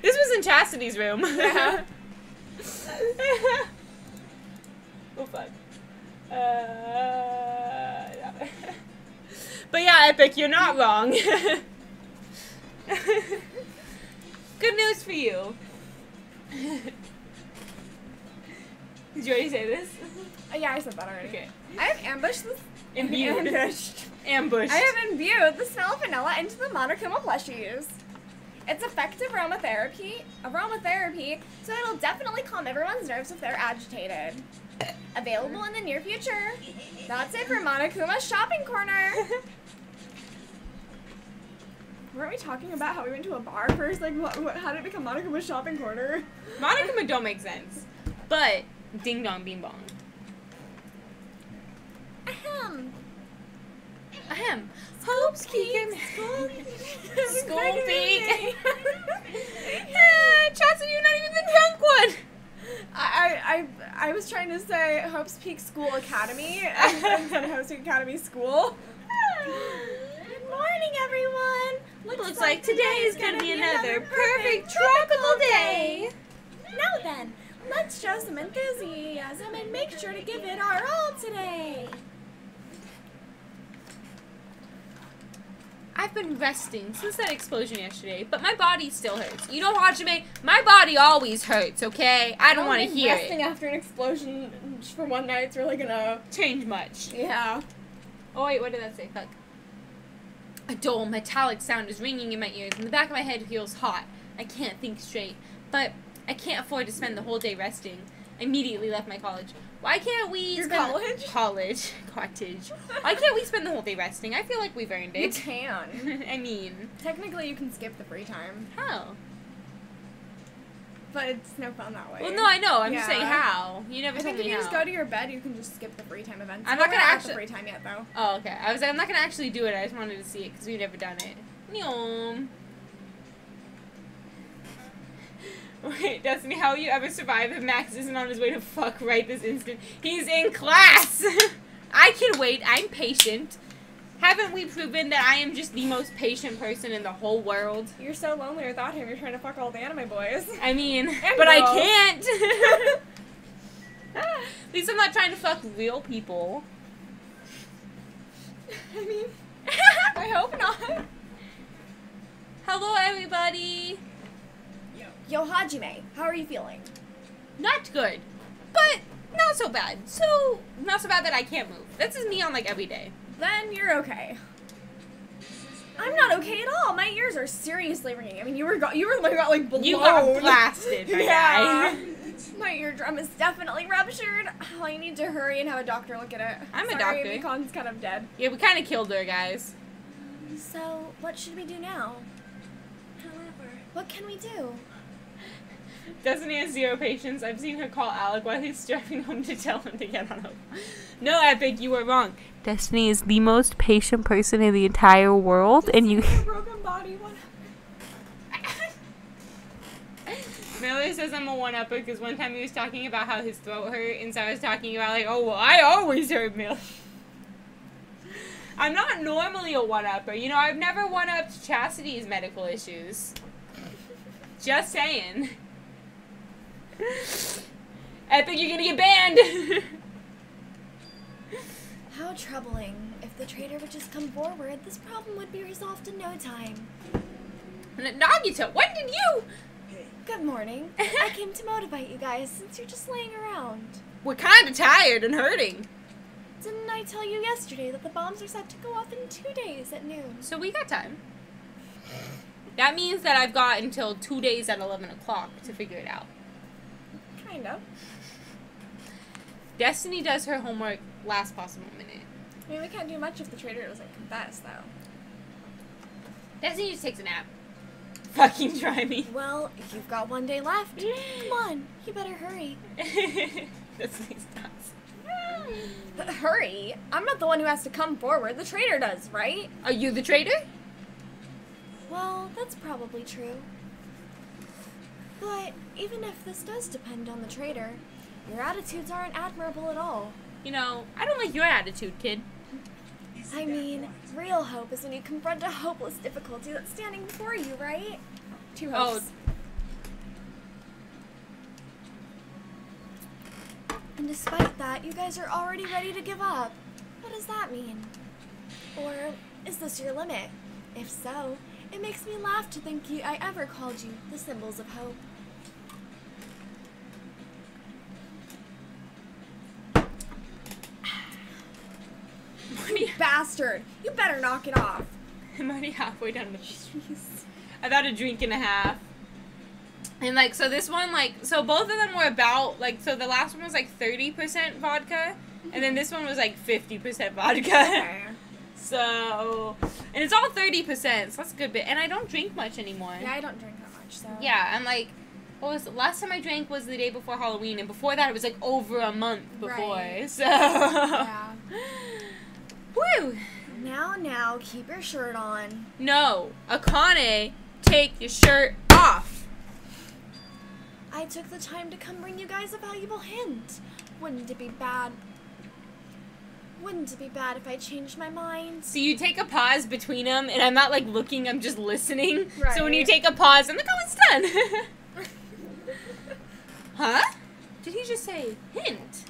This was in Chastity's room.
Yeah.
Oh fuck. But yeah, Epic, you're not wrong. Good news for you. Did you already say this?
Yeah, I said that already.
Okay.
I have ambushed this.
Imbued.
Ambushed.
Ambushed.
I have imbued the smell of vanilla into the monochrome plushies. It's effective aromatherapy, so it'll definitely calm everyone's nerves if they're agitated. Available in the near future. That's it for Monokuma's shopping corner. Weren't we talking about how we went to a bar first? Like, how did it become Monokuma's shopping corner?
Monokuma don't make sense. But, ding dong bing bong.
Ahem.
Ahem. Hope's Peak and School Peak. Chastity, you're not even the drunk one.
I was trying to say Hope's Peak School Academy and said Hope's Peak Academy School. Good morning, everyone.
Looks like today is gonna be another perfect tropical day.
Now then, let's show some enthusiasm and make sure to give it our all today.
I've been resting since that explosion yesterday, but my body still hurts. You know, Hajime, my body always hurts, okay? I don't want to hear
resting
it.
after an explosion for one night's really gonna
change much.
Yeah.
Oh wait, what did that say? Fuck. A dull metallic sound is ringing in my ears, and the back of my head feels hot. I can't think straight, but I can't afford to spend the whole day resting. I immediately left my college. Why can't we
Your
spend
college?
Cottage. Why can't we spend the whole day resting? I feel like we've earned
You
it.
can.
I mean,
Technically, you can skip the free time,
how?
but it's no fun that way.
Well, no, I know. I'm just
Yeah.
saying how. You never
I
told
think if
me
you
how.
just go to your bed, you can just skip the free time events.
I'm not
We're
gonna
at
actually-
the free time yet, though.
Oh, okay. I was like, I'm not gonna actually do it. I just wanted to see it because we've never done it. Nyom. Wait, Destiny, how will you ever survive if Max isn't on his way to fuck right this instant? He's in class! I can wait. I'm patient. Haven't we proven that I am just the most patient person in the whole world?
You're so lonely without him. You're trying to fuck all the anime boys.
I mean,
And
but I
girls.
can't! At least I'm not trying to fuck real people.
I mean, I hope not.
Hello, everybody!
Yo, Hajime, how are you feeling?
Not good, but not so bad. So, not so bad that I can't move. This is me on, like, every day.
Then you're okay. I'm not okay at all. My ears are seriously ringing. I mean, you got like blown.
You got blasted, my
Yeah.
guy.
My eardrum is definitely ruptured. Oh, I need to hurry and have a doctor look at it.
I'm a
Sorry,
doctor.
Mikon's kind of dead.
Yeah, we kind of killed her, guys.
So, what should we do now?
However,
What can we do?
Destiny has zero patience. I've seen her call Alec while he's driving home to tell him to get on home. No, Epic, you were wrong. Destiny is the most patient person in the entire world, and you...
A broken body one.
Miller says I'm a one-upper because one time he was talking about how his throat hurt, and so I was talking about, like, oh, well, I always hurt Miller. I'm not normally a one-upper. You know, I've never one-upped Chastity's medical issues. Just saying. Epic, you're gonna get banned!
How troubling. If the trader would just come forward, this problem would be resolved in no time.
Nagito, when did you...
Good morning. I came to motivate you guys since you're just laying around.
We're kinda tired and hurting.
Didn't I tell you yesterday that the bombs are set to go off in 2 days at noon?
So we got time. That means that I've got until 2 days at 11 o'clock to figure it out.
Kind of.
Destiny does her homework last possible minute.
I mean, we can't do much if the trader doesn't confess, though.
Destiny just takes a nap. Fucking try me.
Well, you've got 1 day left. Come on, you better hurry.
Destiny's nuts.
Hurry? I'm not the one who has to come forward. The trader does, right?
Are you the traitor?
Well, that's probably true. But even if this does depend on the trader, your attitudes aren't admirable at all.
You know, I don't like your attitude, kid.
I mean, real hope is when you confront a hopeless difficulty that's standing before you, right? Two hopes. And despite that, you guys are already ready to give up. What does that mean? Or is this your limit? If so, it makes me laugh to think I ever called you the symbols of hope. You bastard! You better knock it off.
I'm already halfway done with this.
Jeez.
About a drink and a half. And, like, so this one, like, so both of them were about, like, so the last one was, like, 30% vodka, and then this one was, like, 50% vodka.
Okay.
So, and it's all 30%, so that's a good bit. And I don't drink much anymore.
Yeah, I don't drink that much, so.
Yeah, I'm, like, what was the last time I drank was the day before Halloween, and before that it was, like, over a month before,
Right.
so.
Yeah.
Woo!
Now, keep your shirt on.
No, Akane, take your shirt off.
I took the time to come bring you guys a valuable hint. Wouldn't it be bad? Wouldn't it be bad if I changed my mind?
So you take a pause between them, and I'm not, like, looking, I'm just listening.
Right.
So when you take a pause, I'm like, oh, it's done. Huh? Did he just say hint?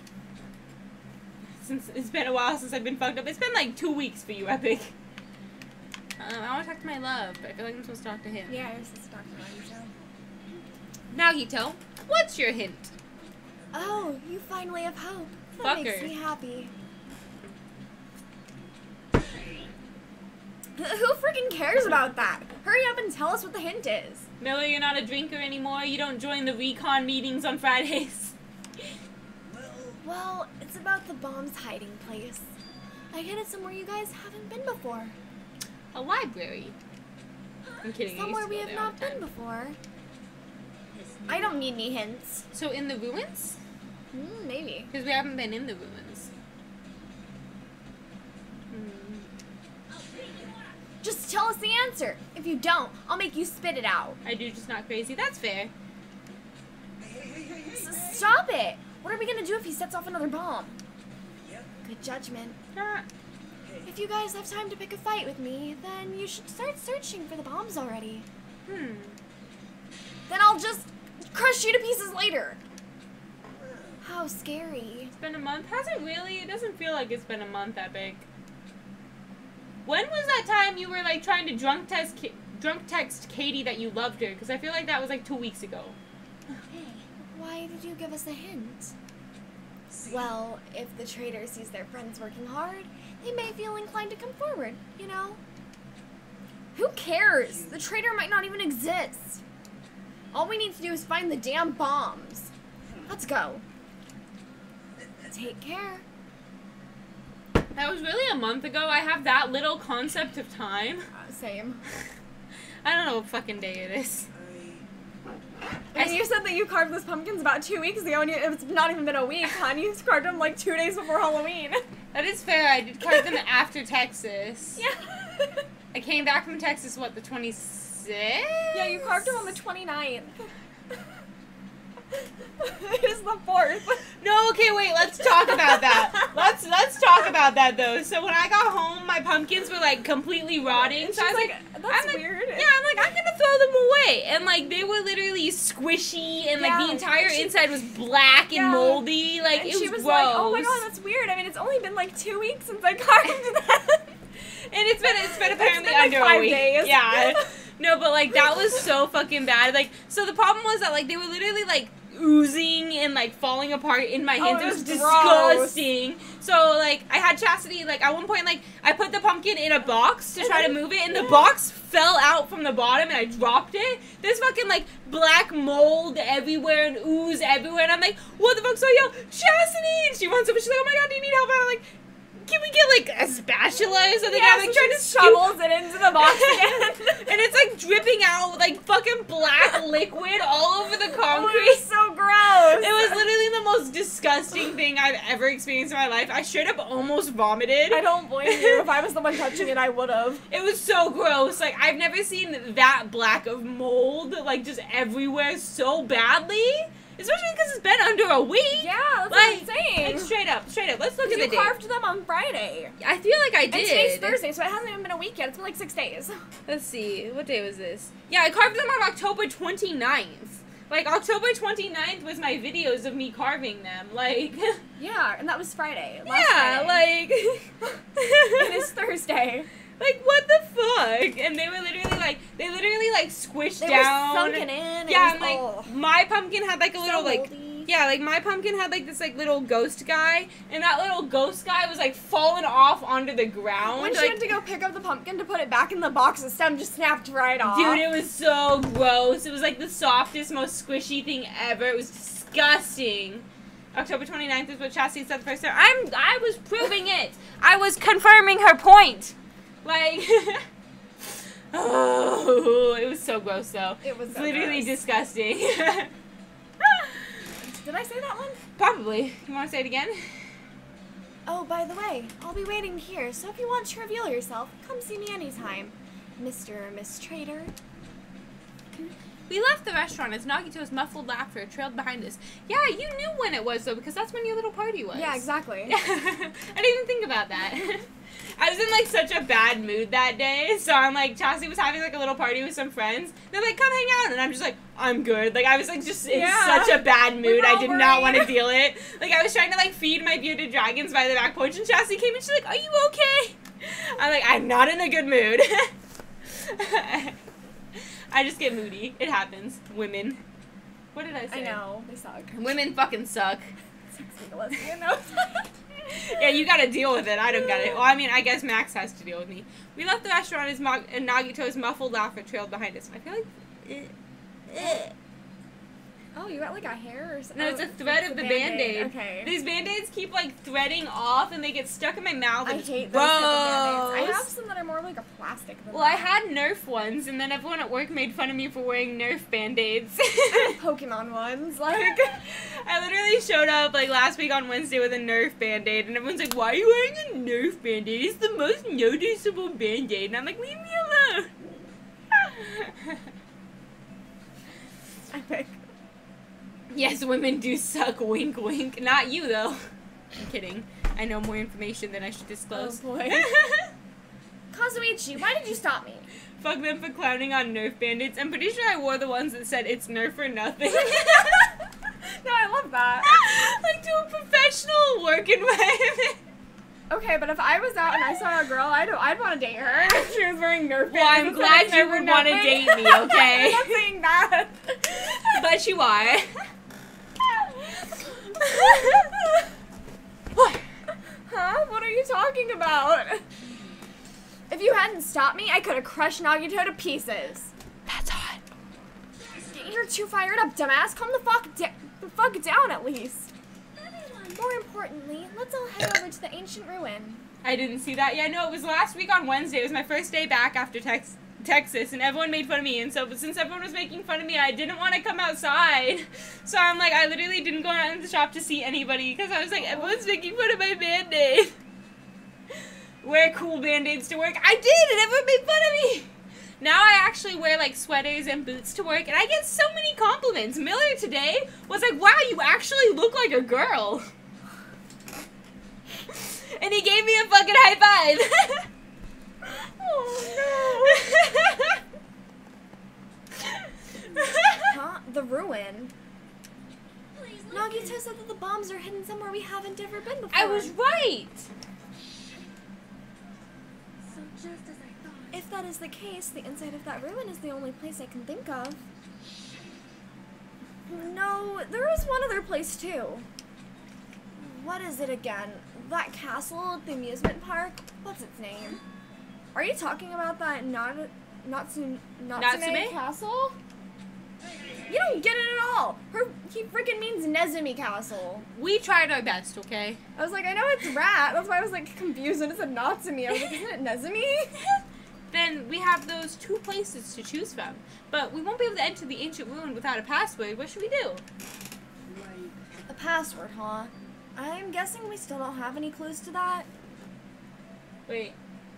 Since it's been a while since I've been fucked up. It's been, like, 2 weeks for you, Epic. I want to talk to my love, but I feel like I'm supposed to talk to him.
Yeah, you're supposed to talk about you, Joe.
Nagito, what's your hint?
Oh, you finally have hope. That
Fucker.
makes me happy. Who freaking cares about that? Hurry up and tell us what the hint is.
Miller, you're not a drinker anymore. You don't join the recon meetings on Fridays.
Well, it's about the bomb's hiding place. I hid it somewhere you guys haven't been before.
A library. I'm kidding. I used
Somewhere
to
we
go
have
there all
not
the time.
been before. I don't need any hints.
So in the ruins?
Maybe.
Because we haven't been in the ruins.
Just tell us the answer. If you don't, I'll make you spit it out.
I do, just not crazy. That's fair.
Stop it! What are we gonna do if he sets off another bomb? Good judgment.
Ah.
If you guys have time to pick a fight with me, then you should start searching for the bombs already. Then I'll just crush you to pieces later. How scary.
It's been a month? Has it really? It doesn't feel like it's been a month, Epic. When was that time you were, like, trying to drunk text Katie that you loved her? Because I feel like that was, like, 2 weeks ago.
Why did you give us a hint? Well, if the traitor sees their friends working hard, they may feel inclined to come forward, you know? Who cares? The traitor might not even exist. All we need to do is find the damn bombs. Let's go. Take care.
That was really a month ago. I have that little concept of time.
Same.
I don't know what fucking day it is.
And you said that you carved those pumpkins about 2 weeks ago, and it's not even been a week, hon. You carved them like 2 days before Halloween.
That is fair. I did carve them after Texas.
Yeah.
I came back from Texas, what, the 26th?
Yeah, you carved them on the 29th. It's the 4th.
No, okay, wait, let's talk about that. Let's talk about that, though. So when I got home, my pumpkins were, like, completely rotting.
And
So I
she's
was
like,
like,
that's
I'm like,
weird.
Yeah, I'm like, I'm gonna throw them away. And, like, they were literally squishy, and, like,
Yeah,
the entire inside was black and
Yeah.
moldy. Like,
And
it
she
was
was
gross.
like, oh my god, that's weird. I mean, it's only been like 2 weeks since I carved them.
And it's been apparently
been, like,
under
5
a week.
days.
Yeah. No, but, like, that was so fucking bad. Like, so the problem was that, like, they were literally, like, oozing and, like, falling apart in my hands.
Oh,
It was
it was gross.
disgusting. So, like, I had Chastity, like, at one point, like, I put the pumpkin in a box to try to move it, and the box fell out from the bottom, and I dropped it. There's fucking, like, black mold everywhere and ooze everywhere, and I'm like, what the fuck? So I yell, Chastity! And she runs up, and she's like, oh my god, do you need help? And I'm like, can we get, like, a spatula or something?
Yeah,
I'm, like,
so
trying
she
to scoop.
shovels it into the box again.
And it's, like, dripping out, like, fucking black liquid all over the
Oh,
concrete.
it was so gross.
It was literally the most disgusting thing I've ever experienced in my life. I straight up almost vomited.
I don't blame you. If I was the one touching it, I would have.
It was so gross. Like, I've never seen that black of mold, like, just everywhere so badly. Especially because it's been under a week.
Yeah, that's
Like,
what I'm saying.
like, straight up. Let's look at
You
the date.
carved them on Friday.
I feel like I did.
And today's Thursday, so it hasn't even been a week yet. It's been like 6 days.
Let's see. What day was this? Yeah, I carved them on October 29th. Like, October 29th was my videos of me carving them. Like...
Yeah, and that was Friday.
Yeah,
Friday.
like...
It is Thursday.
Like, what the fuck? And they were literally, like, squished
They
down.
were sunken in.
Yeah,
It
and,
was
like, my pumpkin had, like, a little, like...
moldy.
yeah, like my pumpkin had like this like little ghost guy, and that little ghost guy was like falling off onto the ground.
When she went to go pick up the pumpkin to put it back in the box, the stem just snapped right off.
Dude, it was so gross. It was like the softest, most squishy thing ever. It was disgusting. October 29th is what Chastity said the first time. I was proving it. I was confirming her point. Like, oh, it was so gross though.
It was so
literally
gross.
disgusting.
Did I say that one?
Probably. You want to say it again?
Oh, by the way, I'll be waiting here, so if you want to reveal yourself, come see me anytime. Mr. or Miss Trader.
We left the restaurant as Nagito's muffled laughter trailed behind us. Yeah, you knew when it was though, because that's when your little party was.
Yeah, exactly.
I didn't even think about that. I was in like such a bad mood that day, so I'm like, Chastity was having like a little party with some friends. They're like, come hang out, and I'm just like, I'm good. Like I was like just in such a bad mood. I did not want to deal it. Like I was trying to like feed my bearded dragons by the back porch, and Chastity came and she's like, are you okay? I'm like, I'm not in a good mood. I just get moody. It happens. Women. What did I say?
I know. They suck.
Women fucking suck.
Sexy lesbian knows.
Yeah, you gotta deal with it. I don't got it. Well, I mean, I guess Max has to deal with me. We left the restaurant as Nagito's muffled laughter trailed behind us. I feel like...
Oh, you got like a hair or something?
No, it's a thread of the Band-Aid.
Okay.
These Band-Aids keep like threading off and they get stuck in my mouth.
I
And
hate those type of Band-Aids. I
gross.
have some that are more like a plastic than
Well, I
that.
had Nerf ones, and then everyone at work made fun of me for wearing Nerf Band-Aids.
Pokemon ones, like...
I literally showed up like last week on Wednesday with a Nerf Band-Aid, and everyone's like, why are you wearing a Nerf Band-Aid? It's the most noticeable Band-Aid. And I'm like, leave me alone.
Epic.
Yes, women do suck, wink wink. Not you, though. I'm kidding. I know more information than I should disclose.
Oh, boy. Kazuichi, why did you stop me?
Fuck them for clowning on Nerf Band-Aids. I'm pretty sure I wore the ones that said it's Nerf or nothing.
No, I love that.
Like to a professional work environment.
Okay, but if I was out and I saw a girl, I'd want to date her if she was wearing Nerf
Well, I'm
bands
glad
instead of
you would
Nerf
want to
nothing.
date me, okay?
I'm not saying that.
But you are. What?
Huh? What are you talking about? If you hadn't stopped me, I could have crushed Nagito to pieces.
That's hot.
You're too fired up, dumbass. Calm the fuck down at least. More importantly, let's all head over to the ancient ruin.
I didn't see that. Yeah, no, it was last week on Wednesday. It was my first day back after Texas, and everyone made fun of me. And so, since everyone was making fun of me, I didn't want to come outside. So I'm like, I literally didn't go out in the shop to see anybody because I was like, everyone's making fun of my Band-Aid. Wear cool Band-Aids to work. I did, and everyone made fun of me. Now I actually wear like sweaters and boots to work, and I get so many compliments. Miller today was like, wow, you actually look like a girl. And he gave me a fucking high five.
Oh no. Huh? The ruin? Nagito said that the bombs are hidden somewhere we haven't ever been before.
I was right.
So just as I thought.
If that is the case, the inside of that ruin is the only place I can think of. No, there is one other place too. What is it again? That castle at the amusement park? What's its name? Are you talking about that Natsume castle? You don't get it at all. He freaking means Nezumi Castle.
We tried our best, okay?
I was like, I know it's rat. That's why I was like confused when it said Natsume. I was like, isn't it Nezumi?
Then we have those two places to choose from. But we won't be able to enter the ancient ruin without a password. What should we do?
A password, huh? I'm guessing we still don't have any clues to that.
Wait.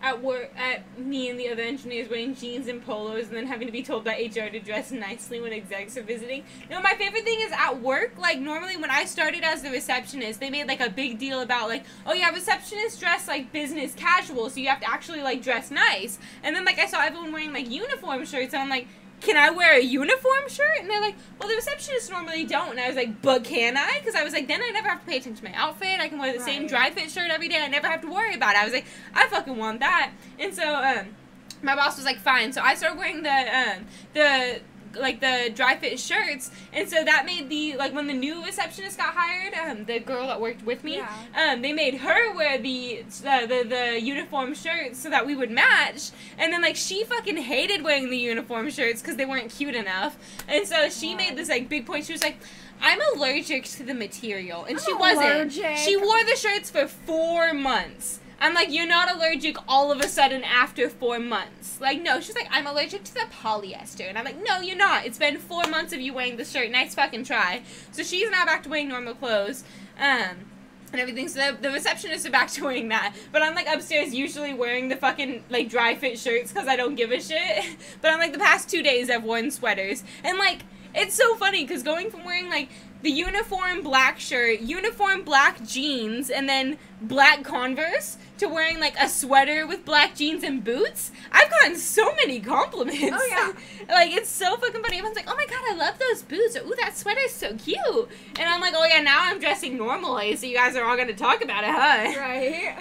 At work, me and the other engineers wearing jeans and polos and then having to be told by HR to dress nicely when execs are visiting. No, my favorite thing is at work, like, normally when I started as the receptionist, they made, like, a big deal about, like, oh, yeah, receptionists dress, like, business casual, so you have to actually, like, dress nice. And then, like, I saw everyone wearing, like, uniform shirts, and I'm like, can I wear a uniform shirt? And they're like, well, the receptionists normally don't. And I was like, but can I? Because I was like, then I never have to pay attention to my outfit. I can wear the same dry fit shirt every day. I never have to worry about it. I was like, I fucking want that. And so, my boss was like, fine. So I started wearing the like the dry fit shirts, and so that made the like when the new receptionist got hired, the girl that worked with me, they made her wear the uniform shirts so that we would match, and then like she fucking hated wearing the uniform shirts because they weren't cute enough, and so she made this like big point. She was like, I'm allergic to the material, and she wasn't.
Allergic.
She wore the shirts for 4 months. I'm like, you're not allergic all of a sudden after 4 months. Like, no. She's like, I'm allergic to the polyester. And I'm like, no, you're not. It's been 4 months of you wearing the shirt. Nice fucking try. So she's now back to wearing normal clothes. And everything. So the receptionists are back to wearing that. But I'm, like, upstairs usually wearing the fucking, like, dry fit shirts because I don't give a shit. But I'm, like, the past 2 days I've worn sweaters. And, like, it's so funny because going from wearing, like, the uniform black shirt, uniform black jeans, and then black Converse to wearing, like, a sweater with black jeans and boots, I've gotten so many compliments.
Oh, yeah.
Like, it's so fucking funny. Everyone's like, oh, my God, I love those boots. Or, ooh, that sweater's so cute. And I'm like, oh, yeah, now I'm dressing normally, so you guys are all going to talk about it, huh?
Right.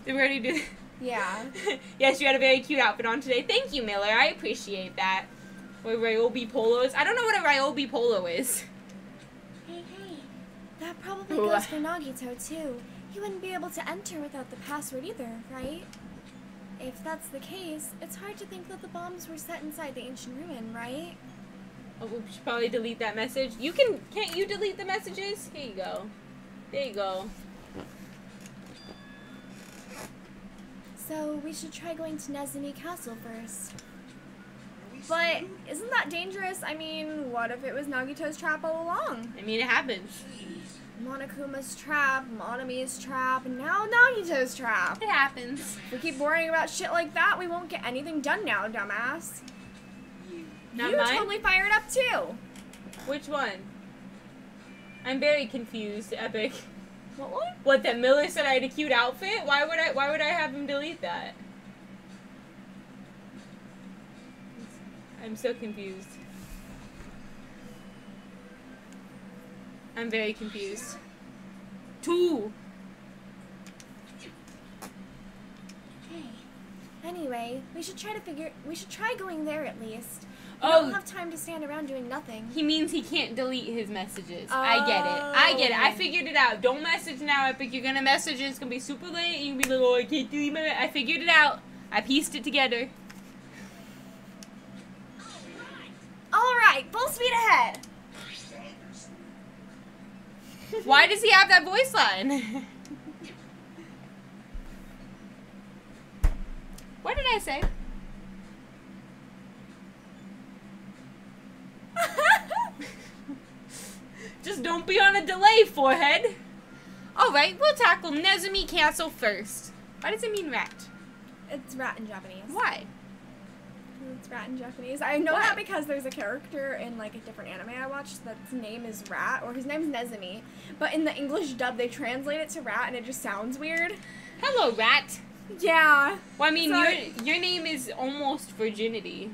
Did we already do
Yeah.
Yes, you had a very cute outfit on today. Thank you, Miller. I appreciate that. Or Ryobi polos. I don't know what a Ryobi polo is.
Hey, that probably goes for Nagito, too. He wouldn't be able to enter without the password either, right? If that's the case, it's hard to think that the bombs were set inside the ancient ruin, right?
Oh, we should probably delete that message. Can't you delete the messages? Here you go. There you go.
So, we should try going to Nezumi Castle first.
But isn't that dangerous? I mean, what if it was Nagito's trap all along?
I mean, it happens.
Monokuma's trap, Monami's trap, and now Nagito's trap.
It happens.
If we keep worrying about shit like that, we won't get anything done now, dumbass.
Not
you
mine?
totally fired up too.
Which one? I'm very confused, Epic.
What one?
What, that Miller said I had a cute outfit? Why would I have him delete that? I'm so confused. I'm very confused. 2!
Anyway, we should try going there at least. We
Oh.
don't have time to stand around doing nothing.
He means he can't delete his messages. I get it. I figured it out. Don't message now, Epic. You're gonna message and it's gonna be super late and you'll be like, oh, I can't delete my... I figured it out. I pieced it together.
Alright, full speed ahead.
Why does he have that voice line? What did I say? Just don't be on a delay, forehead. Alright, we'll tackle Nezumi Castle first. Why does it mean rat?
It's rat in Japanese.
Why?
It's rat in Japanese. I know
Why?
that because there's a character in like a different anime I watched that's name is Rat, or his name's Nezumi. But in the English dub, they translate it to rat, and it just sounds weird.
Hello, rat.
Yeah.
Well, I mean,
So
your name is almost virginity.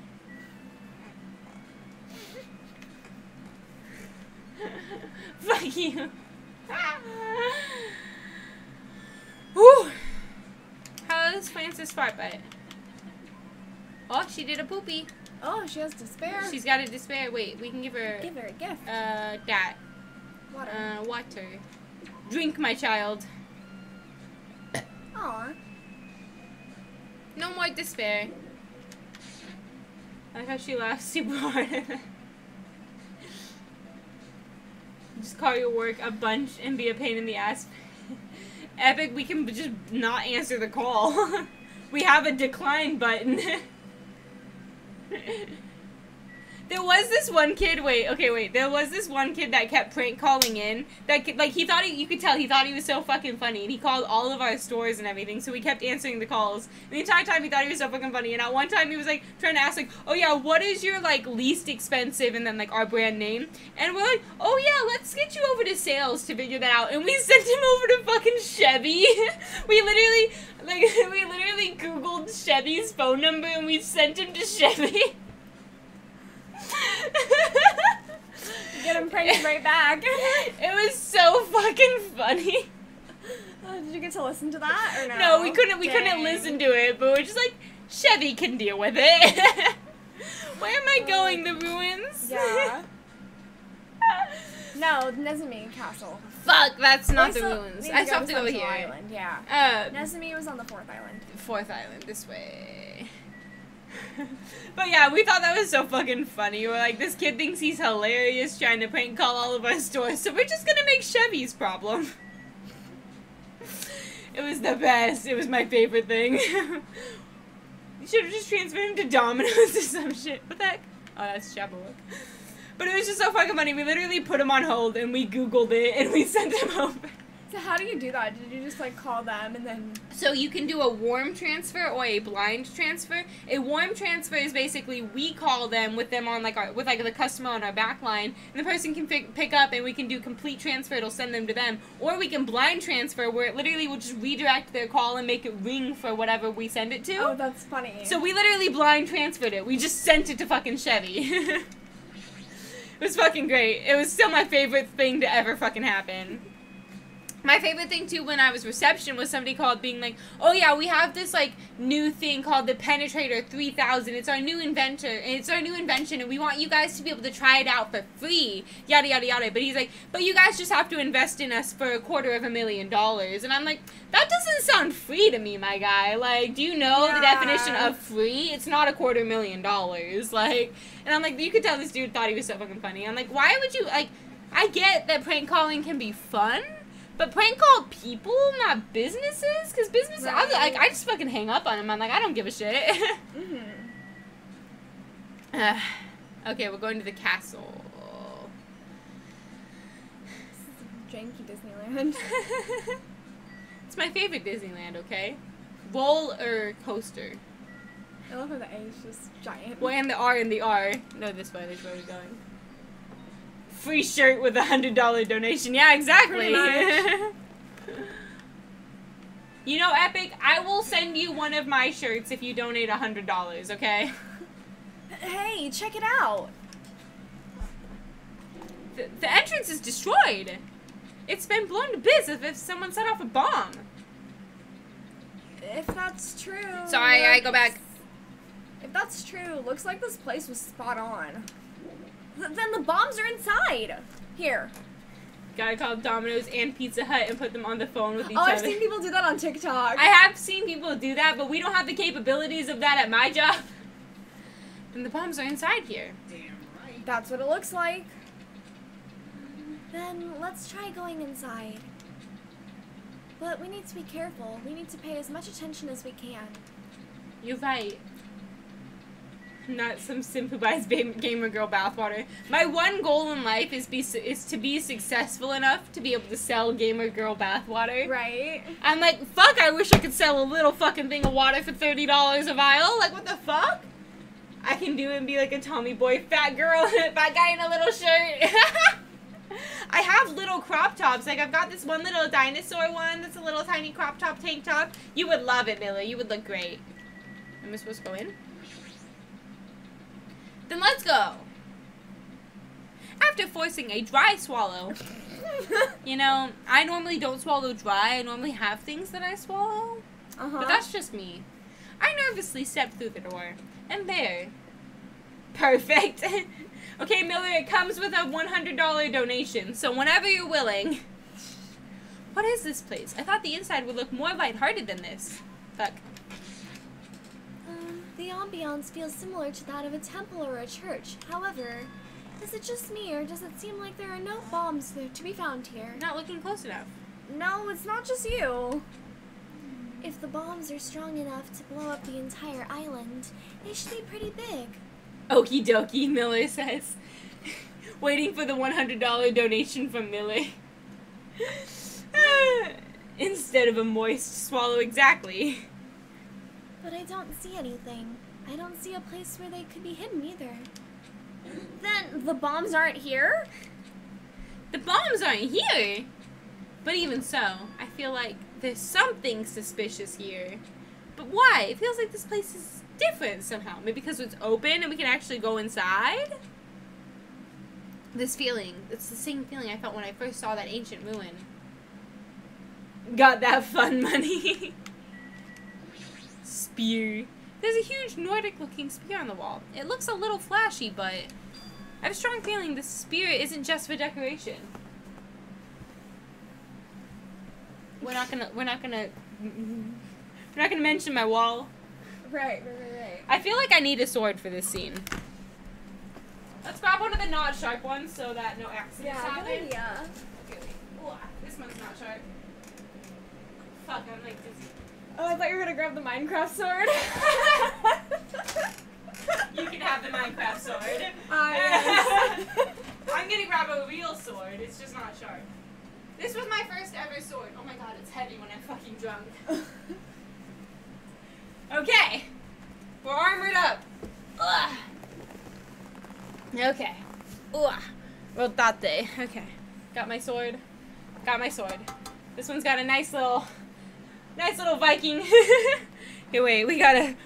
Fuck you. Whew. How's Francis fart bite? Oh, she did a poopy.
Oh, she has despair.
She's got a despair. Wait, we can give her
Give her a gift.
that.
Water.
Water. Drink, my child.
Aw.
No more despair. I like how she laughs super hard. Just call your work a bunch and be a pain in the ass. Epic, we can just not answer the call. We have a decline button. There was this one kid, there was this one kid that kept prank calling in, that kid, like, you could tell, he thought he was so fucking funny, and he called all of our stores and everything, so we kept answering the calls, and the entire time he thought he was so fucking funny, and at one time he was, like, trying to ask, like, oh yeah, what is your, like, least expensive, and then, like, our brand name, and we're like, oh yeah, let's get you over to sales to figure that out, and we sent him over to fucking Chevy. we literally Googled Chevy's phone number, and we sent him to Chevy.
Get him pranked right back.
It was so fucking funny.
Did you get to listen to that or no?
No, we couldn't
Dang.
listen to it, but we're just like, Chevy can deal with it. Where am I going? The ruins?
Yeah. No, Nezumi Castle.
Fuck, that's not
We
the
still
ruins.
need
I still have to go
Central
here.
Island, yeah.
Uh,
Nezumi was on the 4th island.
4th island, this way. But yeah, we thought that was so fucking funny. We're like, this kid thinks he's hilarious trying to prank call all of our stores, so we're just gonna make Chevy's problem. It was the best. It was my favorite thing. You should have just transferred him to Domino's or some shit. What the heck? Oh, that's Shabalook. But it was just so fucking funny. We literally put him on hold and we Googled it and we sent him over.
So how do you do that? Did you just like call them and then...
So you can do a warm transfer or a blind transfer. A warm transfer is basically we call them with them on like our, with like the customer on our back line, and the person can pick up and we can do complete transfer. It'll send them to them. Or we can blind transfer where it literally will just redirect their call and make it ring for whatever we send it to.
Oh, that's funny.
So we literally blind transferred it. We just sent it to fucking Chevy. It was fucking great. It was still my favorite thing to ever fucking happen. My favorite thing, too, when I was reception was somebody called being like, oh, yeah, we have this, like, new thing called the Penetrator 3000. It's our new invention, and we want you guys to be able to try it out for free, yada, yada, yada. But he's like, but you guys just have to invest in us for $250,000. And I'm like, that doesn't sound free to me, my guy. Like, do you know the definition of free? It's not $250,000. Like, and I'm like, you could tell this dude thought he was so fucking funny. I'm like, why would you, like, I get that prank calling can be fun, but prank call people, not businesses? Because businesses,
Right.
I just fucking hang up on them. I'm like, I don't give a shit. Okay, we're going to the castle.
This is janky Disneyland.
It's my favorite Disneyland, okay? Roll or coaster?
I love how the A is just giant.
Well, and the R and the R. No, this way, that's where we're going. Free shirt with $100 donation. Yeah, exactly.
Pretty much.
You know, Epic, I will send you one of my shirts if you donate $100, okay?
Hey, check it out.
The entrance is destroyed. It's been blown to bits as if someone set off a bomb.
If that's true...
Sorry, I go back.
If that's true, looks like this place was spot on. Then the bombs are inside. Here.
Gotta call Domino's and Pizza Hut and put them on the phone with each
Oh,
other.
I've seen people do that on TikTok.
I have seen people do that, but we don't have the capabilities of that at my job. And the bombs are inside here.
Damn right.
That's what it looks like.
Then let's try going inside. But we need to be careful. We need to pay as much attention as we can.
You're right. Not some simp who buys gamer girl bathwater. My one goal in life is to be successful enough to be able to sell gamer girl bathwater.
Right?
I'm like, fuck, I wish I could sell a little fucking thing of water for $30 a vial. Like, what the fuck? I can do it and be like a Tommy boy fat girl, fat guy in a little shirt. I have little crop tops. Like, I've got this one little dinosaur one that's a little tiny crop top tank top. You would love it, Miller. You would look great. Am I supposed to go in? Then let's go. After forcing a dry swallow. You know, I normally don't swallow dry. I normally have things that I swallow. But that's just me. I nervously stepped through the door. And there. Perfect. Okay, Miller, it comes with a $100 donation. So whenever you're willing. What is this place? I thought the inside would look more lighthearted than this. Fuck.
The ambiance feels similar to that of a temple or a church. However, is it just me, or does it seem like there are no bombs to be found here?
Not looking close enough.
No, it's not just you.
If the bombs are strong enough to blow up the entire island, they should be pretty big.
Okie dokie, Miller says. Waiting for the $100 donation from Miller. Instead of a moist swallow, exactly.
But I don't see anything. I don't see a place where they could be hidden either.
Then the bombs aren't here?
The bombs aren't here. But even so, I feel like there's something suspicious here. But why? It feels like this place is different somehow. Maybe because it's open and we can actually go inside? This feeling, it's the same feeling I felt when I first saw that ancient ruin. Got that fun money. Spear. There's a huge Nordic-looking spear on the wall. It looks a little flashy, but I have a strong feeling this spear isn't just for decoration. We're not gonna mention my wall.
Right.
I feel like I need a sword for this scene. Let's grab one of the not sharp ones so that no accidents happen.
Good idea.
Okay, wait. Ooh, this one's not sharp. Fuck, I'm like dizzy.
Oh, I thought you were gonna grab the Minecraft sword.
You can have the Minecraft sword.
Yes.
I'm gonna grab a real sword. It's just not sharp. This was my first ever sword. Oh my god, it's heavy when I'm fucking drunk. Okay. We're armored up. Ugh. Okay. Ugh. Rotate. Okay. Got my sword. This one's got a nice little Viking. Here, wait. We gotta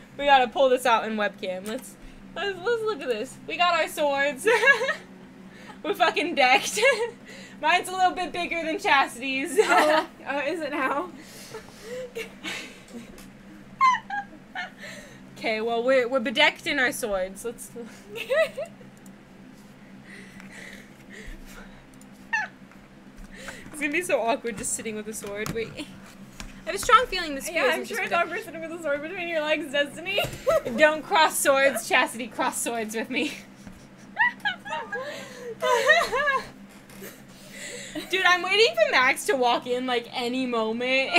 pull this out in webcam. Let's look at this. We got our swords. We're fucking decked. Mine's a little bit bigger than Chastity's.
Oh, is it now?
Okay, well we're bedecked in our swords. Let's. It's gonna be so awkward just sitting with a sword. Wait. I have a strong feeling this spear
I'm sure it's awkward sitting with a sword between your legs, Destiny.
Don't cross swords, Chastity. Cross swords with me. Dude, I'm waiting for Max to walk in like any moment.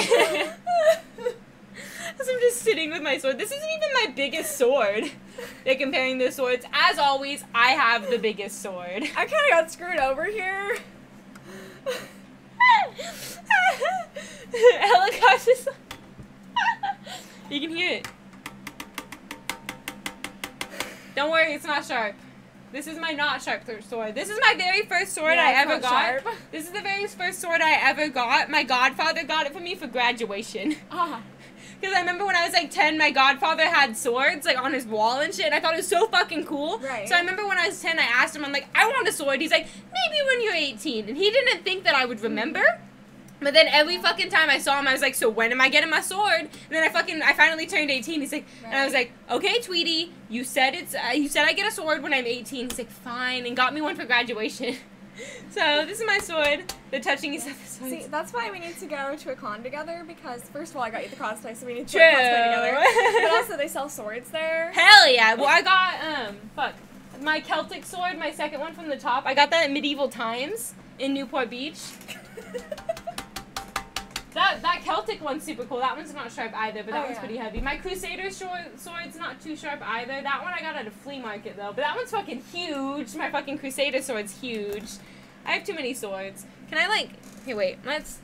Because I'm just sitting with my sword. This isn't even my biggest sword. They're comparing the swords. As always, I have the biggest sword.
I kind of got screwed over here.
Helicopters. You can hear it. Don't worry, it's not sharp. This is my not sharp sword. This is my very first sword I ever got.
Sharp.
This is the very first sword I ever got. My godfather got it for me for graduation.
Ah.
Because I remember when I was like 10, my godfather had swords like on his wall and shit. And I thought it was so fucking cool.
Right.
So I remember when I was 10, I asked him, I'm like, I want a sword. He's like, maybe when you're 18. And he didn't think that I would remember. But then every fucking time I saw him, I was like, so when am I getting my sword? And then I finally turned 18. He's like, and I was like, okay, Tweety, you said I get a sword when I'm 18. He's like, fine, and got me one for graduation. So this is my sword. The touching each other's swords.
See, that's why we need to go to a con together, because first of all, I got you the cosplay, so we need to
True.
go cosplay together. But also, they sell swords there.
Hell yeah. Well, I got, my Celtic sword, my second one from the top. I got that at Medieval Times in Newport Beach. That Celtic one's super cool. That one's not sharp either, but that one's pretty heavy. My Crusader sword's not too sharp either. That one I got at a flea market, though. But that one's fucking huge. My fucking Crusader sword's huge. I have too many swords. Can I, like... Here, wait. Let's...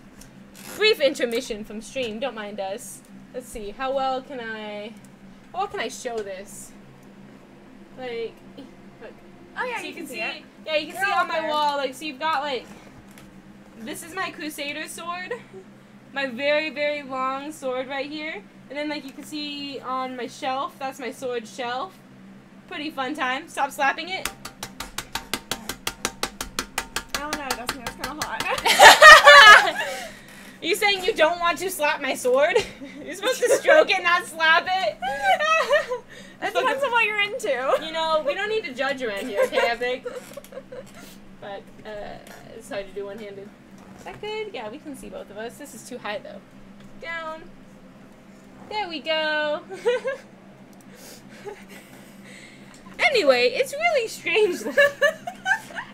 Brief intermission from stream. Don't mind us. Let's see. How well can I show this? Like... Look.
Oh, yeah,
So
you can see it.
Yeah, you can
They're
see
all
on my
there.
wall. Like, so you've got, like... This is my Crusader sword. My very, very long sword right here. And then, like, you can see on my shelf, that's my sword shelf. Pretty fun time. Stop slapping it.
I don't know, Destiny, it's kind of hot.
Are you saying you don't want to slap my sword? You're supposed to stroke it, not slap it?
It depends on what you're into.
You know, we don't need to judge around here, okay, I think? But, it's hard to do one-handed. Is that good? Yeah, we can see both of us. This is too high, though. Down. There we go. Anyway, it's really strange.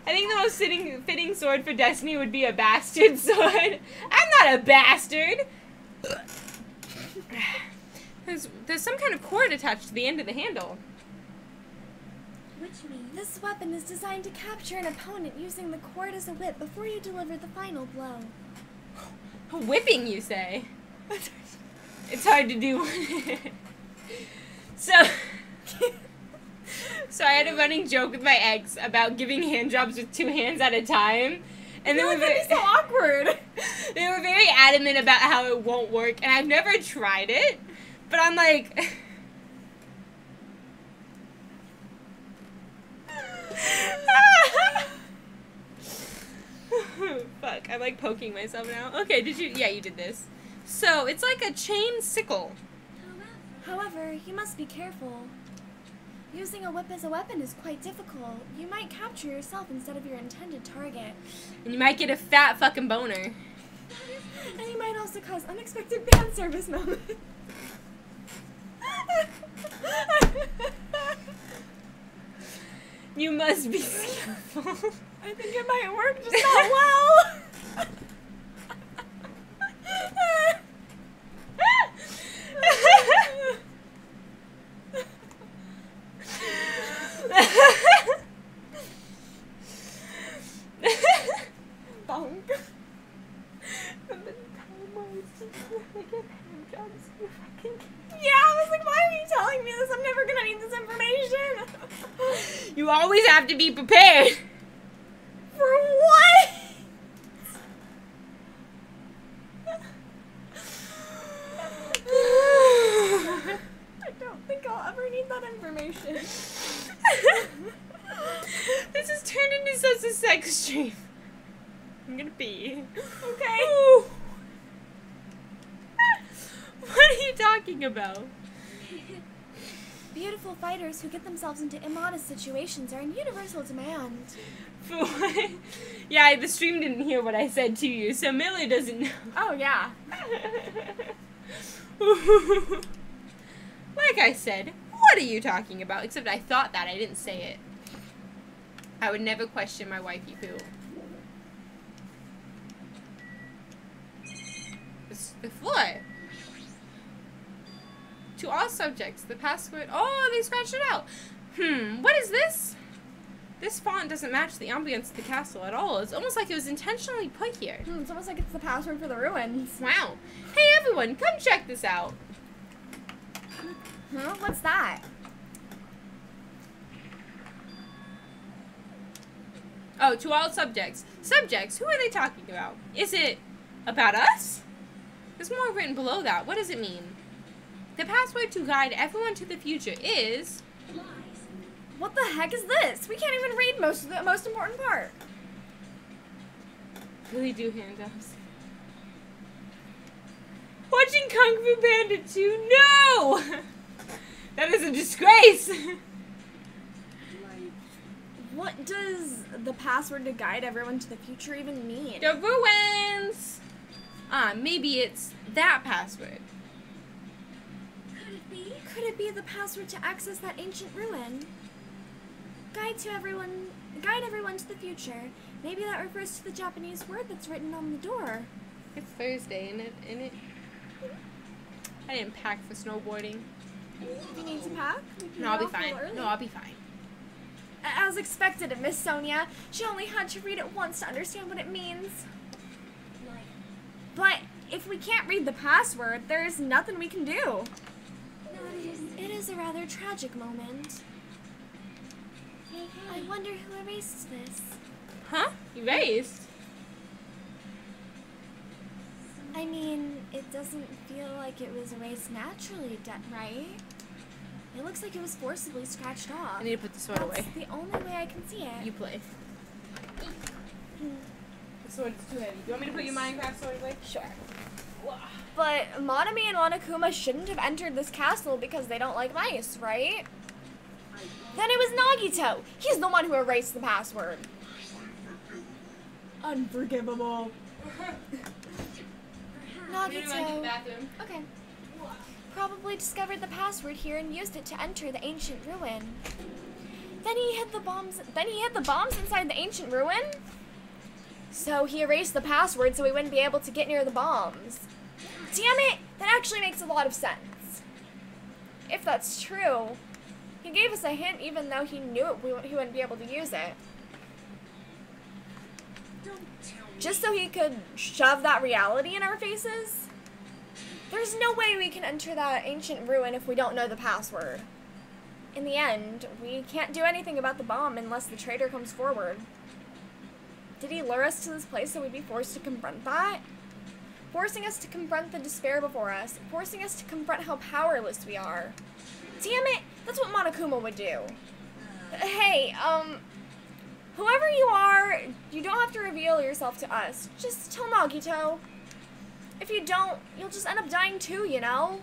I think the most fitting sword for Destiny would be a bastard sword. I'm not a bastard. There's some kind of cord attached to the end of the handle.
Which means this weapon is designed to capture an opponent using the cord as a whip before you deliver the final blow.
Whipping, you say? It's hard to do. So I had a running joke with my ex about giving hand jobs with 2 hands at a time. And they were
That'd be so awkward.
They were very adamant about how it won't work, and I've never tried it. But I'm like... Fuck, I'm like poking myself now. Okay, yeah, you did this. So, it's like a chain sickle.
However, you must be careful. Using a whip as a weapon is quite difficult. You might capture yourself instead of your intended target.
And you might get a fat fucking boner.
And you might also cause unexpected fan service moments.
You must be skillful.
I think it might work just not well. Bonk. Yeah, I was like, why are you telling me this? I'm never gonna need this information.
You always have to be prepared.
For what? I don't think I'll ever need that information.
This has turned into such a sex stream. I'm gonna pee.
Okay.
Ooh. What are you talking about?
Beautiful fighters who get themselves into immodest situations are in universal demand.
For what? Yeah, the stream didn't hear what I said to you, so Miller doesn't know.
Oh, yeah.
Like I said, what are you talking about? Except I thought that, I didn't say it. I would never question my wifey poo. The floor. To all subjects, the password. Oh, they scratched it out. What is this? This font doesn't match the ambience of the castle at all. It's almost like it was intentionally put here.
It's almost like it's the password for the ruins.
Wow. Hey everyone, come check this out.
Huh? What's that?
Oh, to all subjects. Subjects? Who are they talking about? Is it about us? There's more written below that. What does it mean? The password to guide everyone to the future is...
What the heck is this? We can't even read most of the most important part.
Really do hand ups. Watching Kung Fu Panda 2? No! That is a disgrace!
What does the password to guide everyone to the future even mean?
The ruins! Maybe it's that password.
Could it be the password to access that ancient ruin? Guide everyone to the future. Maybe that refers to the Japanese word that's written on the door.
It's Thursday, isn't it? I didn't pack for snowboarding.
Do you need to pack?
No, I'll be fine. No, I'll be fine.
As expected, Miss Sonia. She only had to read it once to understand what it means. But if we can't read the password, there's nothing we can do. It is a rather tragic moment. I wonder who erased this.
Huh? Erased?
I mean, it doesn't feel like it was erased naturally, right? It looks like it was forcibly scratched off.
I need to put the sword away.
That's the only way I can see it.
You play. The sword is too heavy. Do you want me to put your Minecraft sword away?
Sure. But Monami and Monokuma shouldn't have entered this castle because they don't like mice, right? Then it was Nagito. He's the one who erased the password. Unforgivable. Nagito. Okay. Probably discovered the password here and used it to enter the ancient ruin. Then he hid the bombs inside the ancient ruin? So he erased the password so we wouldn't be able to get near the bombs. Damn it! That actually makes a lot of sense. If that's true, he gave us a hint even though he knew he wouldn't be able to use it. Just so he could shove that reality in our faces? There's no way we can enter that ancient ruin if we don't know the password. In the end, we can't do anything about the bomb unless the traitor comes forward. Did he lure us to this place so we'd be forced to confront that? Forcing us to confront the despair before us. Forcing us to confront how powerless we are. Damn it! That's what Monokuma would do. Hey, whoever you are, you don't have to reveal yourself to us. Just tell Nagito. If you don't, you'll just end up dying too, you know?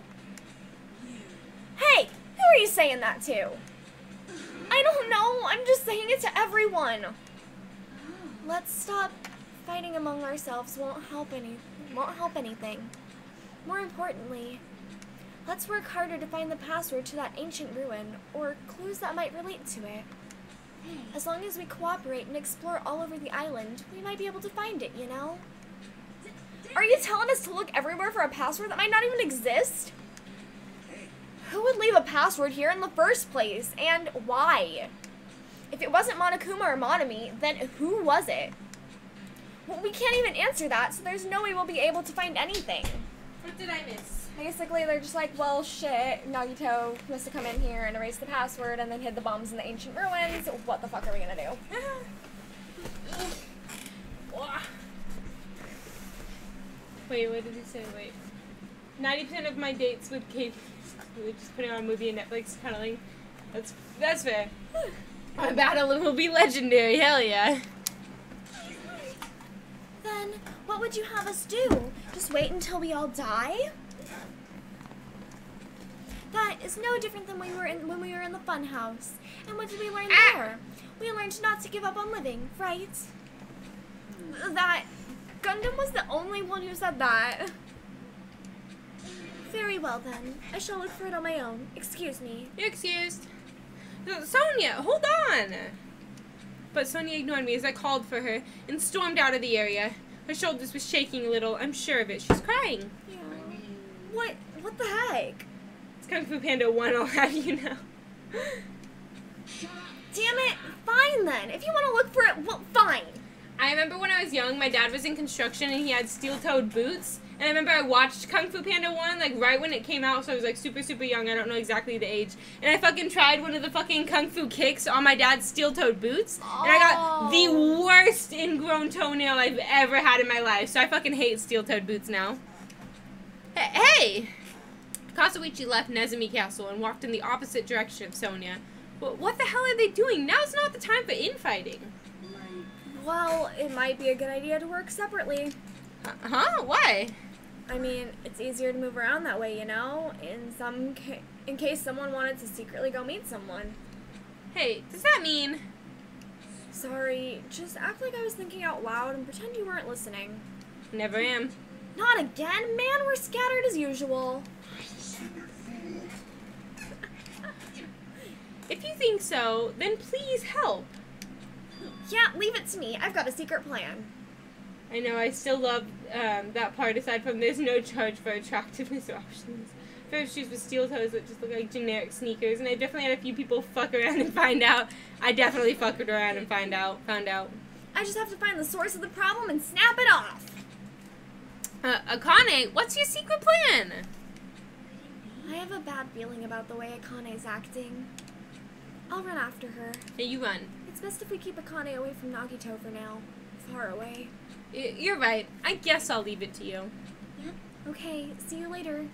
Hey, who are you saying that to? I don't know. I'm just saying it to everyone. Let's stop fighting among ourselves. Won't help anything. More importantly, let's work harder to find the password to that ancient ruin, or clues that might relate to it. As long as we cooperate and explore all over the island, we might be able to find it, you know? Are you telling us to look everywhere for a password that might not even exist? Who would leave a password here in the first place, and why? If it wasn't Monokuma or Monami, then who was it? Well, we can't even answer that, so there's no way we'll be able to find anything.
What did I miss?
Basically, they're just like, well, shit, Nagito must have come in here and erased the password and then hid the bombs in the ancient ruins. What the fuck are we gonna do?
Wait, what did he say? Wait. 90% of my dates with Kate, just putting on a movie and Netflix, cuddling. That's fair. My battle will be legendary, hell yeah.
Then, what would you have us do? Just wait until we all die? That is no different than when we were in the fun house. And what did we learn there? We learned not to give up on living, right? That Gundam was the only one who said that. Very well then. I shall look for it on my own. Excuse me.
You're excused. Sonia, hold on! But Sonia ignored me as I called for her and stormed out of the area. Her shoulders were shaking a little. I'm sure of it. She's crying.
Yeah. What the heck?
It's Kung Fu Panda 1, I'll have you know.
Damn it. Fine then. If you want to look for it, well, fine.
I remember when I was young, my dad was in construction and he had steel-toed boots. And I remember I watched Kung Fu Panda 1, like, right when it came out, so I was, like, super, super young. I don't know exactly the age. And I fucking tried one of the fucking Kung Fu kicks on my dad's steel-toed boots. Oh. And I got the worst ingrown toenail I've ever had in my life. So I fucking hate steel-toed boots now. Hey! Kazuichi left Nezumi Castle and walked in the opposite direction of Sonia. But what the hell are they doing? Now's not the time for infighting.
Well, it might be a good idea to work separately.
Huh? Why?
I mean, it's easier to move around that way, you know? In case someone wanted to secretly go meet someone.
Hey, does that mean?
Sorry, just act like I was thinking out loud and pretend you weren't listening.
Never am.
Not again, man, we're scattered as usual.
If you think so, then please help.
Yeah, leave it to me. I've got a secret plan.
I know, I still love that part, aside from there's no charge for attractiveness options. Pair of shoes with steel toes that just look like generic sneakers, and I definitely had a few people fuck around and find out. I definitely fucked around and found out.
I just have to find the source of the problem and snap it off.
Akane, what's your secret plan?
I have a bad feeling about the way Akane's acting. I'll run after her.
Hey, you run.
It's best if we keep Akane away from Nagito for now. Far away.
You're right. I guess I'll leave it to you.
Yep. Okay, see you later.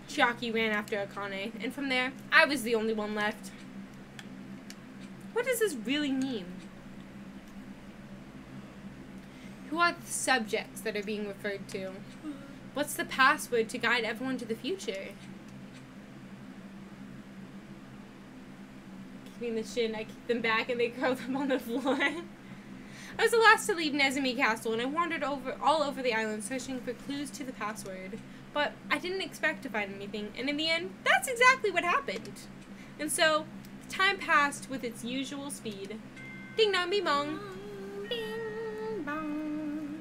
Chiaki ran after Akane, and from there, I was the only one left. What does this really mean? Who are the subjects that are being referred to? What's the password to guide everyone to the future? Kicking the shin, I kicked them back and they curled up on the floor. I was the last to leave Nezumi Castle, and I wandered all over the island searching for clues to the password. But I didn't expect to find anything, and in the end, that's exactly what happened. And so, time passed with its usual speed. Ding dong bing bong.
Bing bong.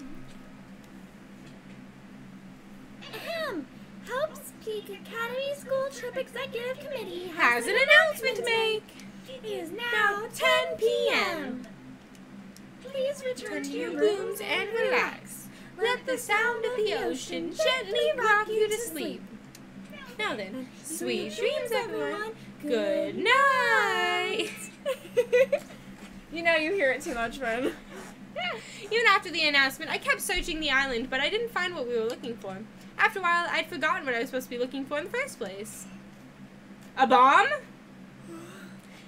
Ahem. Hope's Peak Academy School Trip Executive Committee
Has an announcement to make.
It is now 10 p.m. Please return to your rooms and relax.
Let the sound of the ocean gently rock you to sleep. Now then, sweet dreams, everyone. Good night.
You know you hear it too much, man.
Even after the announcement, I kept searching the island, but I didn't find what we were looking for. After a while, I'd forgotten what I was supposed to be looking for in the first place. A bomb?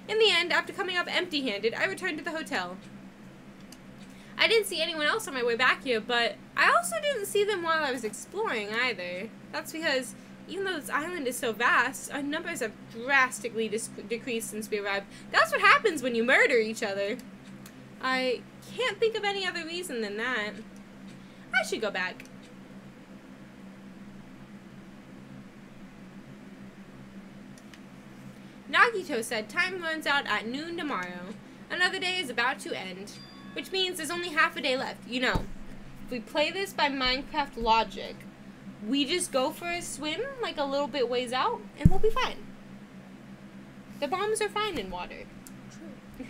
In the end, after coming up empty-handed, I returned to the hotel. I didn't see anyone else on my way back here, but I also didn't see them while I was exploring either. That's because even though this island is so vast, our numbers have drastically decreased since we arrived. That's what happens when you murder each other. I can't think of any other reason than that. I should go back. Nagito said time runs out at noon tomorrow. Another day is about to end, which means there's only half a day left. You know, if we play this by Minecraft logic, we just go for a swim like a little bit ways out and we'll be fine. The bombs are fine in water.
True.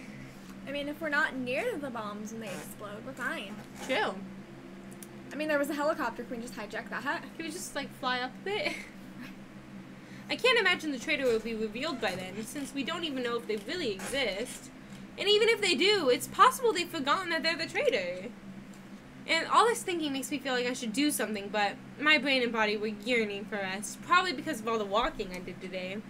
I mean, if we're not near the bombs when they explode, we're fine.
True.
I mean, there was a helicopter. Can we just hijack that?
Can we just like fly up a bit? I can't imagine the traitor will be revealed by then, since we don't even know if they really exist. And even if they do, it's possible they've forgotten that they're the traitor. And all this thinking makes me feel like I should do something, but my brain and body were yearning for rest, probably because of all the walking I did today.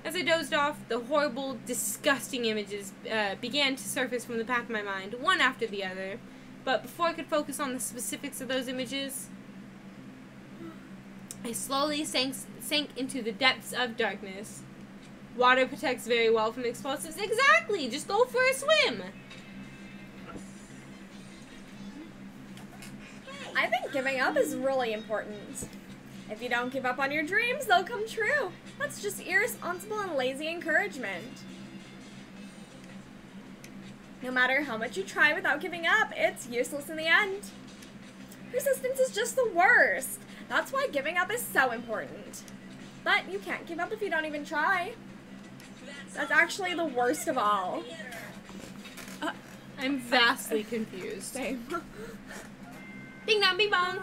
As I dozed off, the horrible, disgusting images began to surface from the back of my mind, one after the other. But before I could focus on the specifics of those images, I slowly sank into the depths of darkness. Water protects very well from explosives. Exactly! Just go for a swim!
I think giving up is really important. If you don't give up on your dreams, they'll come true. That's just irresponsible and lazy encouragement. No matter how much you try without giving up, it's useless in the end. Persistence is just the worst. That's why giving up is so important. But you can't give up if you don't even try. That's actually the worst of all.
I'm vastly confused.
Same.
Bing dong, bing bong.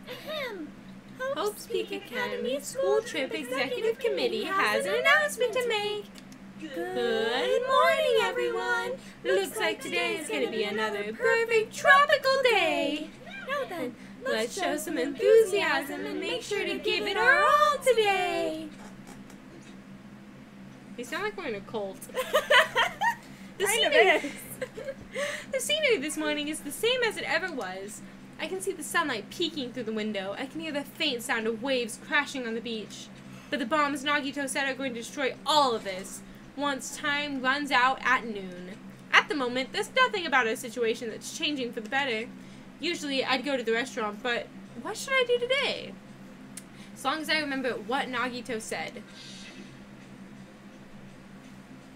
Ahem.
Hope's Peak Academy School Trip Executive Committee has an announcement to make. Good morning, everyone. Looks like today is going to be another perfect tropical day.
Now then,
Let's show some enthusiasm and make sure to give it our all today. You sound like we're in a cult. The scenery this morning is the same as it ever was. I can see the sunlight peeking through the window. I can hear the faint sound of waves crashing on the beach. But the bombs Nagito said are going to destroy all of this once time runs out at noon. At the moment, there's nothing about our situation that's changing for the better. Usually, I'd go to the restaurant, but what should I do today? As long as I remember what Nagito said.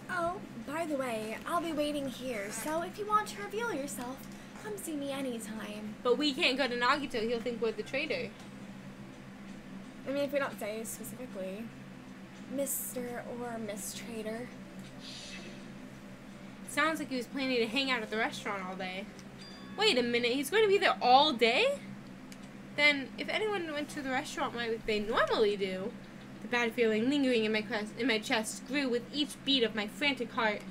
Oh, by the way, I'll be waiting here, so if you want to reveal yourself, come see me anytime.
But we can't go to Nagito. He'll think we're the traitor.
I mean, if we don't say specifically, Mr. or Miss Trader.
Sounds like he was planning to hang out at the restaurant all day. Wait a minute, he's going to be there all day? Then, if anyone went to the restaurant like they normally do, the bad feeling lingering in my chest grew with each beat of my frantic heart.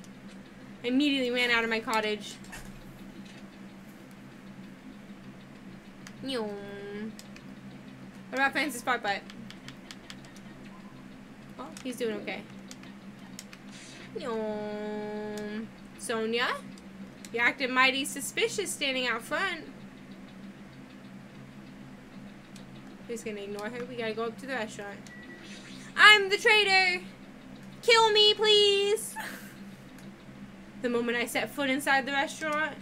I immediately ran out of my cottage. What about Francis Fartbutt? Oh, he's doing okay. Sonia? You acted mighty suspicious standing out front. He's gonna ignore her. We gotta go up to the restaurant. I'm the traitor! Kill me, please! The moment I set foot inside the restaurant,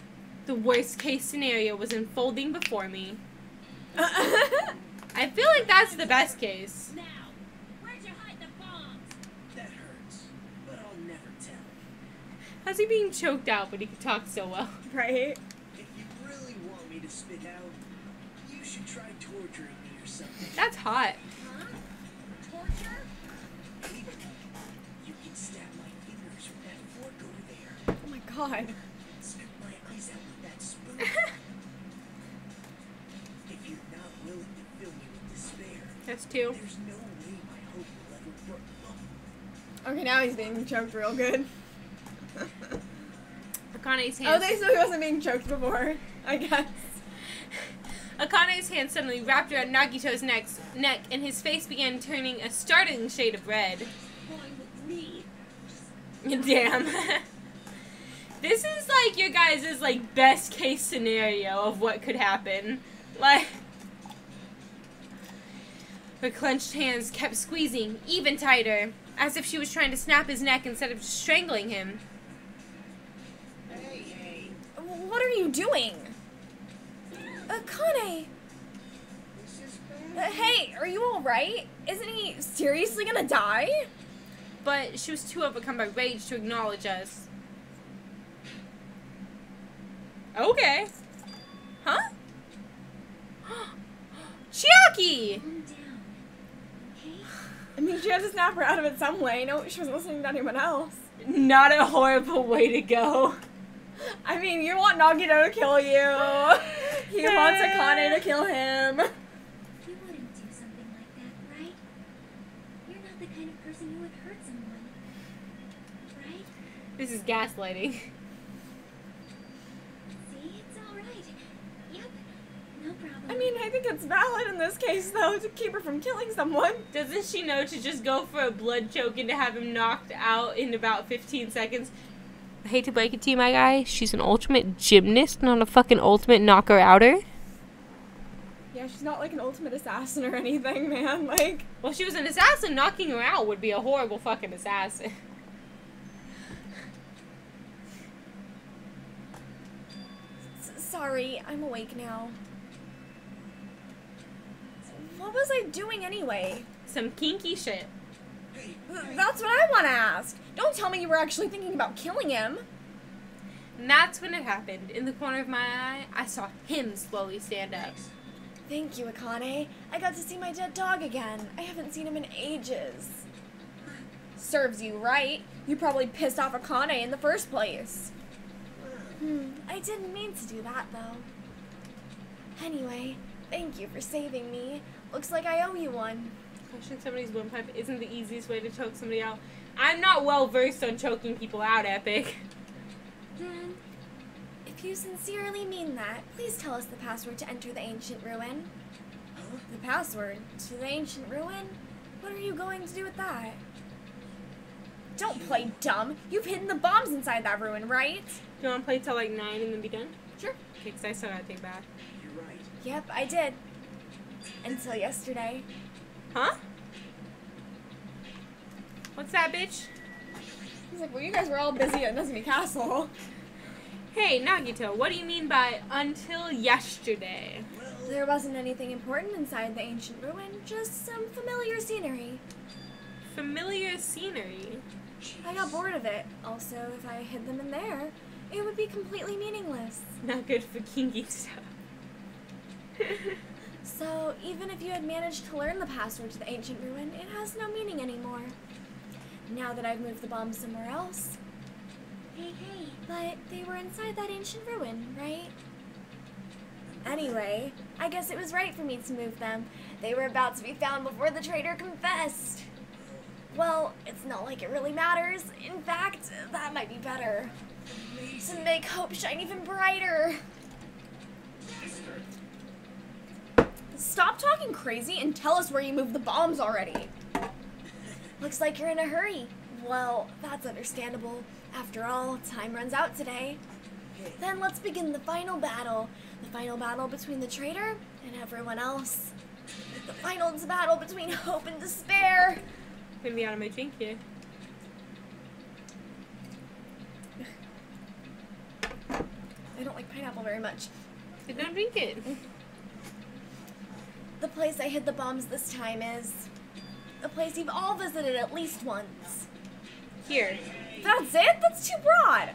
the worst case scenario was unfolding before me. I feel like that's the best case.
Now, where'd you hide the bombs?
That hurts, but I'll never tell.
How's he being choked out, but he can talk so well?
Right?
If you really want me to spit out, you should try torturing me or something.
That's hot.
Huh? Torture?
Even you can stab my fingers with that fork over there.
Oh my god.
Snip my eyes out with that spoon. If you're not willing to fill me with despair,
That's two.
there's no way my hope will ever work.
Okay, now he's being choked real good.
Akane's hand.
Oh, they said he wasn't being choked before, I guess.
Akane's hand suddenly wrapped around Nagito's neck, and his face began turning a startling shade of red.
Going with me.
Damn. This is like your guys' like best case scenario of what could happen. Like, her clenched hands kept squeezing even tighter, as if she was trying to snap his neck instead of just strangling him.
Hey.
What are you doing? Kane! Hey, are you alright? Isn't he seriously gonna die?
But she was too overcome by rage to acknowledge us. Okay. Huh? Chiaki!
Calm down. Okay?
I mean, she had to snap her out of it some way. No, she wasn't listening to anyone else.
Not a horrible way to go.
I mean, you want Nagito to kill you. He wants Akane to kill him.
You wouldn't do something like that, right? You're not the kind of person who would hurt someone. Right?
This is gaslighting.
See, it's alright. Yep, no problem.
I mean, I think it's valid in this case, though, to keep her from killing someone.
Doesn't she know to just go for a blood choke and to have him knocked out in about 15 seconds? I hate to break it to you, my guy. She's an ultimate gymnast, not a fucking ultimate knocker-outer.
Yeah, she's not like an ultimate assassin or anything, man. Like,
Well, she was an assassin. Knocking her out would be a horrible fucking assassin.
sorry, I'm awake now. What was I doing anyway?
Some kinky shit.
That's what I want to ask. Don't tell me you were actually thinking about killing him.
And that's when it happened. In the corner of my eye, I saw him slowly stand up.
Thank you, Akane. I got to see my dead dog again. I haven't seen him in ages. Serves you right. You probably pissed off Akane in the first place. I didn't mean to do that, though. Anyway, thank you for saving me. Looks like I owe you one.
Crushing somebody's windpipe isn't the easiest way to choke somebody out. I'm not well versed on choking people out, Epic.
Then,
If you sincerely mean that, please tell us the password to enter the ancient ruin. The password to the ancient ruin? What are you going to do with that? Don't play dumb. You've hidden the bombs inside that ruin, right?
Do you want to play till like 9 and then be done?
Sure.
Okay, because I still gotta take a bath.
You're right.
Yep, I did. Until yesterday.
Huh? What's that, bitch?
He's like, well, you guys were all busy at Nezumi Castle.
Hey, Nagito, what do you mean by until yesterday?
There wasn't anything important inside the ancient ruin, just some familiar scenery.
Familiar scenery.
I got bored of it. Also, if I hid them in there, it would be completely meaningless.
Not good for kinky stuff.
So, even if you had managed to learn the password to the ancient ruin, it has no meaning anymore. Now that I've moved the bombs somewhere else.
hey,
But they were inside that ancient ruin, right? Anyway, I guess it was right for me to move them. They were about to be found before the traitor confessed. Well, it's not like it really matters. In fact, that might be better. To make hope shine even brighter. Stop talking crazy and tell us where you moved the bombs already. Looks like you're in a hurry. Well, that's understandable. After all, time runs out today. Then let's begin the final battle. The final battle between the traitor and everyone else. The final battle between hope and despair.
I'm gonna be out of my drink here.
I don't like pineapple very much.
Then don't drink it.
The place I hid the bombs this time is a place you've all visited at least once.
Here.
That's it? That's too broad.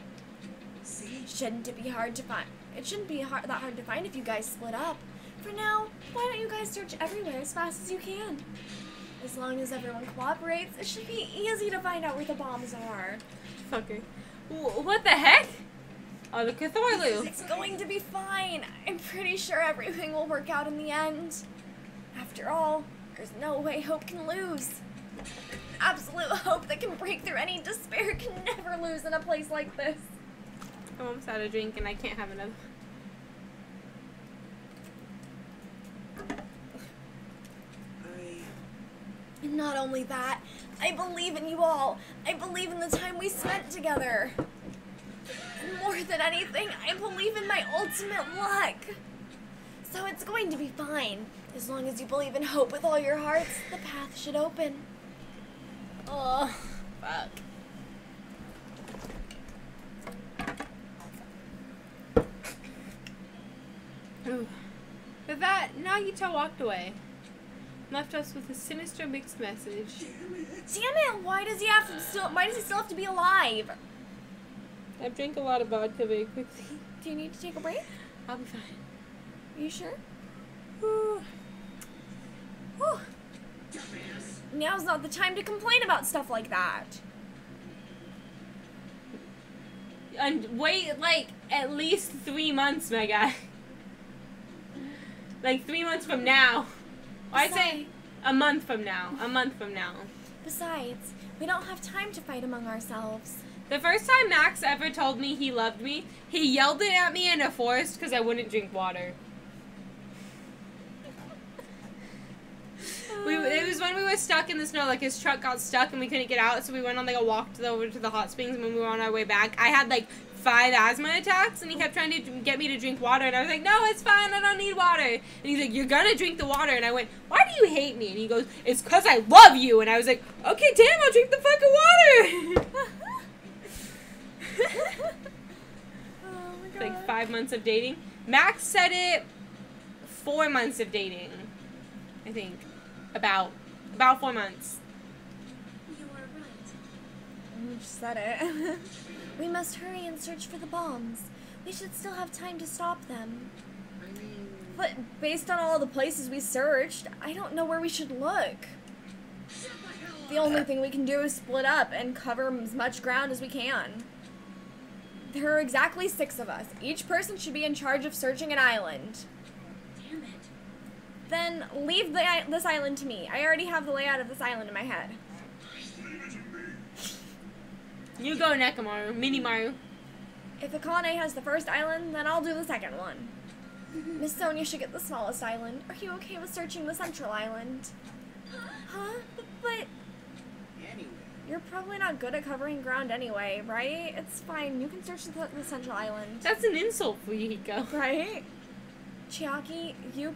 Shouldn't it be hard to find? It shouldn't be that hard to find if you guys split up. For now, why don't you guys search everywhere as fast as you can? As long as everyone cooperates, it should be easy to find out where the bombs are.
Fucker. What the heck? Oh, the Cthulhu.
It's going to be fine. I'm pretty sure everything will work out in the end. After all, there's no way hope can lose. Absolute hope that can break through any despair can never lose in a place like this.
I'm almost out of drink and I can't have another.
And not only that, I believe in you all. I believe in the time we spent together. And More than anything, I believe in my ultimate luck. So it's going to be fine. As long as you believe in hope with all your hearts, the path should open.
Oh, fuck. Ooh. With that, Nagito walked away. Left us with a sinister mixed message.
Damn it! Why does he still have to be alive?
I drank a lot of vodka very quickly.
Do you need to take a break?
I'll be fine.
Are you sure?
Ooh.
Whew. Now's not the time to complain about stuff like that.
And wait, like, at least 3 months, my guy. Like, 3 months from now. I'd say a month from now. A month from now.
Besides, we don't have time to fight among ourselves.
The first time Max ever told me he loved me, he yelled it at me in a forest because I wouldn't drink water. It was when we were stuck in the snow, like his truck got stuck and we couldn't get out, so we went on like a walk over to the hot springs, and when we were on our way back, I had like 5 asthma attacks, and he kept trying to get me to drink water, and I was like, no, it's fine, I don't need water. And he's like, you're gonna drink the water, and I went, why do you hate me? And he goes, it's because I love you. And I was like, okay, damn, I'll drink the fucking water.
Oh my god.
Like 5 months of dating. Max said it 4 months of dating, I think. About 4 months.
You are right.
You just said it. We must hurry and search for the bombs. We should still have time to stop them. But based on all the places we searched, I don't know where we should look. The only thing we can do is split up and cover as much ground as we can. There are exactly 6 of us. Each person should be in charge of searching an island.
Damn it.
Then leave this island to me. I already have the layout of this island in my head.
You go, Nekomaru. Minimaru.
If Akane has the first island, then I'll do the second one. Miss Sonia should get the smallest island. Are you okay with searching the central island? Huh? But
Anyway,
you're probably not good at covering ground anyway, right? It's fine. You can search the central island.
That's an insult for you, Hiko.
Right? Chiaki, you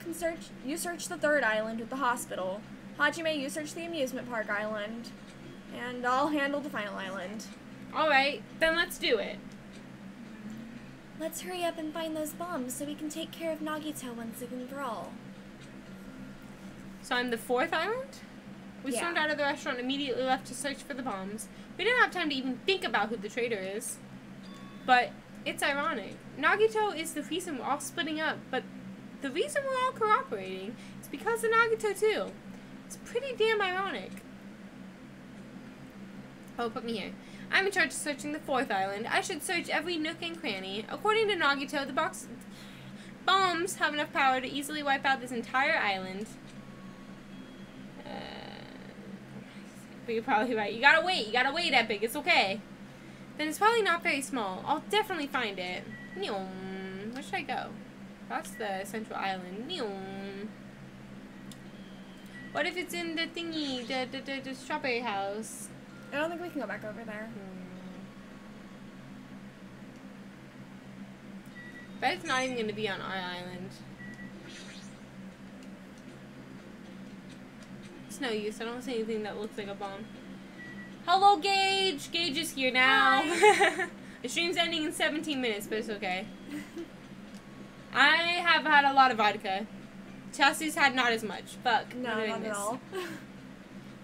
search the third island with the hospital. Hajime, you search the amusement park island. And I'll handle the final island.
Alright, then let's do it.
Let's hurry up and find those bombs so we can take care of Nagito once and for all.
So I'm the 4th island? We
Yeah.
stormed out of the restaurant and immediately left to search for the bombs. We didn't have time to even think about who the traitor is. But it's ironic. Nagito is the reason we're all splitting up, but the reason we're all cooperating is because of Nagito too. It's pretty damn ironic. Oh, put me here. I'm in charge of searching the 4th island. I should search every nook and cranny. According to Nagito, the bombs have enough power to easily wipe out this entire island. But you're probably right. You gotta wait, Epic. It's okay. Then it's probably not very small. I'll definitely find it. Neom. Where should I go? That's the central island. Neom. What if it's in the thingy, the strawberry house?
I don't think we can go back over there.
Bet it's not even going to be on our island. It's no use. I don't see anything that looks like a bomb. Hello, Gage! Gage is here now. The stream's ending in 17 minutes, but it's okay. I have had a lot of vodka. Chelsea's had not as much. Fuck.
No,
What did I
not at
miss?
all.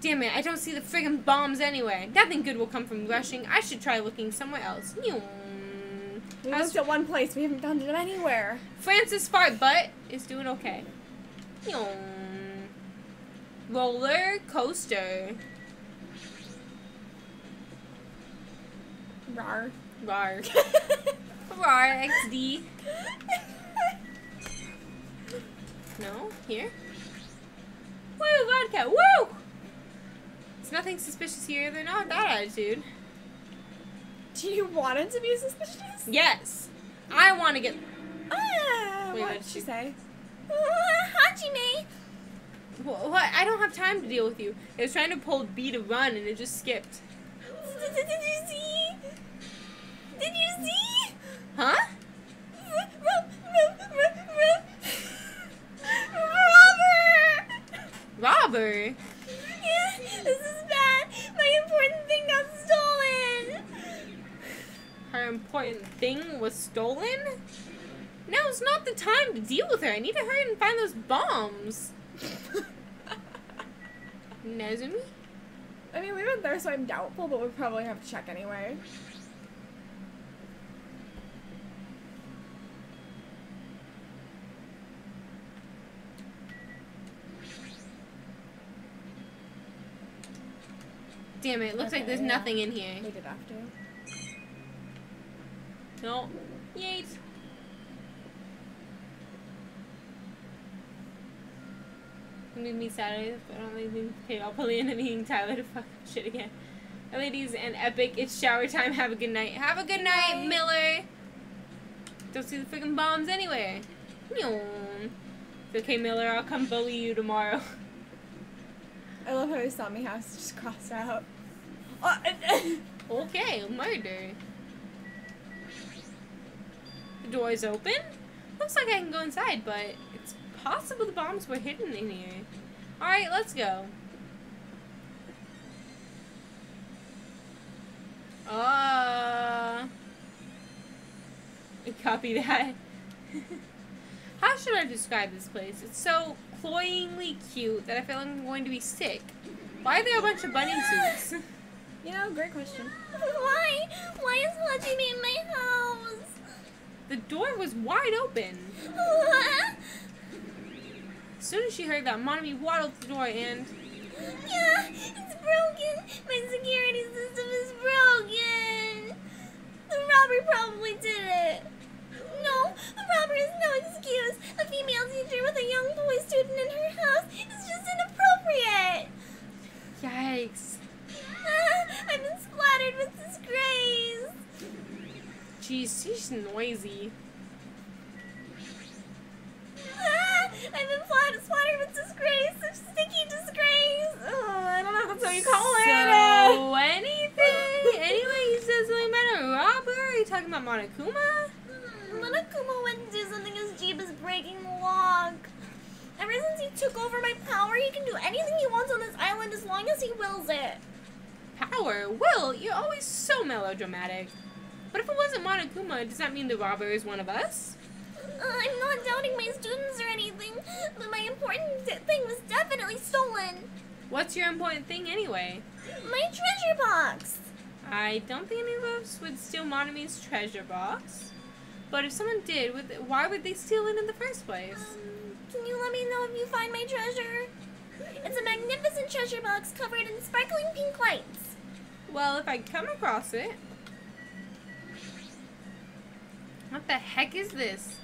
Damn it, I don't see the friggin' bombs anywhere. Nothing good will come from rushing. I should try looking somewhere else.
We looked at one place. We haven't found it anywhere.
Francis Fart Butt is doing okay. Roller coaster.
Rar.
Rar. Rar XD. No? Here? Woo, vodka. Woo! There's nothing suspicious here. They're not that attitude.
Do you want it to be suspicious?
Yes. I want to get... Wait,
what
what
did
did
she
she-
say?
Hajime!
What? I don't have time to deal with you. It was trying to pull B to run and it just skipped.
Did you see? Did you see?
important thing was stolen? Now's not the time to deal with her. I need to hurry and find those bombs. Nezumi?
I mean, we went there, so I'm doubtful, but we'll probably have to check anyway.
Damn it, looks
Okay,
like there's
yeah.
nothing in here.
We did have to.
No. Yeet. Made me sad, but I don't think okay, I'll probably end up needing Tyler to fuck shit again. Ladies and Epic, it's shower time. Have a good night. Have a good night, Miller. Don't see the freaking bombs anywhere. It's okay, Miller. I'll come bully you tomorrow.
I love how his Sami house is just crossed out.
Okay, murder. The door's open. Looks like I can go inside, but it's possible the bombs were hidden in here. Alright, let's go. Copy that. How should I describe this place? It's so cloyingly cute that I feel like I'm going to be sick. Why are there a bunch of bunny suits?
You know, great question.
Why? Why is Hajime in my house?
The door was wide open. As soon as she heard that, Monami waddled to the door and...
Yeah, it's broken. My security system is broken. The robber probably did it. No, the robber is no excuse. A female teacher with a young boy student in her house is just inappropriate.
Yikes.
I've been splattered with disgrace.
Jeez, she's noisy.
I've been splattered with disgrace. Such sticky disgrace.
Oh, I don't know if that's what you call it.
So, anything? Anyway, he says something about a robber? Are you talking about Monokuma?
Monokuma wouldn't do something as cheap as breaking the lock. Ever since he took over my power, he can do anything he wants on this island as long as he wills it.
Power? Will, you're always so melodramatic. But if it wasn't Monokuma, does that mean the robber is one of us?
I'm not doubting my students or anything, but my important thing was definitely stolen.
What's your important thing anyway?
My treasure box.
I don't think any of us would steal Monami's treasure box. But if someone did, why would they steal it in the first place?
Can you let me know if you find my treasure? It's a magnificent treasure box covered in sparkling pink lights.
Well, if I come across it... What the heck is this?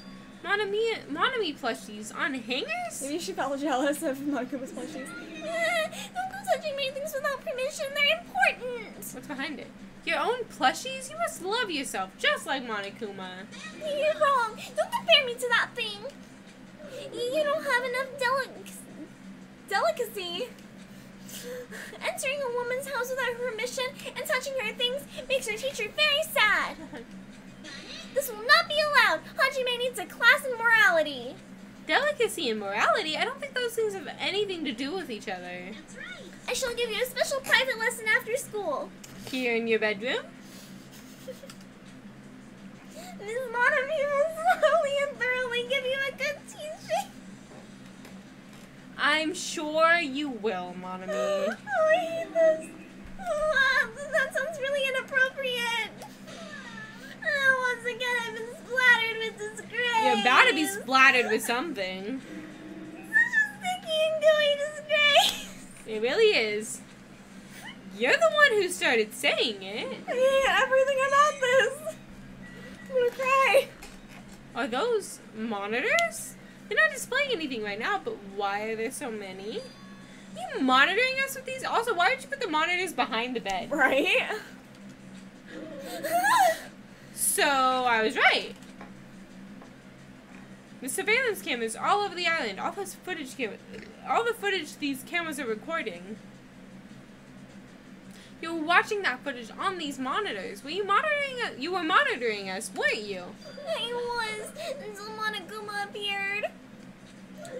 Monami plushies on hangers?
Maybe she felt jealous of Monokuma's plushies.
Don't go touching my things without permission. They're important.
What's behind it? Your own plushies? You must love yourself, just like Monokuma.
You're wrong. Don't compare me to that thing. You don't have enough delicacy. Entering a woman's house without her permission and touching her things makes her teacher very sad. This will not be allowed. Hajime needs a class in morality.
Delicacy and morality? I don't think those things have anything to do with each other.
I shall give you a special private lesson after school.
Here in your bedroom?
Miss Monami will slowly and thoroughly give you a good teaching.
I'm sure you will, Monami.
Oh, I hate this. That sounds really inappropriate. Once again, I've been splattered with disgrace.
You're about to be splattered with something.
Such a sticky and gooey disgrace.
It really is. You're the one who started saying it.
I hate everything about this. I'm gonna cry.
Are those monitors? They're not displaying anything right now, but why are there so many? Are you monitoring us with these? Also, why did you put the monitors behind the bed?
Right?
So, I was right. The surveillance cameras all over the island. All the footage these cameras are recording. You were watching that footage on these monitors. Were you monitoring us? You were monitoring us, weren't you?
I was, until Monokuma appeared.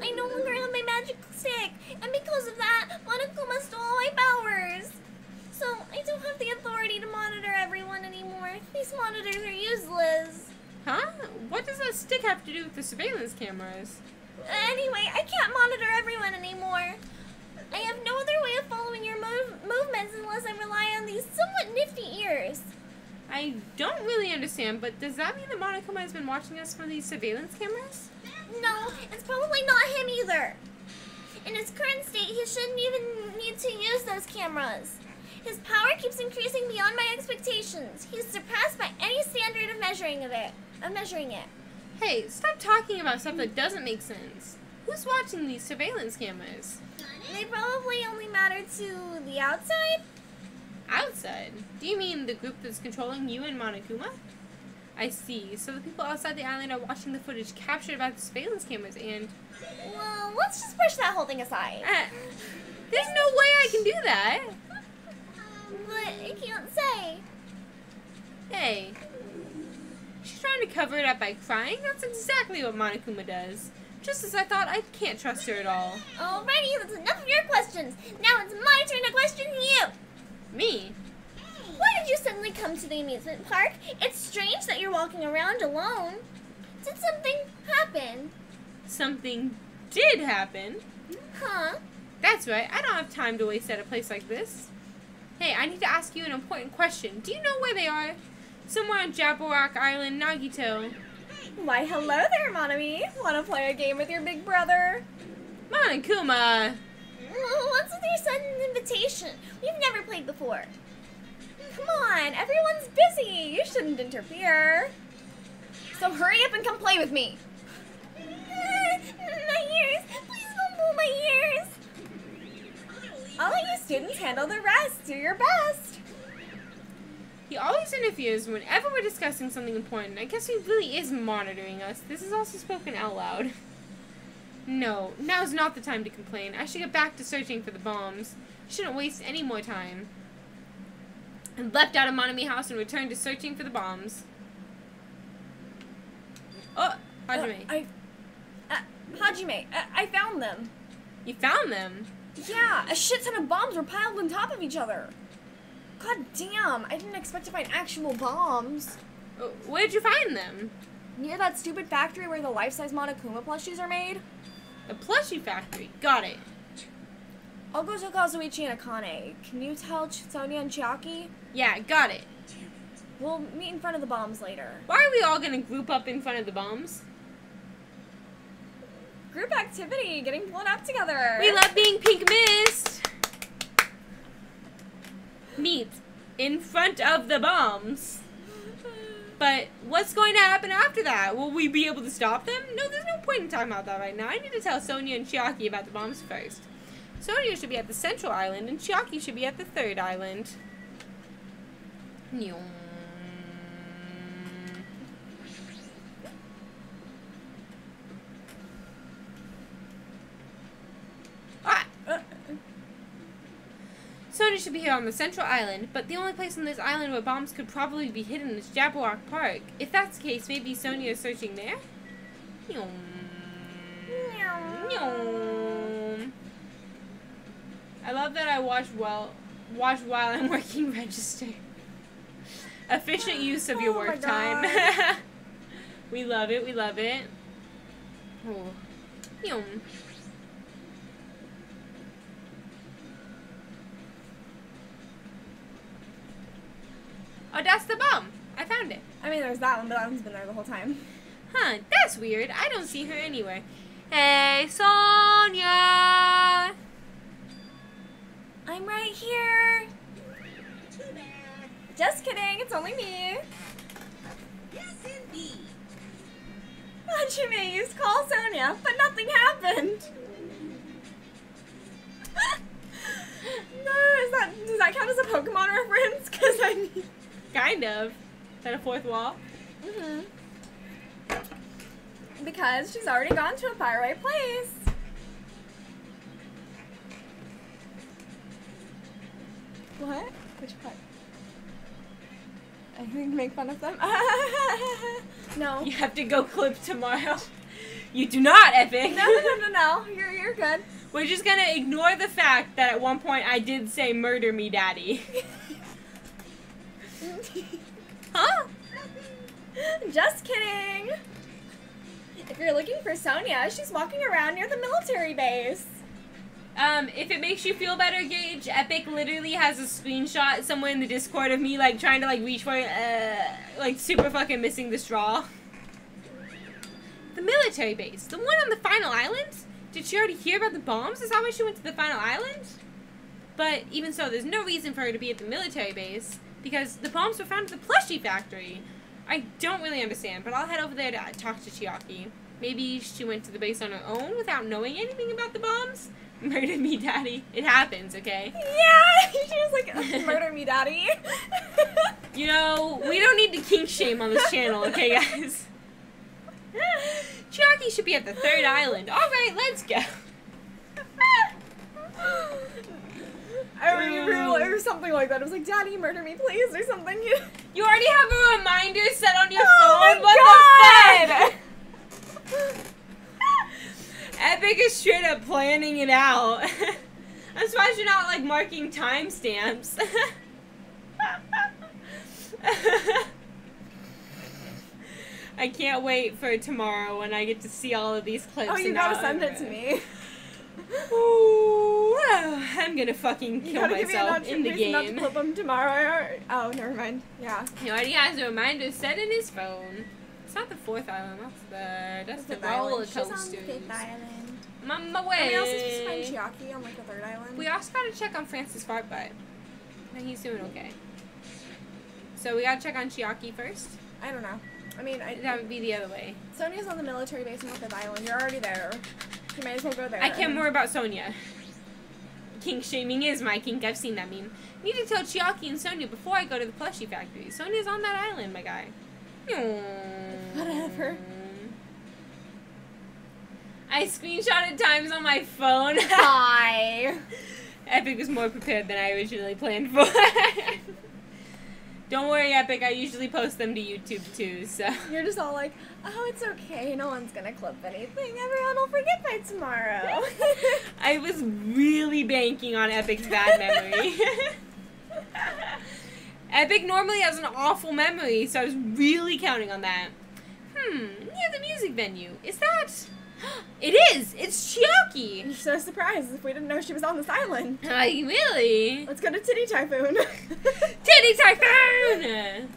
I no longer have my magic stick, and because of that, Monokuma stole all my powers. So, I don't have the authority to monitor everyone anymore. These monitors are useless.
Huh? What does that stick have to do with the surveillance cameras?
Anyway, I can't monitor everyone anymore. I have no other way of following your movements unless I rely on these somewhat nifty ears.
I don't really understand, but does that mean that Monokuma has been watching us from these surveillance cameras?
No, it's probably not him either. In his current state, he shouldn't even need to use those cameras. His power keeps increasing beyond my expectations. He's surpassed by any standard of measuring it.
Hey, stop talking about stuff that doesn't make sense. Who's watching these surveillance cameras?
They probably only matter to the outside?
Outside? Do you mean the group that's controlling you and Monokuma? I see. So the people outside the island are watching the footage captured by the surveillance cameras and...
Well, let's just push that whole thing aside.
There's no way I can do that!
But I can't say.
Hey. She's trying to cover it up by crying? That's exactly what Monokuma does. Just as I thought, I can't trust her at all.
Alrighty, that's enough of your questions. Now it's my turn to question you.
Me?
Why did you suddenly come to the amusement park? It's strange that you're walking around alone. Did something happen?
Something did happen.
Huh?
That's right, I don't have time to waste at a place like this. Hey, I need to ask you an important question. Do you know where they are? Somewhere on Jabberwock Island, Nagito.
Why, hello there, Monami. Want to play a game with your big brother?
Monokuma!
What's with your sudden invitation? We've never played before.
Come on, everyone's busy. You shouldn't interfere. So hurry up and come play with me.
My ears! Please don't pull my ears!
I'll let you students handle the rest. Do your best.
He always interferes whenever we're discussing something important. I guess he really is monitoring us. This is also spoken out loud. No, now's not the time to complain. I should get back to searching for the bombs. Shouldn't waste any more time. I leapt out of Monami house and returned to searching for the bombs. Oh, Hajime.
Hajime, I found them.
You found them?
Yeah, a shit ton of bombs were piled on top of each other. God damn, I didn't expect to find actual bombs.
Where'd you find them?
Near that stupid factory where the life-size Monokuma plushies are made.
The plushie factory. Got it.
I'll go to Kazuichi and Akane. Can you tell Sonia and Chiaki?
Yeah, got it.
We'll meet in front of the bombs later.
Why are we all gonna group up in front of the bombs?
Group activity, getting blown up together.
We love being pink mist. Meet in front of the bombs. But what's going to happen after that? Will we be able to stop them? No, there's no point in talking about that right now. I need to tell Sonia and Chiaki about the bombs first. Sonia should be at the central island, and Chiaki should be at the third island. Sonia should be here on the central island, but the only place on this island where bombs could probably be hidden is Jabberwock Park. If that's the case, maybe Sonia is searching there? I love that I watch while I'm working register. Efficient use of your work time. We love it, we love it. Oh. Oh, that's the bomb. I found it.
I mean, there's that one, but that one's been there the whole time.
Huh, that's weird. I don't see her anywhere. Hey, Sonia!
I'm right here. Just kidding, it's only me.
Yes, indeed.
Hajime used call Sonia, but nothing happened. No, does that count as a Pokemon reference? Because I need...
Kind of. Is that a fourth wall?
Mm-hmm. Because she's already gone to a faraway place. What? Which part? I think make fun of them? No.
You have to go clip tomorrow. You do not, Epic.
No. You're good.
We're just gonna ignore the fact that at one point I did say murder me, daddy. Huh?
Just kidding. If you're looking for Sonia, she's walking around near the military base.
If it makes you feel better, Gage, Epic literally has a screenshot somewhere in the Discord of me, like, trying to, like, reach for it, like, super fucking missing the straw. The military base. The one on the final island? Did she already hear about the bombs? Is that why she went to the final island? But even so, there's no reason for her to be at the military base, because the bombs were found at the plushie factory. I don't really understand, but I'll head over there to talk to Chiaki. Maybe she went to the base on her own without knowing anything about the bombs? Murder me, daddy. It happens, okay?
Yeah, she was like, murder me, daddy.
You know, we don't need to kink shame on this channel, okay, guys? Chiaki should be at the third island. Alright, let's go.
I remember or something like that. I was like, Daddy, murder me, please, or something.
You already have a reminder set on your
Oh
phone?
my
What the fuck? Epic is straight up planning it out. I'm surprised you're not, like, marking timestamps. I can't wait for tomorrow when I get to see all of these clips.
Oh, you gotta send it to me.
Ooh, I'm gonna fucking kill myself in the game.
Not to clip them tomorrow. Oh, never mind. Yeah.
He already has a reminder set in his phone. It's not the fourth island. That's the roller
She's on the
coasters.
fifth island.
I'm on my
And
way.
we also just find Chiaki on like the third island.
We also gotta check on Francis Fartbutt. And he's doing okay. So we gotta check on Chiaki first.
I don't know. I mean,
That would be the other way.
Sonia's on the military base on the fifth island. You're already there. You may as well go there.
I care more about Sonia. Kink shaming is my kink. I've seen that meme. Need to tell Chiaki and Sonia before I go to the plushie factory. Sonia's on that island, my guy.
Whatever.
I screenshotted times on my phone.
Hi.
Epic was more prepared than I originally planned for. Don't worry, Epic. I usually post them to YouTube too, so.
You're just all like, oh, it's okay. No one's gonna clip anything. Everyone will forget by tomorrow.
I was really banking on Epic's bad memory. Epic normally has an awful memory, so I was really counting on that. Near the music venue. Is that... It is! It's Chiaki!
You're so surprised if we didn't know she was on this island.
Really?
Let's go to Titty Typhoon.
Titty Typhoon!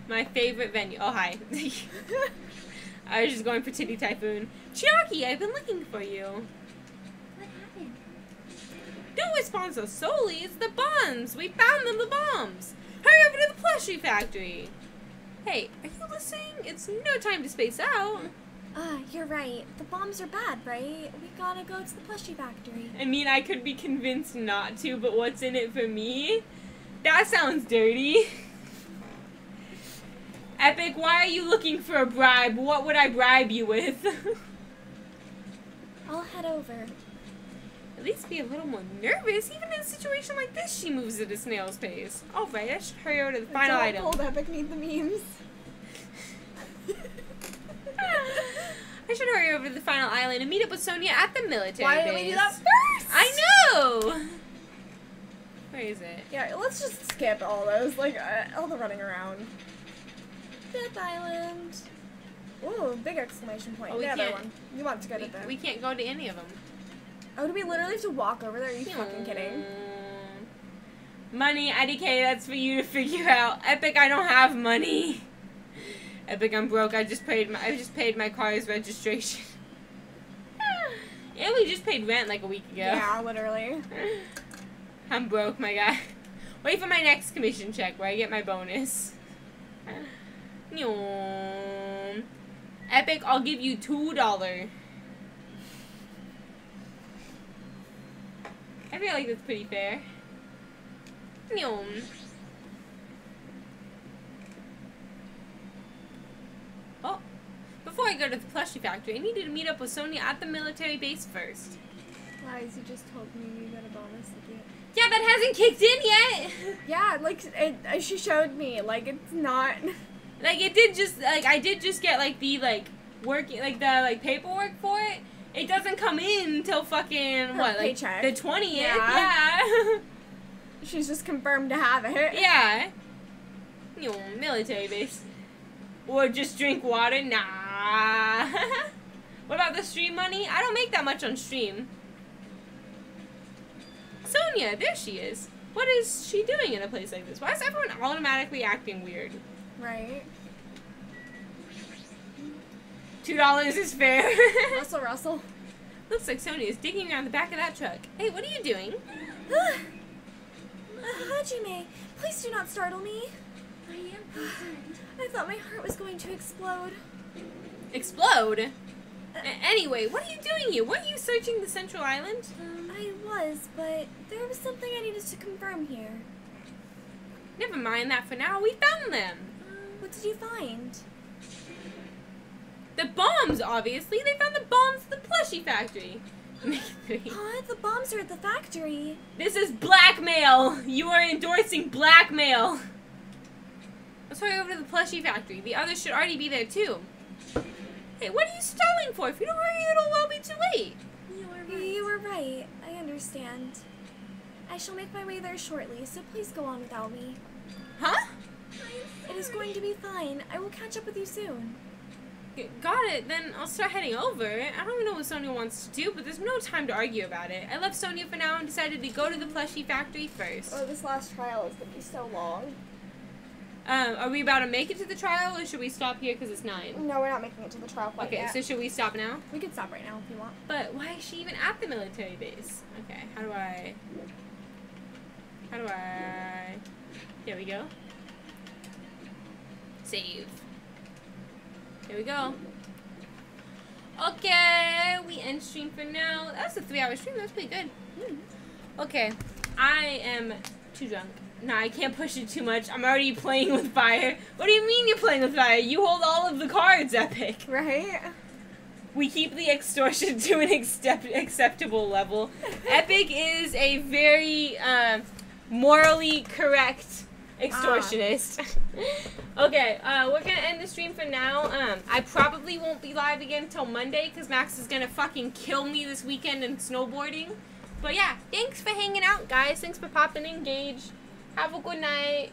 My favorite venue. Oh, hi. I was just going for Titty Typhoon. Chiaki, I've been looking for you.
What happened?
Don't respond so solely. It's the bombs. We found them, the bombs. Hurry over to the plushie factory. Hey, are you listening? It's no time to space out.
You're right. The bombs are bad, right? We gotta go to the plushie factory.
I mean, I could be convinced not to, but what's in it for me? That sounds dirty. Epic, why are you looking for a bribe? What would I bribe you with?
I'll head over.
At least be a little more nervous. Even in a situation like this, she moves at a snail's pace. Alright, I should hurry over to the final item.
Old Epic need the memes.
I should hurry over to the final island and meet up with Sonia at the military
Why
base.
didn't we do that first?
I know! Where is it?
Yeah, let's just skip all those, like, all the running around. Fifth island. Ooh, big exclamation point.
Oh, we
the other
can't-
one. You want to go to the...
We can't go to any of them.
Oh, do we literally have to walk over there? Are you fucking kidding?
Money, IDK, that's for you to figure out. Epic, I don't have money. Epic, I'm broke. I just paid my car's registration. And we just paid rent like a week ago.
Yeah, literally.
I'm broke, my guy. Wait for my next commission check where I get my bonus. Epic, I'll give you $2. I feel like that's pretty fair. Oh, before I go to the plushie factory, I needed to meet up with Sonia at the military base first.
Lies, you just told me you got a bonus ticket.
Yeah, that hasn't kicked in yet.
Yeah, like, she showed me, like, it's not...
Like, it did just, like, I did just get, like, the, like, working, like, the, like, paperwork for it. It doesn't come in until fucking,
Her
what, like,
paycheck.
the 20th?
Yeah.
Yeah.
She's just confirmed to have it.
Yeah. military base. Or just drink water? Nah. What about the stream money? I don't make that much on stream. Sonia, there she is. What is she doing in a place like this? Why is everyone automatically acting weird?
Right.
$2 is fair.
Russell.
Looks like Sonia is digging around the back of that truck. Hey, what are you doing?
Hajime, please do not startle me.
I am concerned.
I thought my heart was going to explode.
Explode? Anyway, what are you doing here? Weren't you searching the Central Island?
I was, but there was something I needed to confirm here.
Never mind that for now. We found them.
What did you find?
The bombs, obviously. They found the bombs at the plushie factory.
Huh? The bombs are at the factory.
This is blackmail. You are endorsing blackmail. Let's hurry over to the plushie factory. The others should already be there, too. Hey, what are you stalling for? If you don't hurry, it'll well be too late.
You were right. I understand. I shall make my way there shortly, so please go on without me.
Huh?
It is going to be fine. I will catch up with you soon.
Got it. Then I'll start heading over. I don't even know what Sonia wants to do, but there's no time to argue about it. I left Sonia for now and decided to go to the plushie factory first.
Oh, this last trial is going to be so long.
Are we about to make it to the trial, or should we stop here because it's 9?
No, we're not making it to the trial quite
Okay,
yet.
so should we stop now?
We can stop right now if you want.
But why is she even at the military base? Okay, how do I... There we go. Save. Here we go. Okay, we end stream for now. That was a 3-hour stream. That was pretty good. Okay, I am too drunk. No, I can't push it too much. I'm already playing with fire. What do you mean you're playing with fire? You hold all of the cards, Epic.
Right?
We keep the extortion to an acceptable level. Epic is a very morally correct extortionist. Okay, we're gonna end the stream for now. I probably won't be live again until Monday because Max is gonna fucking kill me this weekend in snowboarding. But yeah, thanks for hanging out, guys. Thanks for popping in, Gage. Have a good night.